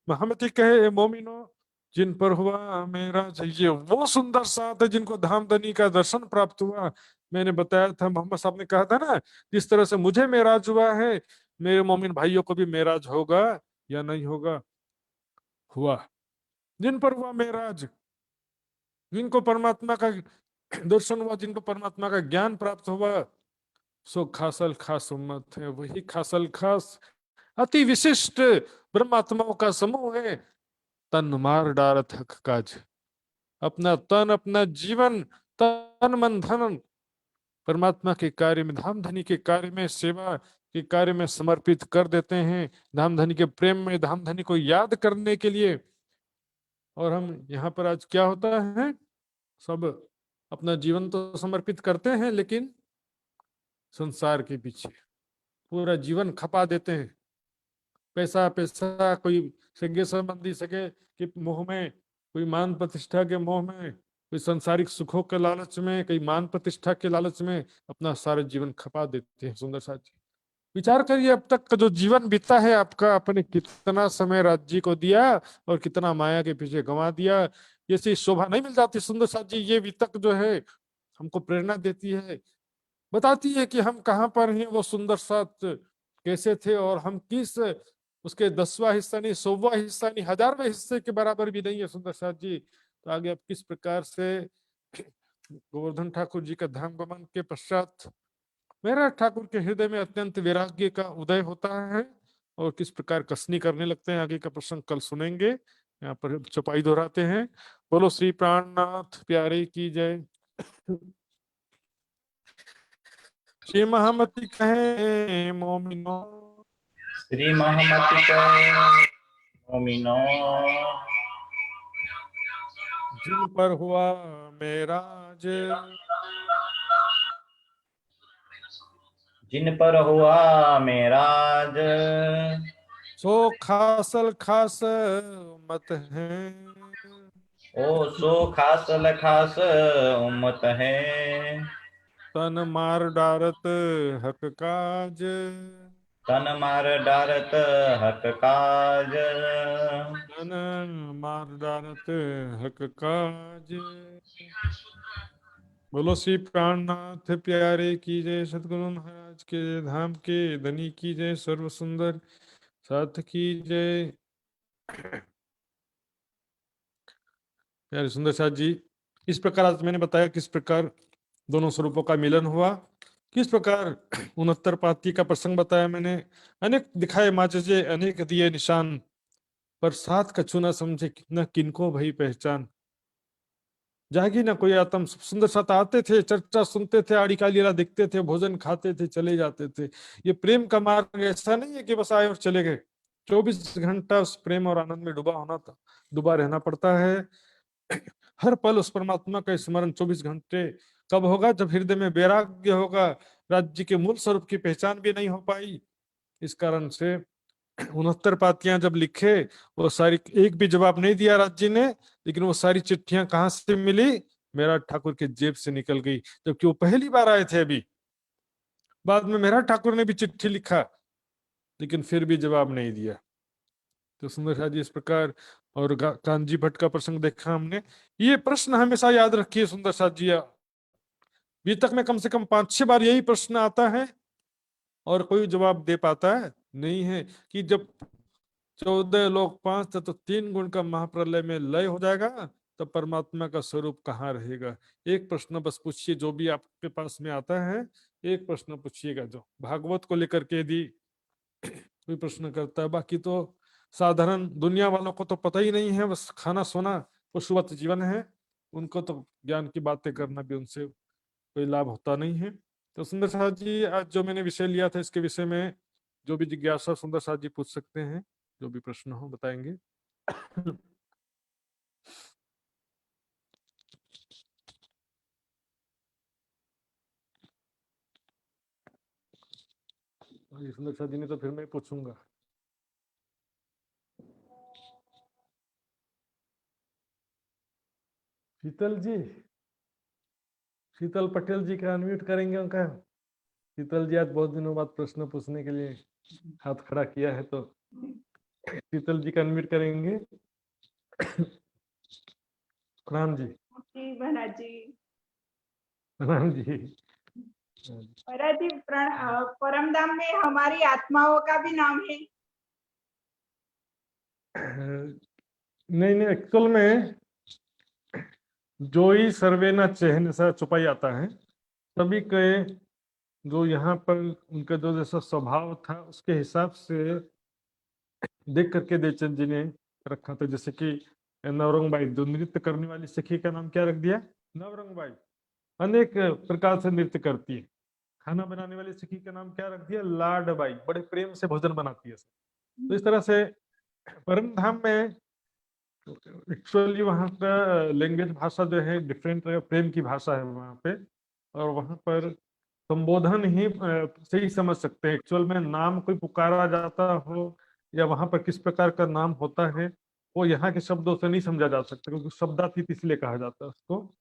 महमती कहे ए मोमिनो जिन पर हुआ मेरा, ये वो सुंदर साथ है जिनको धाम धनी का दर्शन प्राप्त हुआ। मैंने बताया था, मोहम्मद साहब ने कहा था ना, जिस तरह से मुझे मेराज हुआ है, मेरे मोमिन भाइयों को भी मेराज होगा या नहीं होगा? हुआ। जिन पर हुआ मेराज, जिनको परमात्मा का दर्शन हुआ, जिनको परमात्मा का ज्ञान प्राप्त हुआ, सो खासल खास उम्मत है, वही खासल खास अति विशिष्ट ब्रह्मात्माओं का समूह है। तन मार डारत हक काज, अपना तन अपना जीवन, तन मन धन परमात्मा के कार्य में, धाम धनी के कार्य में, सेवा के कार्य में समर्पित कर देते हैं, धाम धनी के प्रेम में, धाम धनी को याद करने के लिए। और हम यहाँ पर आज क्या होता है, सब अपना जीवन तो समर्पित करते हैं, लेकिन संसार के पीछे पूरा जीवन खपा देते हैं। पैसा पैसा, कोई सगे संबंधी सगे के मोह में, कोई मान प्रतिष्ठा के मोह में, कोई सांसारिक सुखों के लालच में, कोई मान प्रतिष्ठा के लालच में अपना सारा जीवन खपा देते हैं। सुंदर साथ जी, विचार करिए, अब तक का जो जीवन बीता है आपका, आपने कितना समय राज्य को दिया और कितना माया के पीछे गंवा दिया। ऐसी शोभा नहीं मिल जाती सुंदर साथ जी। ये वितक जो है हमको प्रेरणा देती है, बताती है कि हम कहाँ पर हैं, वो सुंदर साथ कैसे थे, और हम किस उसके 10वां हिस्सा नहीं, 100वां हिस्सा नहीं, 1000वें हिस्से के बराबर भी नहीं है सुंदर साथ जी। तो आगे अब किस प्रकार से गोवर्धन ठाकुर जी का धाम गमन के पश्चात मेरा ठाकुर के हृदय में अत्यंत वैराग्य का उदय होता है, और किस प्रकार कसनी करने लगते हैं, आगे का प्रसंग कल सुनेंगे। यहाँ पर चौपाई दोहराते हैं। बोलो श्री प्राणनाथ प्यारे की जय। श्री महामती कहे मोमिनो श्री महमति मोमिनो जिन पर हुआ मेराज, जिन पर हुआ मेराज, सो खासल खास मत है, ओ सो खासल खास उम्मत है। तन मार डारत हक काज, तन मार डारत हक काज, तन मार डारत हक काज। बोलो श्री प्राणनाथ प्यारे की जय, सतगुरु महाराज के धाम के धनी की जय, सर्व सुंदर साथ की जय। प्यारे सुंदर साथ जी, इस प्रकार आज मैंने बताया किस प्रकार दोनों स्वरूपों का मिलन हुआ, किस प्रकार 69 पाती का प्रसंग बताया मैंने, अनेक दिखाए माचजे अनेक दिए निशान, पर साथ कछु न समझे कितना किनको भई पहचान। जागी ना कोई आत्म, सुंदर साथ आते थे, चर्चा सुनते थे, आड़ी का लीला देखते थे, भोजन खाते थे, चले जाते थे। ये प्रेम का मार्ग ऐसा नहीं है कि बस आए और चले गए, 24 घंटा उस प्रेम और आनंद में डूबा होना था, डूबा रहना पड़ता है। हर पल उस परमात्मा का स्मरण 24 घंटे। कब होगा? जब हृदय में वैराग्य होगा। राज्य के मूल स्वरूप की पहचान भी नहीं हो पाई। इस कारण से 69 पातियां जब लिखे, वो सारी, एक भी जवाब नहीं दिया राज्य ने, लेकिन वो सारी चिट्ठियां कहाँ से मिली? मेरा ठाकुर के जेब से निकल गई, जबकि वो पहली बार आए थे। अभी बाद में मेरा ठाकुर ने भी चिट्ठी लिखा, लेकिन फिर भी जवाब नहीं दिया। तो सुंदर शाह जी इस प्रकार, और कांजी भट्ट का प्रसंग देखा हमने। ये प्रश्न हमेशा याद रखिए सुंदर शाह जी, अभी तक में कम से कम 5-6 बार यही प्रश्न आता है, और कोई जवाब दे पाता है नहीं है, कि जब 14 लोग 5 तत्व 3 गुण का महाप्रलय में लय हो जाएगा, तब परमात्मा का स्वरूप कहाँ रहेगा? एक प्रश्न बस पूछिए, जो भी आपके पास में आता है, एक प्रश्न पूछिएगा, जो भागवत को लेकर के यदि कोई प्रश्न करता है। बाकी तो साधारण दुनिया वालों को तो पता ही नहीं है, बस खाना सोना पशुवत जीवन है, उनको तो ज्ञान की बातें करना भी उनसे कोई लाभ होता नहीं है। तो सुंदर साहब जी, आज जो मैंने विषय लिया था, इसके विषय में जो भी जिज्ञासा सुंदर साहब जी पूछ सकते हैं, जो भी प्रश्न हो बताएंगे। सुंदर साहब जी ने तो फिर मैं पूछूंगा। शीतल जी, शीतल पटेल जी का अनम्यूट करेंगे उनका। शीतल जी आज बहुत दिनों बाद प्रश्न पूछने के लिए हाथ खड़ा किया है, तो शीतल जी का अनम्यूट करेंगे। प्रणाम जी। जी महाराज जी। प्रणाम जी। महाराज जी, परम धाम में हमारी आत्माओं का भी नाम है? नहीं नहीं, एक्चुअल में जो ही सर्वे न चेहन सा छुपाई आता है, सभी के जो यहाँ पर उनका जो जैसा स्वभाव था उसके हिसाब से देख करके देवचंद जी ने रखा था। जैसे कि नवरंगबाई, जो नृत्य करने वाली सखी का नाम क्या रख दिया? नवरंगबाई। अनेक प्रकार से नृत्य करती है। खाना बनाने वाली सखी का नाम क्या रख दिया? लाडबाई, बड़े प्रेम से भोजन बनाती है। तो इस तरह से परम धाम में एक्चुअली वहाँ का लैंग्वेज भाषा जो है डिफरेंट है, प्रेम की भाषा है वहाँ पे। और वहाँ पर संबोधन ही से ही समझ सकते हैं। एक्चुअल में नाम कोई पुकारा जाता हो या वहाँ पर किस प्रकार का नाम होता है, वो यहाँ के शब्दों से नहीं समझा जा सकता, क्योंकि शब्दातीत इसलिए कहा जाता है उसको।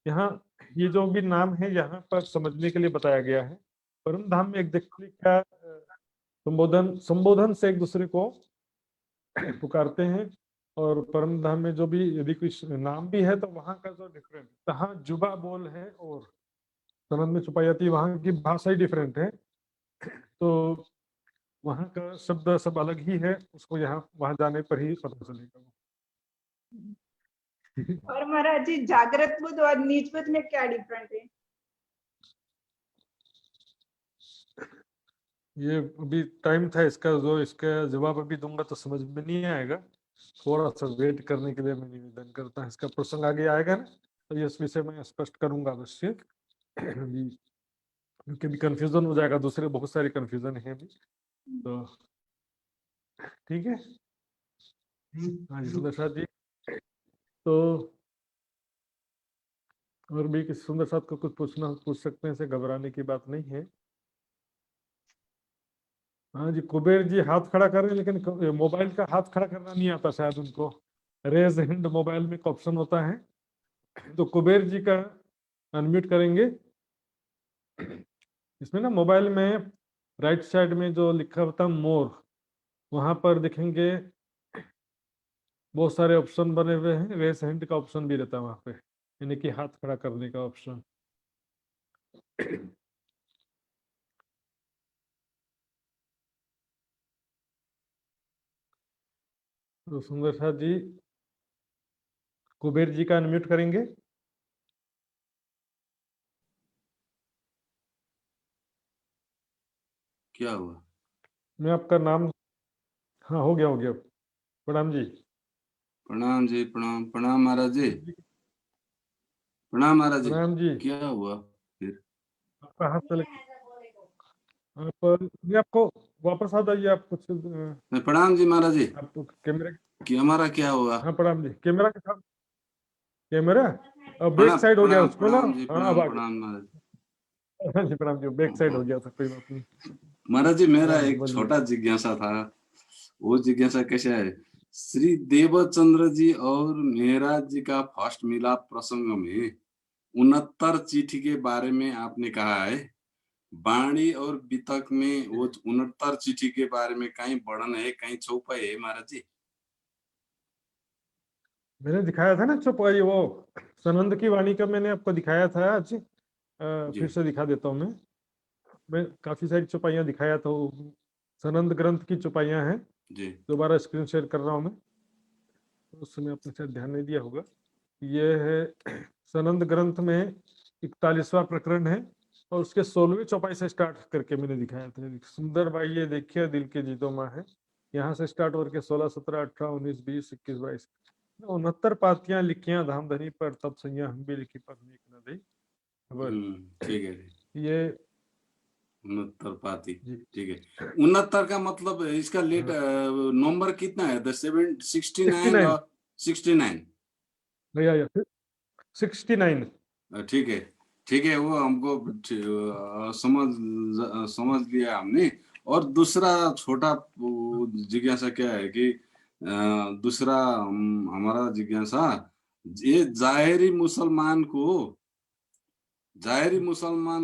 यहाँ ये जो भी नाम है यहाँ पर समझने के लिए बताया गया है। परम धाम में एग्जैक्टली क्या संबोधन संबोधन से एक दूसरे को पुकारते हैं। और परम धाम में जो भी यदि कोई नाम भी है तो वहाँ का जो डिफरेंट, जहाँ जुबा बोल है और सनद में छुपाई जाती है, वहाँ की भाषा ही डिफरेंट है। तो वहाँ का शब्द सब अलग ही है, उसको यहाँ वहाँ जाने पर ही पता चलेगा। और महाराज जी, जागृत बुद्ध और नीच बुद्ध में क्या डिफरेंट है? ये अभी टाइम था इसका, जो इसका जवाब अभी दूंगा तो समझ में नहीं आएगा। थोड़ा सा वेट करने के लिए मैं निवेदन करता हूँ। इसका प्रसंग आगे आएगा ना, तो इस विषय में स्पष्ट करूंगा अवश्य। अभी क्योंकि अभी कंफ्यूजन हो जाएगा, दूसरे बहुत सारे कंफ्यूजन है अभी। तो ठीक है। हाँ जी सुंदर साथ जी। तो और भी किसी सुंदर साथ को कुछ पूछना पूछ सकते हैं, इसे घबराने की बात नहीं है। हाँ जी, कुबेर जी हाथ खड़ा कर रहे हैं, लेकिन मोबाइल का हाथ खड़ा करना नहीं आता शायद उनको। रेज हैंड मोबाइल में एक ऑप्शन होता है, तो कुबेर जी का अनम्यूट करेंगे। इसमें ना मोबाइल में राइट साइड में जो लिखा होता है मोर, वहां पर देखेंगे बहुत सारे ऑप्शन बने हुए हैं। रेज हैंड का ऑप्शन भी रहता है वहां पे, यानी कि हाथ खड़ा करने का ऑप्शन। तो सुंदर साथ जी कुबेर जी का अनम्यूट करेंगे। क्या हुआ? मैं आपका नाम, हाँ हो गया हो गया। प्रणाम जी। प्रणाम जी, प्रणाम। प्रणाम महाराज जी। प्रणाम महाराज जी। प्रणाम जी। क्या हुआ फिर? आपका हाथ चले, आप ये आपको वापस आ जाइए। आप कुछ प्रणाम जी महाराज जी। आप कैमरे, कि हमारा क्या हुआ? हाँ प्रणाम जी। कैमरा के साथ, कैमरा अब बैक प्रणाम साइड हो गया प्रणाम उसको ना। प्रणाम जी, हाँ अब प्रणाम आ प्रणाम महाराज। गया। हाँ जी प्रणाम जी, बैक साइड हो गया था, कोई बात नहीं। महाराज जी, मेरा हाँ जी, एक बोलिए। छोटा जिज्ञासा था। वो जिज्ञासा कैसे है, श्री देवचंद्र जी और मेहराज जी का फर्स्ट मिलाप प्रसंग में 69 चिट्ठी के बारे में आपने कहा है। वाणी और वितक में वो 69 चिट्ठी के बारे में कहीं वर्णन है, कहीं चौपाई है महाराज जी? मैंने दिखाया था ना चौपाई, वो सनंद की वाणी का मैंने आपको दिखाया था आज। जी फिर से दिखा देता हूँ मैं काफी सारी चौपाइयाँ दिखाया था। वो सनंद ग्रंथ की चौपाइयाँ हैं। जी दोबारा स्क्रीन शेयर कर रहा हूँ मैं, तो उस समय आपने शायद ध्यान नहीं दिया होगा। ये है सनंद ग्रंथ में 41वां प्रकरण है, और उसके 16वीं चौपाई से स्टार्ट करके मैंने दिखाया था। सुंदर भाई ये देखिए दिल के जीतो माँ है, यहाँ से स्टार्ट करके 16, 17, 18, 19, 20, 21, 22, 69 पातियां लिखियां धाम धनी पर, तब सैया हम भी लिखी पर नेक न दई खबर। ठीक है। ये 69 पाती, जी, ठीक है। 69 का मतलब इसका लेट नंबर कितना है? 69 69 और 69। भैया 69। ठीक है, ठीक है, वो हमको समझ लिया हमने। और दूसरा छोटा जिज्ञासा क्या है कि दूसरा हमारा जिज्ञासा ये जाहिरी मुसलमान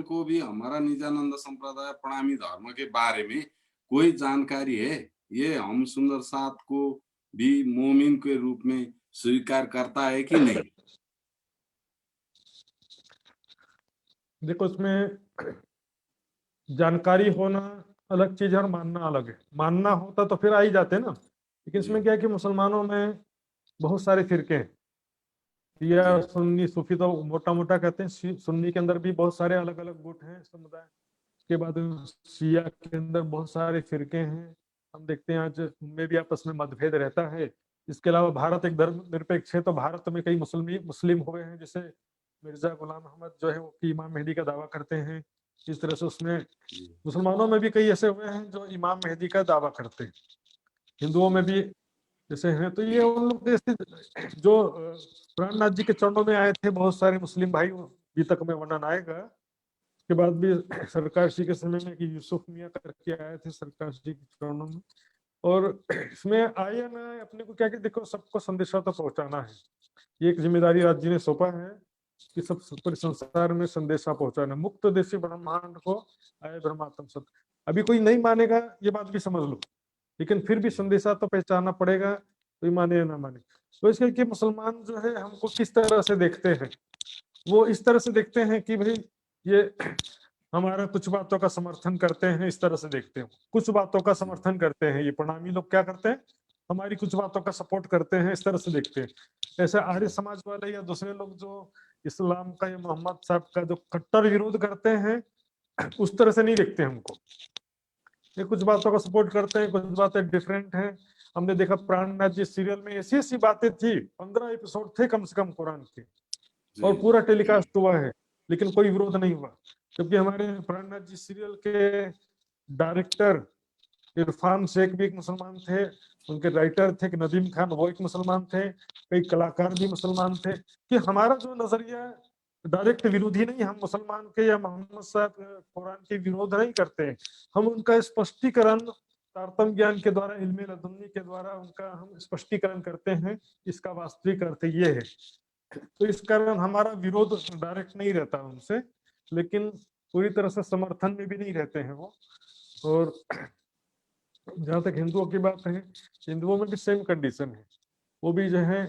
को भी हमारा निजानंद संप्रदाय प्रणामी धर्म के बारे में कोई जानकारी है? ये हम सुंदर साथ को भी मोमिन के रूप में स्वीकार करता है कि नहीं? देखो, इसमें जानकारी होना अलग चीज है और मानना अलग है। मानना होता तो फिर आ ही जाते ना, लेकिन इसमें क्या है कि मुसलमानों में बहुत सारे फिरके हैं। या सुन्नी सूफी तो मोटा मोटा कहते हैं, सुन्नी के अंदर भी बहुत सारे अलग अलग गुट हैं, समुदाय। उसके बाद शिया के अंदर बहुत सारे फिरके हैं, हम देखते हैं आज उनमें भी आपस में मतभेद रहता है। इसके अलावा भारत एक धर्म निरपेक्ष है, तो भारत में कई मुस्लिम हुए हैं, जैसे मिर्जा गुलाम अहमद जो है वो इमाम मेहदी का दावा करते हैं। इस तरह से उसमें मुसलमानों में भी कई ऐसे हुए हैं जो इमाम मेहदी का दावा करते हैं। हिंदुओं में भी जैसे हैं। तो ये उन लोग जैसे जो प्राणनाथ जी के चरणों में आए थे बहुत सारे मुस्लिम भाई, अभी तक में वर्णन आएगा। उसके बाद भी सरकार जी के समय में कि यूसुफ मियाँ करके आए थे सरकार जी के चरणों में। और इसमें आए या ना, अपने को क्या कि देखो सबको संदेशा तो पहुंचाना है। ये एक जिम्मेदारी राज्य जी ने सौंपा है कि सब पूरे संसार में संदेशा पहुंचाना। मुक्त देशी ब्रह्मांड को आए ब्रह्मात्म सत्य। अभी कोई नहीं मानेगा ये बात भी समझ लो, लेकिन फिर भी संदेशा तो पहचानना पड़ेगा, कोई माने या ना माने। तो इसके कि मुसलमान जो है हमको किस तरह से देखते हैं, वो इस तरह से देखते हैं कि भाई ये हमारा कुछ बातों का समर्थन करते हैं, इस तरह से देखते हैं। कुछ बातों का समर्थन करते हैं, ये प्रणामी लोग क्या करते हैं, हमारी कुछ बातों का सपोर्ट करते हैं, इस तरह से देखते हैं। ऐसे आर्य समाज वाले या दूसरे लोग जो इस्लाम का या मोहम्मद साहब का जो कट्टर विरोध करते हैं, उस तरह से नहीं देखते हमको। ये कुछ बातों का सपोर्ट करते हैं, कुछ बातें डिफरेंट हैं। हमने देखा प्राणनाथ जी सीरियल में ऐसी ऐसी बातें थी, 15 एपिसोड थे कम से कम कुरान के, और पूरा टेलीकास्ट हुआ है, लेकिन कोई विरोध नहीं हुआ। जबकि हमारे प्राणनाथ जी सीरियल के डायरेक्टर इरफान शेख भी एक मुसलमान थे, उनके राइटर थे कि नदीम खान, वो एक मुसलमान थे, कई कलाकार भी मुसलमान थे। कि हमारा जो नजरिया डायरेक्ट विरोधी नहीं, हम मुसलमान के या मोहम्मद साहब कुरान के विरोध नहीं करते हैं, हम उनका स्पष्टीकरण तारतम्य ज्ञान के द्वारा, इल्मे लदुन्नी के द्वारा उनका हम स्पष्टीकरण करते हैं, इसका वास्तविक अर्थ ये है। तो इस कारण हमारा विरोध डायरेक्ट नहीं रहता उनसे, लेकिन पूरी तरह से समर्थन में भी नहीं रहते हैं वो। और जहाँ तक हिंदुओं की बात है, हिंदुओं में भी सेम कंडीशन है, वो भी जो है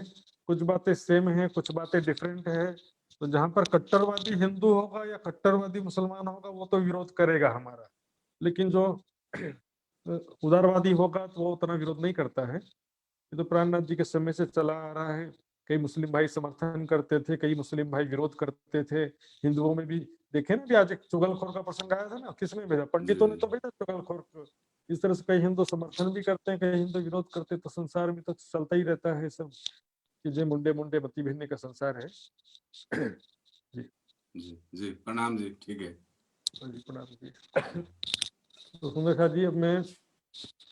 कुछ बातें सेम है, कुछ बातें डिफरेंट है। तो जहाँ पर कट्टरवादी हिंदू होगा या कट्टरवादी मुसलमान होगा वो तो विरोध करेगा हमारा, लेकिन जो उदारवादी होगा तो वो उतना विरोध नहीं करता है। ये तो प्राणनाथ जी के समय से चला आ रहा है। कई मुस्लिम भाई समर्थन करते थे, कई मुस्लिम भाई विरोध करते थे। हिंदुओं में भी देखे ना, भी आज एक चुगलखोर का प्रसंग आया था ना, किसने भेजा, पंडितों ने तो भेजा चुगलखोर को। इस तरह से कई हिंदू समर्थन भी करते हैं, कई हिंदू विरोध करते हैं। तो संसार में तो चलता ही रहता है सब, कि जे मुंडे मुंडे बत्ती भेजने का संसार है। जी प्रणाम जी, ठीक है जी, प्रणाम जी। तो सुंदर जी, अब मैं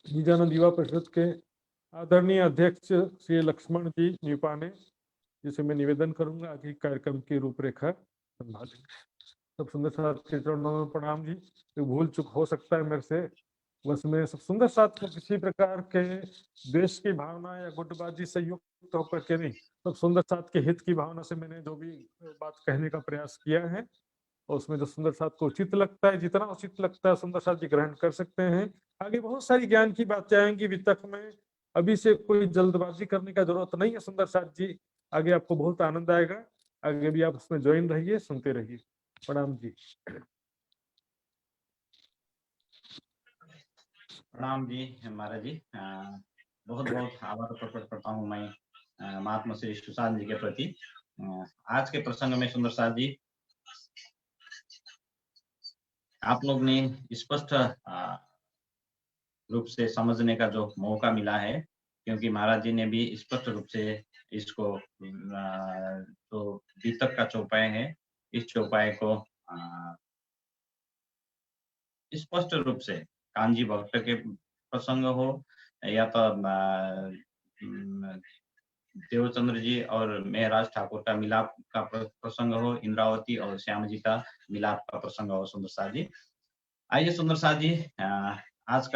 निजानंद युवा परिषद के आदरणीय अध्यक्ष श्री लक्ष्मण जी निपाने, जिसे मैं निवेदन करूंगा आगे कार्यक्रम की रूपरेखा संभालेंगे। सब सुंदर साथ के चरणों में प्रणाम जी। तो भूल चुक हो सकता है मेरे से, बस मैं सब सुंदर साथ को किसी प्रकार के देश की भावना या गुटबाजी से युक्त होकर के नहीं, सब सुंदर साथ के हित की भावना से मैंने जो भी बात कहने का प्रयास किया है, और उसमें जो सुंदर साथ को उचित लगता है, जितना उचित लगता है सुंदर साथ जी ग्रहण कर सकते हैं। आगे बहुत सारी ज्ञान की बातें आएंगी वितक में, अभी से कोई जल्दबाजी करने का जरूरत नहीं है सुंदर साथ जी। आगे आपको बहुत आनंद आएगा, आगे भी आप उसमें ज्वाइन रहिए, सुनते रहिए। प्रणाम जी। प्रणाम जी महाराज जी। बहुत बहुत आभार प्रकट करता हूँ मैं महात्मा श्री सुशांत जी के प्रति। आज के प्रसंग में सुंदर साथ जी, आप लोग ने स्पष्ट रूप से समझने का जो मौका मिला है, क्योंकि महाराज जी ने भी स्पष्ट रूप से इसको जो वितक का चौपाई है, इस चौपाई को स्पष्ट रूप से कांजी भक्त के प्रसंग हो या तो देवचंद्र जी और मेहराज ठाकुर का मिलाप का प्रसंग हो, इंद्रावती और श्याम जी का मिलाप का प्रसंग हो सुंदर साथ जी। आइए सुंदर साथ जी, आज का